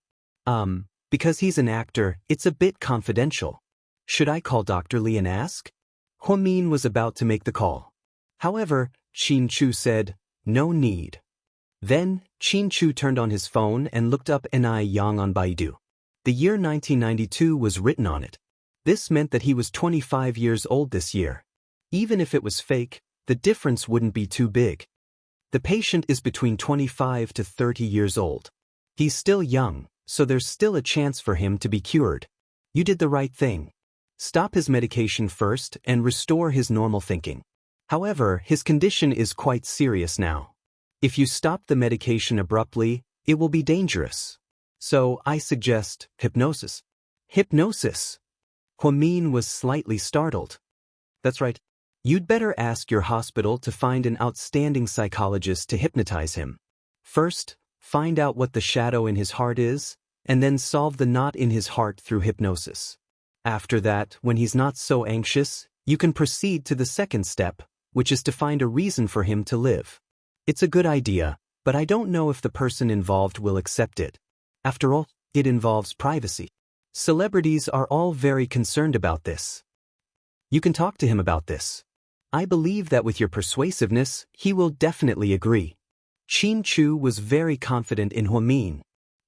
Because he's an actor, it's a bit confidential. Should I call Dr. Li and ask? Huamin was about to make the call. However, Qin Chu said, no need. Then, Qin Chu turned on his phone and looked up Ni Yang on Baidu. The year 1992 was written on it. This meant that he was 25 years old this year. Even if it was fake, the difference wouldn't be too big. The patient is between 25 to 30 years old. He's still young, so there's still a chance for him to be cured. You did the right thing. Stop his medication first and restore his normal thinking. However, his condition is quite serious now. If you stop the medication abruptly, it will be dangerous. So I suggest hypnosis. Hypnosis? Huamin was slightly startled. That's right. You'd better ask your hospital to find an outstanding psychologist to hypnotize him. First, find out what the shadow in his heart is, and then solve the knot in his heart through hypnosis. After that, when he's not so anxious, you can proceed to the second step, which is to find a reason for him to live. It's a good idea, but I don't know if the person involved will accept it. After all, it involves privacy. Celebrities are all very concerned about this. You can talk to him about this. I believe that with your persuasiveness, he will definitely agree. Qin Chu was very confident in Huamin.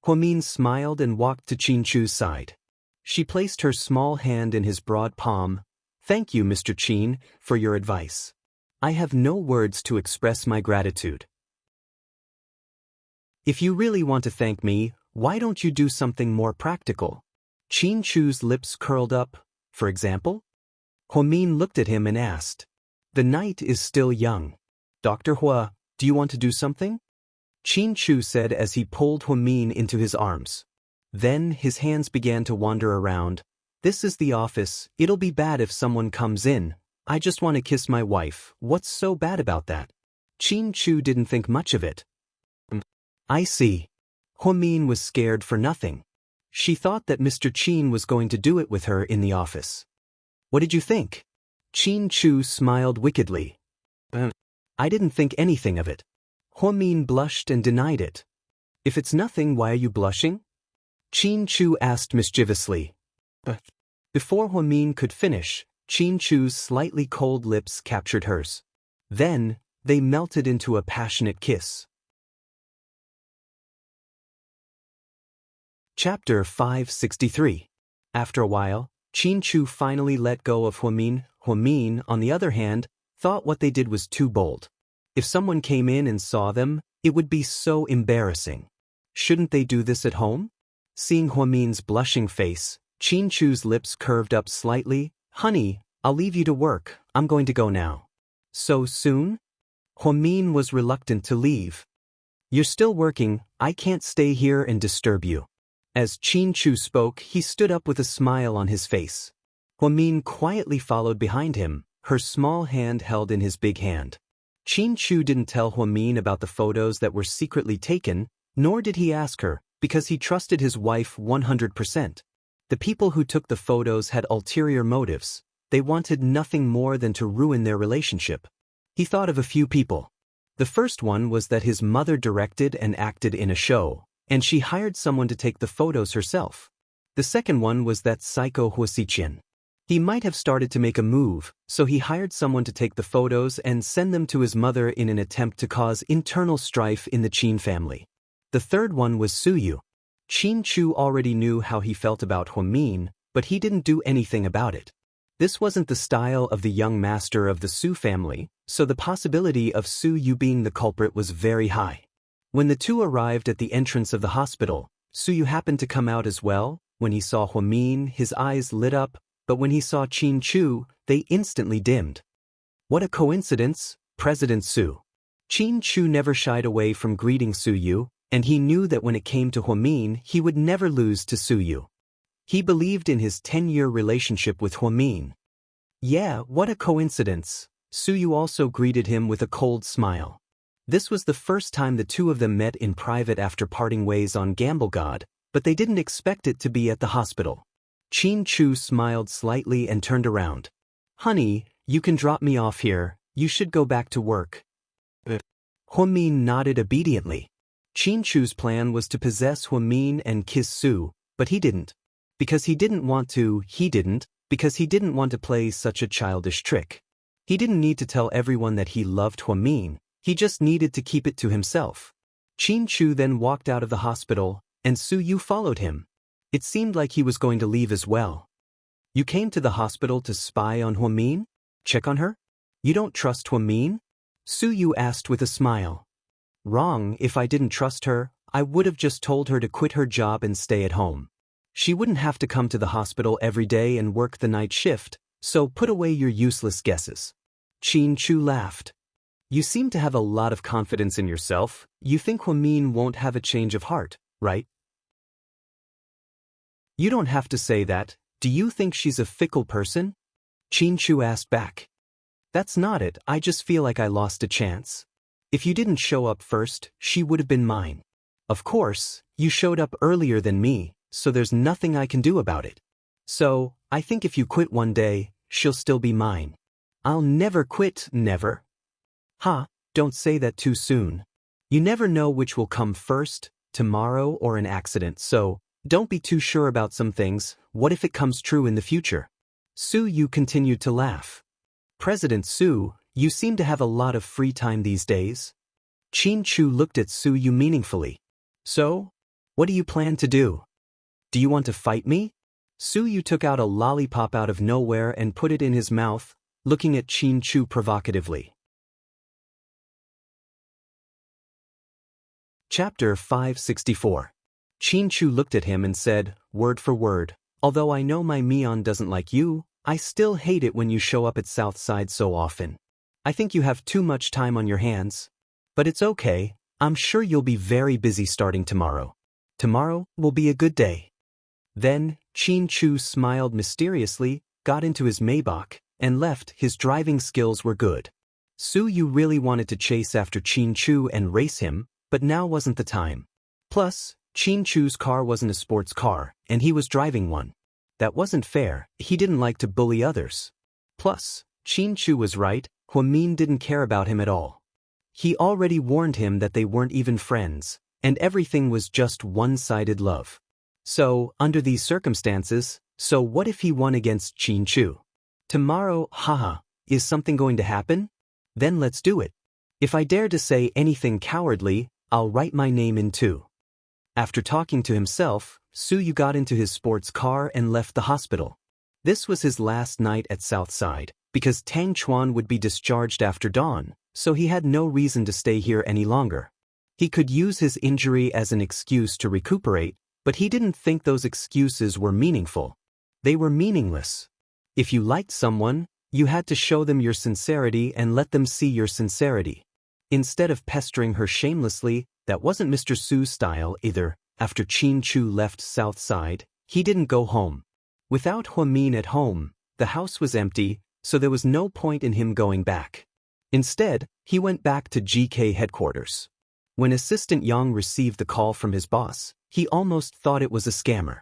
Huamin smiled and walked to Qin Chu's side. She placed her small hand in his broad palm. Thank you, Mr. Qin, for your advice. I have no words to express my gratitude. If you really want to thank me, why don't you do something more practical? Qin Chu's lips curled up. For example? Huamin looked at him and asked. The night is still young. Dr. Hua, do you want to do something? Qin Chu said as he pulled Huamin into his arms. Then his hands began to wander around. This is the office. It'll be bad if someone comes in. I just want to kiss my wife. What's so bad about that? Qin Chu didn't think much of it. I see. Huamin was scared for nothing. She thought that Mr. Qin was going to do it with her in the office. What did you think? Qin Chu smiled wickedly. I didn't think anything of it. Huamin blushed and denied it. If it's nothing, why are you blushing? Qin Chu asked mischievously. Before Huamin could finish, Qin Chu's slightly cold lips captured hers. Then, they melted into a passionate kiss. Chapter 563. After a while, Qin Chu finally let go of Huamin. Huamin, on the other hand, thought what they did was too bold. If someone came in and saw them, it would be so embarrassing. Shouldn't they do this at home? Seeing Huamin's blushing face, Qin Chu's lips curved up slightly. Honey, I'll leave you to work. I'm going to go now. So soon? Huamin was reluctant to leave. You're still working. I can't stay here and disturb you. As Qin Chu spoke, he stood up with a smile on his face. Huamin quietly followed behind him, her small hand held in his big hand. Qin Chu didn't tell Huamin about the photos that were secretly taken, nor did he ask her, because he trusted his wife 100%. The people who took the photos had ulterior motives. They wanted nothing more than to ruin their relationship. He thought of a few people. The first one was that his mother directed and acted in a show, and she hired someone to take the photos herself. The second one was that psycho Huaxiqian. He might have started to make a move, so he hired someone to take the photos and send them to his mother in an attempt to cause internal strife in the Qin family. The third one was Suyu. Qin Chu already knew how he felt about Huamin, but he didn't do anything about it. This wasn't the style of the young master of the Su family, so the possibility of Suyu being the culprit was very high. When the two arrived at the entrance of the hospital, Suyu happened to come out as well. When he saw Huamin, his eyes lit up, but when he saw Qin Chu, they instantly dimmed. What a coincidence, President Su. Qin Chu never shied away from greeting Suyu, and he knew that when it came to Huamin, he would never lose to Suyu. He believed in his 10-year relationship with Huamin. Yeah, what a coincidence. Suyu also greeted him with a cold smile. This was the first time the two of them met in private after parting ways on Gamble God, but they didn't expect it to be at the hospital. Qin Chu smiled slightly and turned around. Honey, you can drop me off here, you should go back to work. Huamin nodded obediently. Qin Chu's plan was to possess Huamin and kiss Su, but he didn't. Because he didn't want to, because he didn't want to play such a childish trick. He didn't need to tell everyone that he loved Huamin, he just needed to keep it to himself. Qin Chu then walked out of the hospital, and Su Yu followed him. It seemed like he was going to leave as well. You came to the hospital to spy on Huamin? Check on her? You don't trust Huamin? Su Yu asked with a smile. Wrong, if I didn't trust her, I would have just told her to quit her job and stay at home. She wouldn't have to come to the hospital every day and work the night shift, so put away your useless guesses. Qin Chu laughed. You seem to have a lot of confidence in yourself. You think Huamin won't have a change of heart, right? You don't have to say that. Do you think she's a fickle person? Qin Chu asked back. That's not it, I just feel like I lost a chance. If you didn't show up first, she would have been mine. Of course, you showed up earlier than me, so there's nothing I can do about it. So, I think if you quit one day, she'll still be mine. I'll never quit, never. Ha, don't say that too soon. You never know which will come first, tomorrow or an accident, so don't be too sure about some things. What if it comes true in the future? Su Yu continued to laugh. President Su, you seem to have a lot of free time these days. Qin Chu looked at Su Yu meaningfully. So, what do you plan to do? Do you want to fight me? Su Yu took out a lollipop out of nowhere and put it in his mouth, looking at Qin Chu provocatively. Chapter 564. Qin Chu looked at him and said, word for word, although I know my Mion doesn't like you, I still hate it when you show up at Southside so often. I think you have too much time on your hands. But it's okay, I'm sure you'll be very busy starting tomorrow. Tomorrow will be a good day. Then, Qin Chu smiled mysteriously, got into his Maybach, and left. His driving skills were good. Su Yu really wanted to chase after Qin Chu and race him, but now wasn't the time. Plus, Qin Chu's car wasn't a sports car, and he was driving one. That wasn't fair, he didn't like to bully others. Plus, Qin Chu was right, Huamin didn't care about him at all. He already warned him that they weren't even friends, and everything was just one-sided love. So, under these circumstances, so what if he won against Qin Chu? Tomorrow, haha, is something going to happen? Then let's do it. If I dare to say anything cowardly, I'll write my name in too. After talking to himself, Su Yu got into his sports car and left the hospital. This was his last night at Southside, because Tang Chuan would be discharged after dawn, so he had no reason to stay here any longer. He could use his injury as an excuse to recuperate, but he didn't think those excuses were meaningful. They were meaningless. If you liked someone, you had to show them your sincerity and let them see your sincerity. Instead of pestering her shamelessly, that wasn't Mr. Su's style either. After Qin Chu left Southside, he didn't go home. Without Huamin at home, the house was empty, so there was no point in him going back. Instead, he went back to GK headquarters. When Assistant Yang received the call from his boss, he almost thought it was a scammer.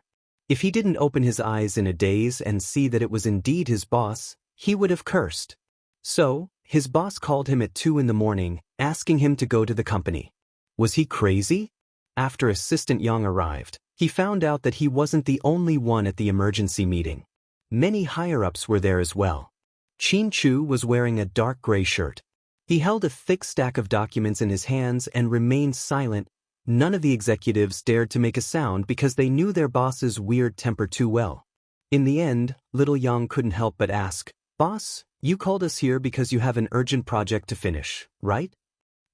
If he didn't open his eyes in a daze and see that it was indeed his boss, he would have cursed. So, his boss called him at 2 in the morning, asking him to go to the company. Was he crazy? After Assistant Yang arrived, he found out that he wasn't the only one at the emergency meeting. Many higher-ups were there as well. Qin Chu was wearing a dark gray shirt. He held a thick stack of documents in his hands and remained silent. None of the executives dared to make a sound because they knew their boss's weird temper too well. In the end, little Yang couldn't help but ask, "Boss, you called us here because you have an urgent project to finish, right?"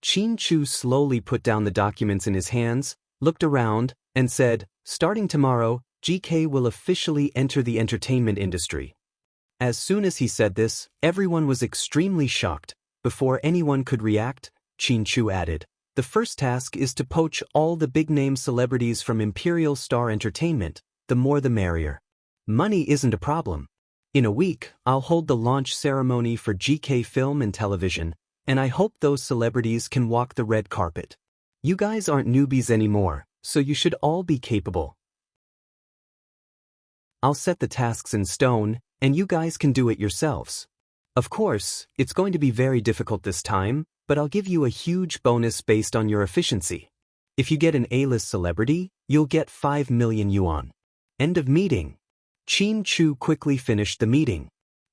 Qin Chu slowly put down the documents in his hands, looked around, and said, "Starting tomorrow, GK will officially enter the entertainment industry." As soon as he said this, everyone was extremely shocked. Before anyone could react, Qin Chu added, "The first task is to poach all the big-name celebrities from Imperial Star Entertainment, the more the merrier. Money isn't a problem. In a week, I'll hold the launch ceremony for GK Film and Television, and I hope those celebrities can walk the red carpet. You guys aren't newbies anymore, so you should all be capable. I'll set the tasks in stone, and you guys can do it yourselves. Of course, it's going to be very difficult this time, but I'll give you a huge bonus based on your efficiency. If you get an A-list celebrity, you'll get 5 million yuan. End of meeting. Qin Chu quickly finished the meeting.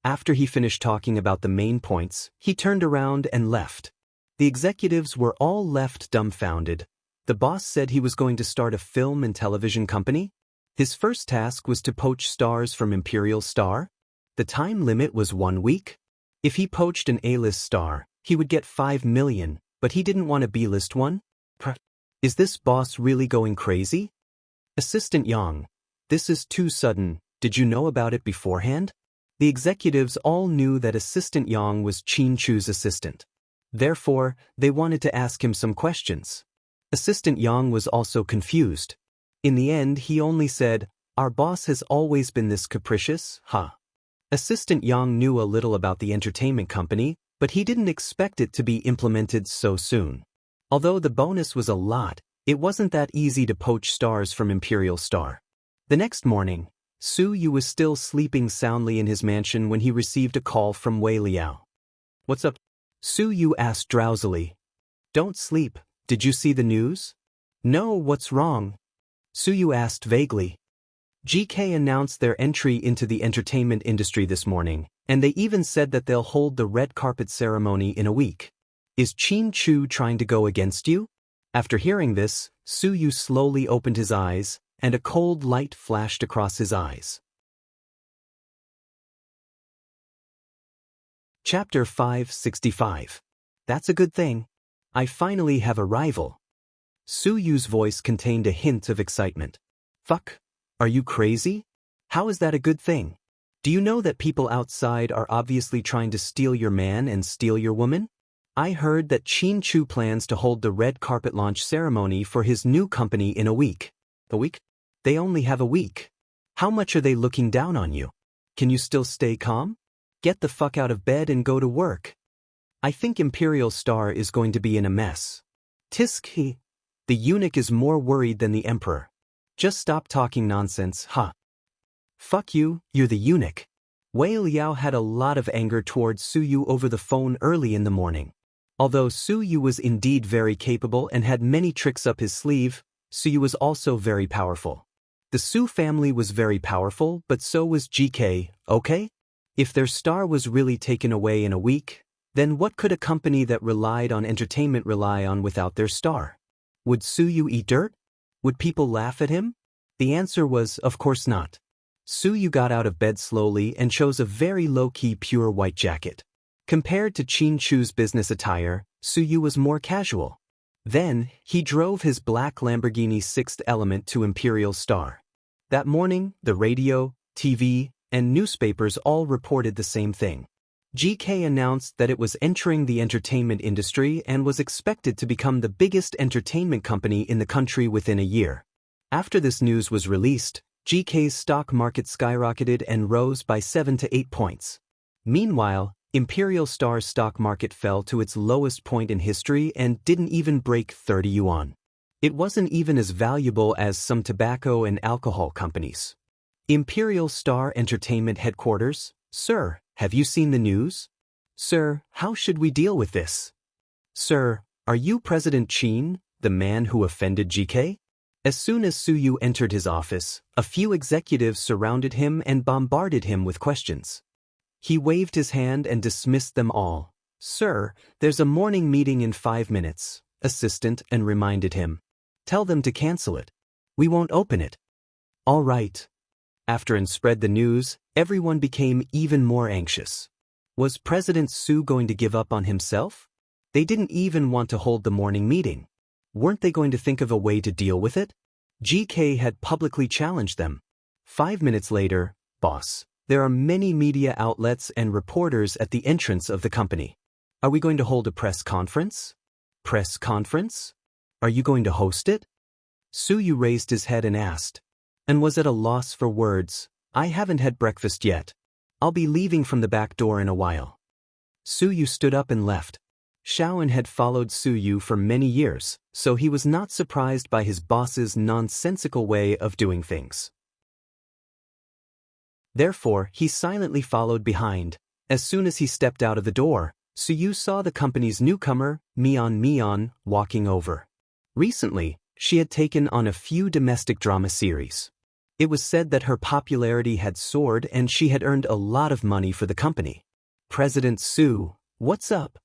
After he finished talking about the main points, he turned around and left. The executives were all left dumbfounded. The boss said he was going to start a film and television company. His first task was to poach stars from Imperial Star. The time limit was 1 week. If he poached an A-list star, he would get 5 million, but he didn't want a B-list one. Is this boss really going crazy? Assistant Yang, this is too sudden. Did you know about it beforehand? The executives all knew that Assistant Yang was Qin Chu's assistant. Therefore, they wanted to ask him some questions. Assistant Yang was also confused. In the end, he only said, "Our boss has always been this capricious, huh?" Assistant Yang knew a little about the entertainment company, but he didn't expect it to be implemented so soon. Although the bonus was a lot, it wasn't that easy to poach stars from Imperial Star. The next morning, Su Yu was still sleeping soundly in his mansion when he received a call from Wei Liao. "What's up?" Su Yu asked drowsily. "Don't sleep. Did you see the news?" "No, what's wrong?" Su Yu asked vaguely. GK announced their entry into the entertainment industry this morning, and they even said that they'll hold the red carpet ceremony in a week. Is Qin Chu trying to go against you? After hearing this, Su Yu slowly opened his eyes, and a cold light flashed across his eyes. Chapter 565. That's a good thing. I finally have a rival. Su Yu's voice contained a hint of excitement. Fuck. Are you crazy? How is that a good thing? Do you know that people outside are obviously trying to steal your man and steal your woman? I heard that Qin Chu plans to hold the red carpet launch ceremony for his new company in a week. A week? They only have a week. How much are they looking down on you? Can you still stay calm? Get the fuck out of bed and go to work. I think Imperial Star is going to be in a mess. Tisk. The eunuch is more worried than the emperor. Just stop talking nonsense, huh? Fuck you, you're the eunuch. Wei Liao had a lot of anger towards Su Yu over the phone early in the morning. Although Su Yu was indeed very capable and had many tricks up his sleeve, Su Yu was also very powerful. The Su family was very powerful, but so was GK, okay? If their star was really taken away in a week, then what could a company that relied on entertainment rely on without their star? Would Su Yu eat dirt? Would people laugh at him? The answer was, of course not. Su Yu got out of bed slowly and chose a very low-key pure white jacket. Compared to Qin Chu's business attire, Su Yu was more casual. Then, he drove his black Lamborghini Sixth Element to Imperial Star. That morning, the radio, TV, and newspapers all reported the same thing. GK announced that it was entering the entertainment industry and was expected to become the biggest entertainment company in the country within a year. After this news was released, GK's stock market skyrocketed and rose by 7 to 8 points. Meanwhile, Imperial Star's stock market fell to its lowest point in history and didn't even break 30 yuan. It wasn't even as valuable as some tobacco and alcohol companies. Imperial Star Entertainment Headquarters, Sir, have you seen the news? Sir, how should we deal with this? Sir, are you President Qin, the man who offended GK? As soon as Su Yu entered his office, a few executives surrounded him and bombarded him with questions. He waved his hand and dismissed them all. Sir, there's a morning meeting in 5 minutes, assistant and reminded him. Tell them to cancel it. We won't open it. All right. After and spread the news, everyone became even more anxious. Was President Su going to give up on himself? They didn't even want to hold the morning meeting. Weren't they going to think of a way to deal with it? GK had publicly challenged them. 5 minutes later, boss, there are many media outlets and reporters at the entrance of the company. Are we going to hold a press conference? Press conference? Are you going to host it? Su Yu raised his head and asked, and was at a loss for words. I haven't had breakfast yet. I'll be leaving from the back door in a while. Su Yu stood up and left. Shaoan had followed Su Yu for many years, so he was not surprised by his boss's nonsensical way of doing things. Therefore, he silently followed behind. As soon as he stepped out of the door, Suyu saw the company's newcomer, Mian, walking over. Recently, she had taken on a few domestic drama series. It was said that her popularity had soared and she had earned a lot of money for the company. President Su, what's up?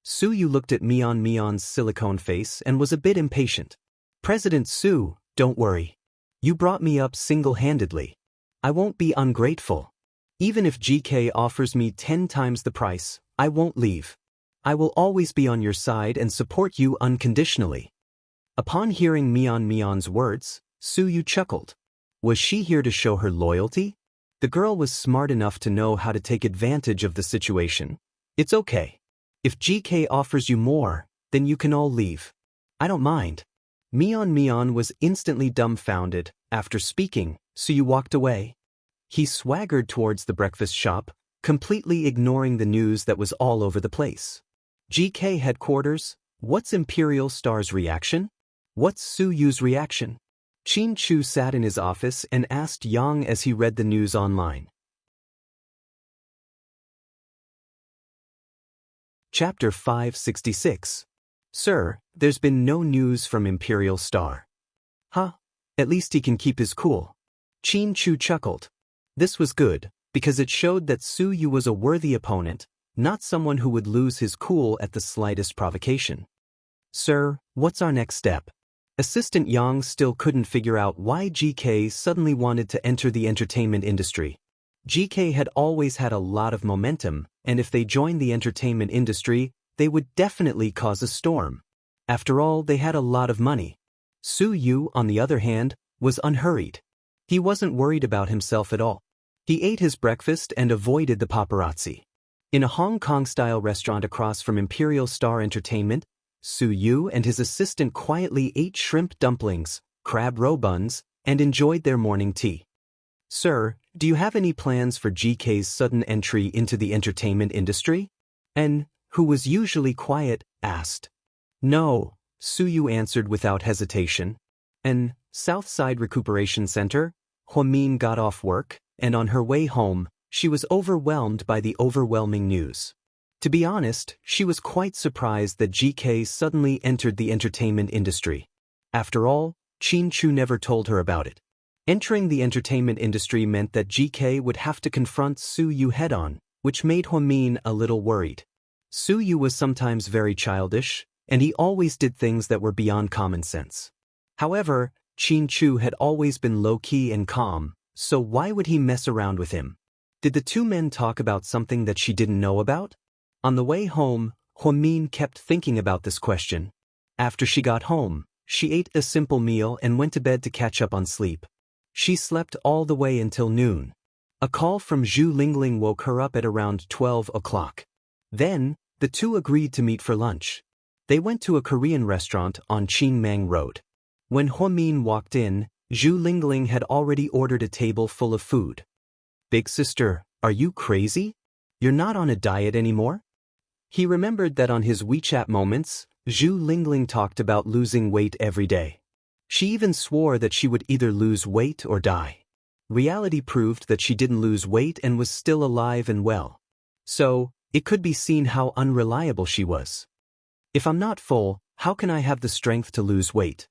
Suyu looked at Mian's silicone face and was a bit impatient. President Su, don't worry. You brought me up single-handedly. I won't be ungrateful. Even if GK offers me 10 times the price, I won't leave. I will always be on your side and support you unconditionally. Upon hearing Mian's words, Suyu chuckled. Was she here to show her loyalty? The girl was smart enough to know how to take advantage of the situation. It's okay. If GK offers you more, then you can all leave. I don't mind. Mian was instantly dumbfounded. After speaking, Suyu walked away. He swaggered towards the breakfast shop, completely ignoring the news that was all over the place. GK headquarters, what's Imperial Star's reaction? What's Suyu's reaction? Qin Chu sat in his office and asked Yang as he read the news online. Chapter 566. Sir, there's been no news from Imperial Star. Huh? At least he can keep his cool. Qin Chu chuckled. This was good, because it showed that Suyu was a worthy opponent, not someone who would lose his cool at the slightest provocation. Sir, what's our next step? Assistant Yang still couldn't figure out why GK suddenly wanted to enter the entertainment industry. GK had always had a lot of momentum, and if they joined the entertainment industry, they would definitely cause a storm. After all, they had a lot of money. Suyu, on the other hand, was unhurried. He wasn't worried about himself at all. He ate his breakfast and avoided the paparazzi. In a Hong Kong-style restaurant across from Imperial Star Entertainment, Suyu and his assistant quietly ate shrimp dumplings, crab roe buns, and enjoyed their morning tea. Sir, do you have any plans for GK's sudden entry into the entertainment industry? En, who was usually quiet, asked. No, Suyu answered without hesitation. En, Southside Recuperation Center, Huamin got off work, and on her way home, she was overwhelmed by the overwhelming news. To be honest, she was quite surprised that GK suddenly entered the entertainment industry. After all, Qin Chu never told her about it. Entering the entertainment industry meant that GK would have to confront Suyu head-on, which made Huamin a little worried. Suyu was sometimes very childish, and he always did things that were beyond common sense. However, Qin Chu had always been low-key and calm, so why would he mess around with him? Did the two men talk about something that she didn't know about? On the way home, Huamin kept thinking about this question. After she got home, she ate a simple meal and went to bed to catch up on sleep. She slept all the way until noon. A call from Zhu Lingling woke her up at around 12 o'clock. Then, the two agreed to meet for lunch. They went to a Korean restaurant on Qingmang Road. When Huamin walked in, Zhu Lingling had already ordered a table full of food. Big sister, are you crazy? You're not on a diet anymore? He remembered that on his WeChat moments, Zhu Lingling talked about losing weight every day. She even swore that she would either lose weight or die. Reality proved that she didn't lose weight and was still alive and well. So, it could be seen how unreliable she was. If I'm not full, how can I have the strength to lose weight?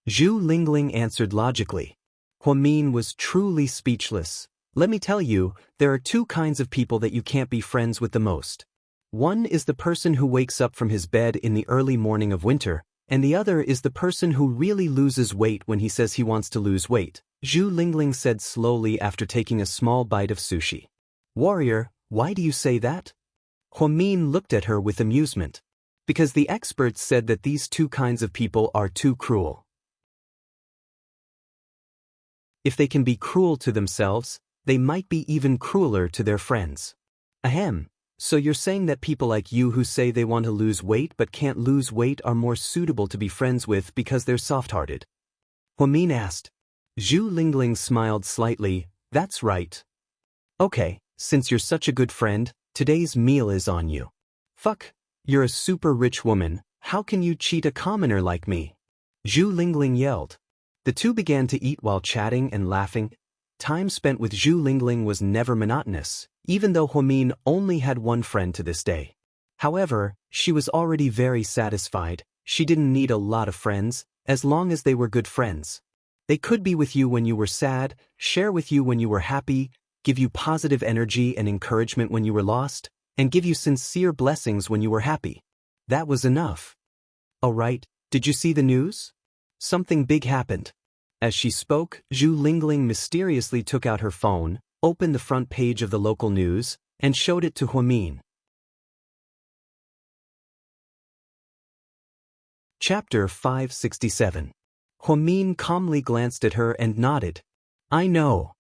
Zhu Lingling answered logically. Huamin was truly speechless. Let me tell you, there are two kinds of people that you can't be friends with the most. One is the person who wakes up from his bed in the early morning of winter, and the other is the person who really loses weight when he says he wants to lose weight, Zhu Lingling said slowly after taking a small bite of sushi. Warrior, why do you say that? Huamin looked at her with amusement. Because the experts said that these two kinds of people are too cruel. If they can be cruel to themselves, they might be even crueler to their friends. Ahem. So you're saying that people like you who say they want to lose weight but can't lose weight are more suitable to be friends with because they're soft-hearted? Huamin asked. Zhu Lingling smiled slightly. That's right. Okay, since you're such a good friend, today's meal is on you. Fuck, you're a super rich woman, how can you cheat a commoner like me? Zhu Lingling yelled. The two began to eat while chatting and laughing. time spent with Zhu Lingling was never monotonous, even though Huamin only had one friend to this day. However, she was already very satisfied. She didn't need a lot of friends, as long as they were good friends. They could be with you when you were sad, share with you when you were happy, give you positive energy and encouragement when you were lost, and give you sincere blessings when you were happy. That was enough. "Oh right, did you see the news? Something big happened." As she spoke, Zhu Lingling mysteriously took out her phone, opened the front page of the local news, and showed it to Huamin. Chapter 567. Huamin calmly glanced at her and nodded. "I know.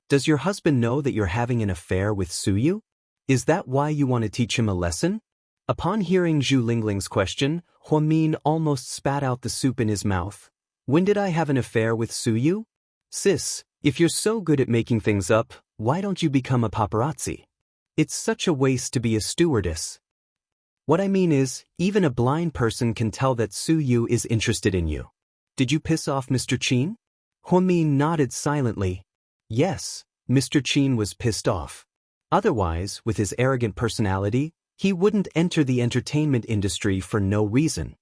Does your husband know that you're having an affair with Suyu? Is that why you want to teach him a lesson?" Upon hearing Zhu Lingling's question, Huamin almost spat out the soup in his mouth. "When did I have an affair with Suyu? Sis, if you're so good at making things up, why don't you become a paparazzi? It's such a waste to be a stewardess. What I mean is, even a blind person can tell that Suyu is interested in you. Did you piss off Mr. Qin?" Huamin nodded silently. Yes, Mr. Qin was pissed off. Otherwise, with his arrogant personality, he wouldn't enter the entertainment industry for no reason.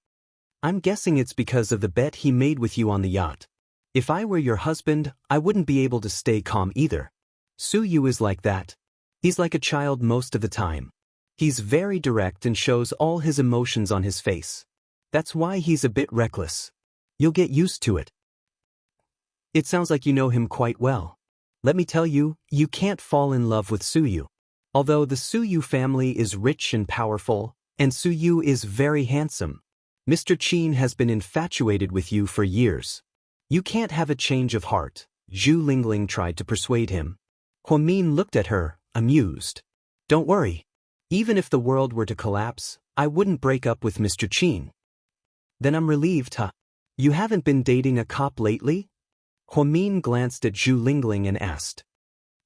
"I'm guessing it's because of the bet he made with you on the yacht. If I were your husband, I wouldn't be able to stay calm either. Suyu is like that. He's like a child most of the time. He's very direct and shows all his emotions on his face. That's why he's a bit reckless. You'll get used to it." "It sounds like you know him quite well. Let me tell you, you can't fall in love with Suyu. Although the Suyu family is rich and powerful, and Suyu is very handsome, Mr. Qin has been infatuated with you for years. You can't have a change of heart." Zhu Lingling tried to persuade him. Huamin looked at her, amused. "Don't worry. Even if the world were to collapse, I wouldn't break up with Mr. Qin." "Then I'm relieved, huh? You haven't been dating a cop lately?" Huamin glanced at Zhu Lingling and asked.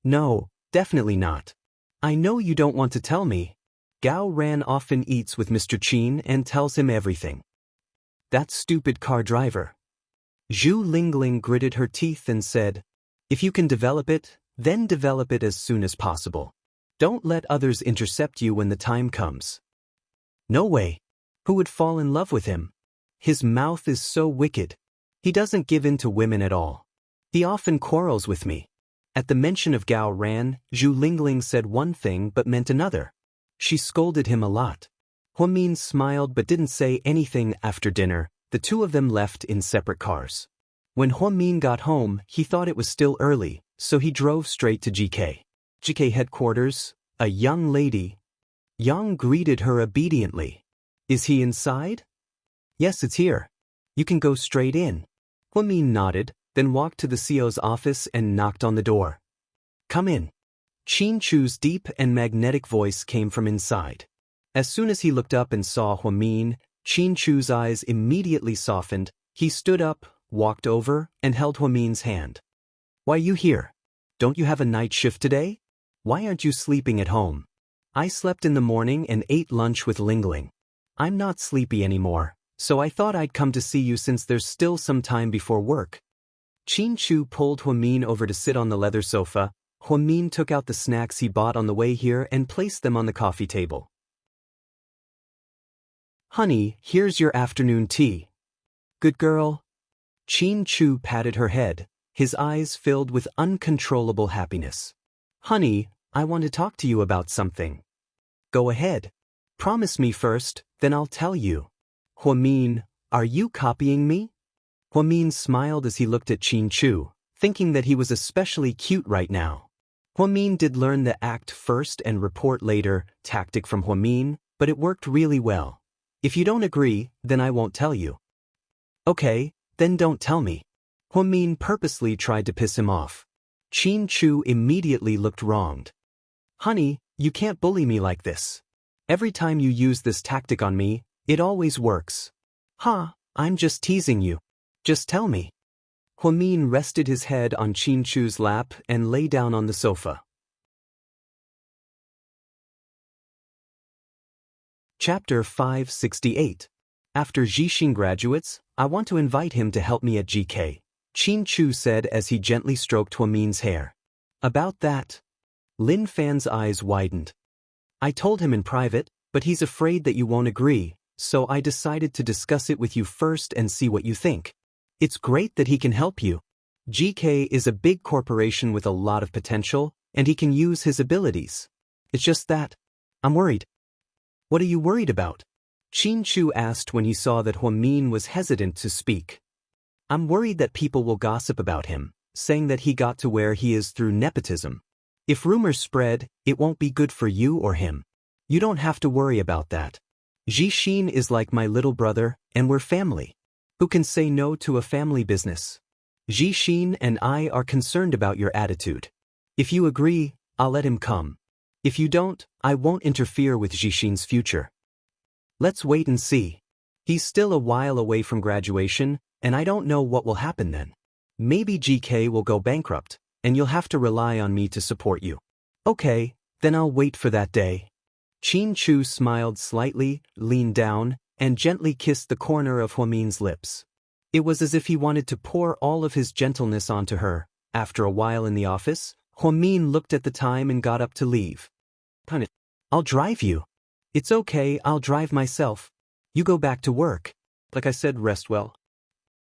"No, definitely not. I know you don't want to tell me. Gao Ran often eats with Mr. Qin and tells him everything. That stupid car driver." Zhu Lingling gritted her teeth and said, "If you can develop it, then develop it as soon as possible. Don't let others intercept you when the time comes." "No way. Who would fall in love with him? His mouth is so wicked. He doesn't give in to women at all. He often quarrels with me." At the mention of Gao Ran, Zhu Lingling said one thing but meant another. She scolded him a lot. Huamin smiled but didn't say anything. After dinner, the two of them left in separate cars. When Huamin got home, he thought it was still early, so he drove straight to GK headquarters. A young lady. Yang greeted her obediently. "Is he inside?" "Yes, it's here. You can go straight in." Huamin nodded, then walked to the CO's office and knocked on the door. "Come in." Qin Chu's deep and magnetic voice came from inside. As soon as he looked up and saw Huamin, Qin Chu's eyes immediately softened. He stood up, walked over, and held Huamin's hand. "Why are you here? Don't you have a night shift today? Why aren't you sleeping at home?" "I slept in the morning and ate lunch with Lingling. I'm not sleepy anymore, so I thought I'd come to see you since there's still some time before work." Qin Chu pulled Huamin over to sit on the leather sofa. Huamin took out the snacks he bought on the way here and placed them on the coffee table. "Honey, here's your afternoon tea." "Good girl." Qin Chu patted her head, his eyes filled with uncontrollable happiness. "Honey, I want to talk to you about something." "Go ahead. Promise me first, then I'll tell you." "Huamin, are you copying me?" Huamin smiled as he looked at Qin Chu, thinking that he was especially cute right now. Huamin did learn the act first and report later tactic from Huamin, but it worked really well. "If you don't agree, then I won't tell you." "Okay, then don't tell me." Huamin purposely tried to piss him off. Qin Chu immediately looked wronged. "Honey, you can't bully me like this. Every time you use this tactic on me, it always works." "Ha, I'm just teasing you. Just tell me." Huamin rested his head on Qin Chu's lap and lay down on the sofa. Chapter 568. After Jixing graduates, I want to invite him to help me at GK. Qin Chu said as he gently stroked Huamin's hair. About that? Lin Fan's eyes widened. I told him in private, but he's afraid that you won't agree, so I decided to discuss it with you first and see what you think. It's great that he can help you. GK is a big corporation with a lot of potential, and he can use his abilities. It's just that I'm worried. What are you worried about? Qin Chu asked when he saw that Huamin was hesitant to speak. I'm worried that people will gossip about him, saying that he got to where he is through nepotism. If rumors spread, it won't be good for you or him. You don't have to worry about that. Zhixin is like my little brother, and we're family. Who can say no to a family business? Zhixin and I are concerned about your attitude. If you agree, I'll let him come. If you don't, I won't interfere with Zhixin's future. Let's wait and see. He's still a while away from graduation, and I don't know what will happen then. Maybe GK will go bankrupt, and you'll have to rely on me to support you. Okay, then I'll wait for that day. Qin Chu smiled slightly, leaned down, and gently kissed the corner of Huamin's lips. It was as if he wanted to pour all of his gentleness onto her. After a while in the office, Huamin looked at the time and got up to leave. I'll drive you. It's okay, I'll drive myself. You go back to work. Like I said, rest well.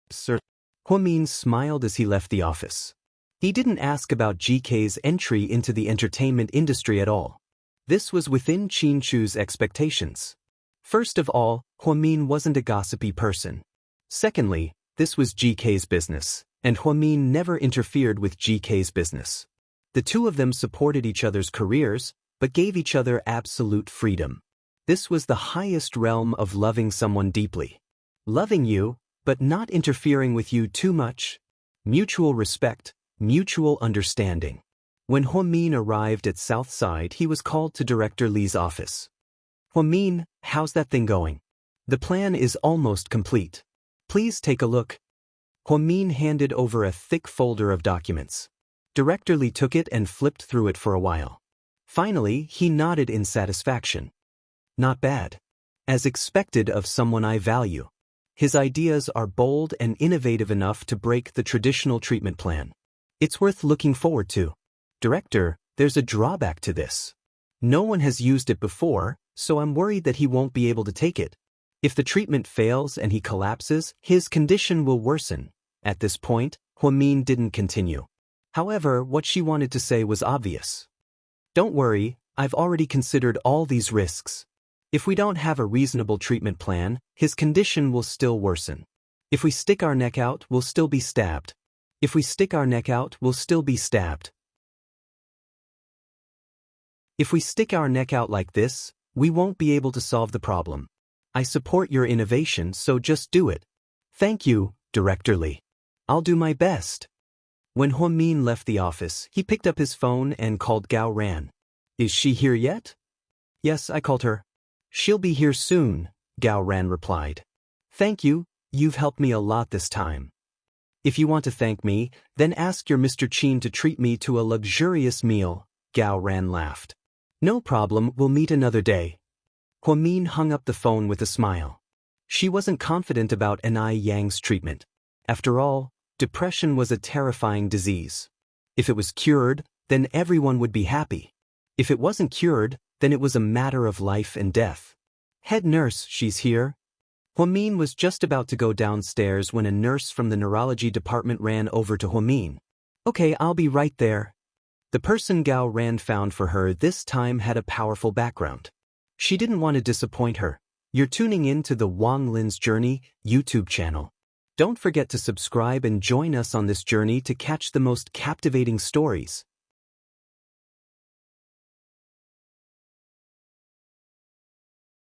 Sir. Huamin smiled as he left the office. He didn't ask about GK's entry into the entertainment industry at all. This was within Qin Chu's expectations. First of all, Huamin wasn't a gossipy person. Secondly, this was GK's business, and Huamin never interfered with GK's business. The two of them supported each other's careers, but gave each other absolute freedom. This was the highest realm of loving someone deeply. Loving you, but not interfering with you too much. Mutual respect, mutual understanding. When Huamin arrived at Southside, he was called to Director Li's office. Huamin, how's that thing going? The plan is almost complete. Please take a look. Huamin handed over a thick folder of documents. Director Li took it and flipped through it for a while. Finally, he nodded in satisfaction. Not bad. As expected of someone I value. His ideas are bold and innovative enough to break the traditional treatment plan. It's worth looking forward to. Director, there's a drawback to this. No one has used it before, so I'm worried that he won't be able to take it. If the treatment fails and he collapses, his condition will worsen. At this point, Huamin didn't continue. However, what she wanted to say was obvious. Don't worry, I've already considered all these risks. If we don't have a reasonable treatment plan, his condition will still worsen. If we stick our neck out, we'll still be stabbed. If we stick our neck out, we'll still be stabbed. If we stick our neck out like this, we won't be able to solve the problem. I support your innovation, so just do it. Thank you, Director Li. I'll do my best. When Huamin left the office, he picked up his phone and called Gao Ran. Is she here yet? Yes, I called her. She'll be here soon, Gao Ran replied. Thank you, you've helped me a lot this time. If you want to thank me, then ask your Mr. Qin to treat me to a luxurious meal, Gao Ran laughed. No problem, we'll meet another day. Huamin hung up the phone with a smile. She wasn't confident about Anai Yang's treatment. After all, depression was a terrifying disease. If it was cured, then everyone would be happy. If it wasn't cured, then it was a matter of life and death. Head nurse, she's here. Huamin was just about to go downstairs when a nurse from the neurology department ran over to Huamin. Okay, I'll be right there. The person Gao Ran found for her this time had a powerful background. She didn't want to disappoint her. You're tuning in to the Wang Lin's Journey YouTube channel. Don't forget to subscribe and join us on this journey to catch the most captivating stories.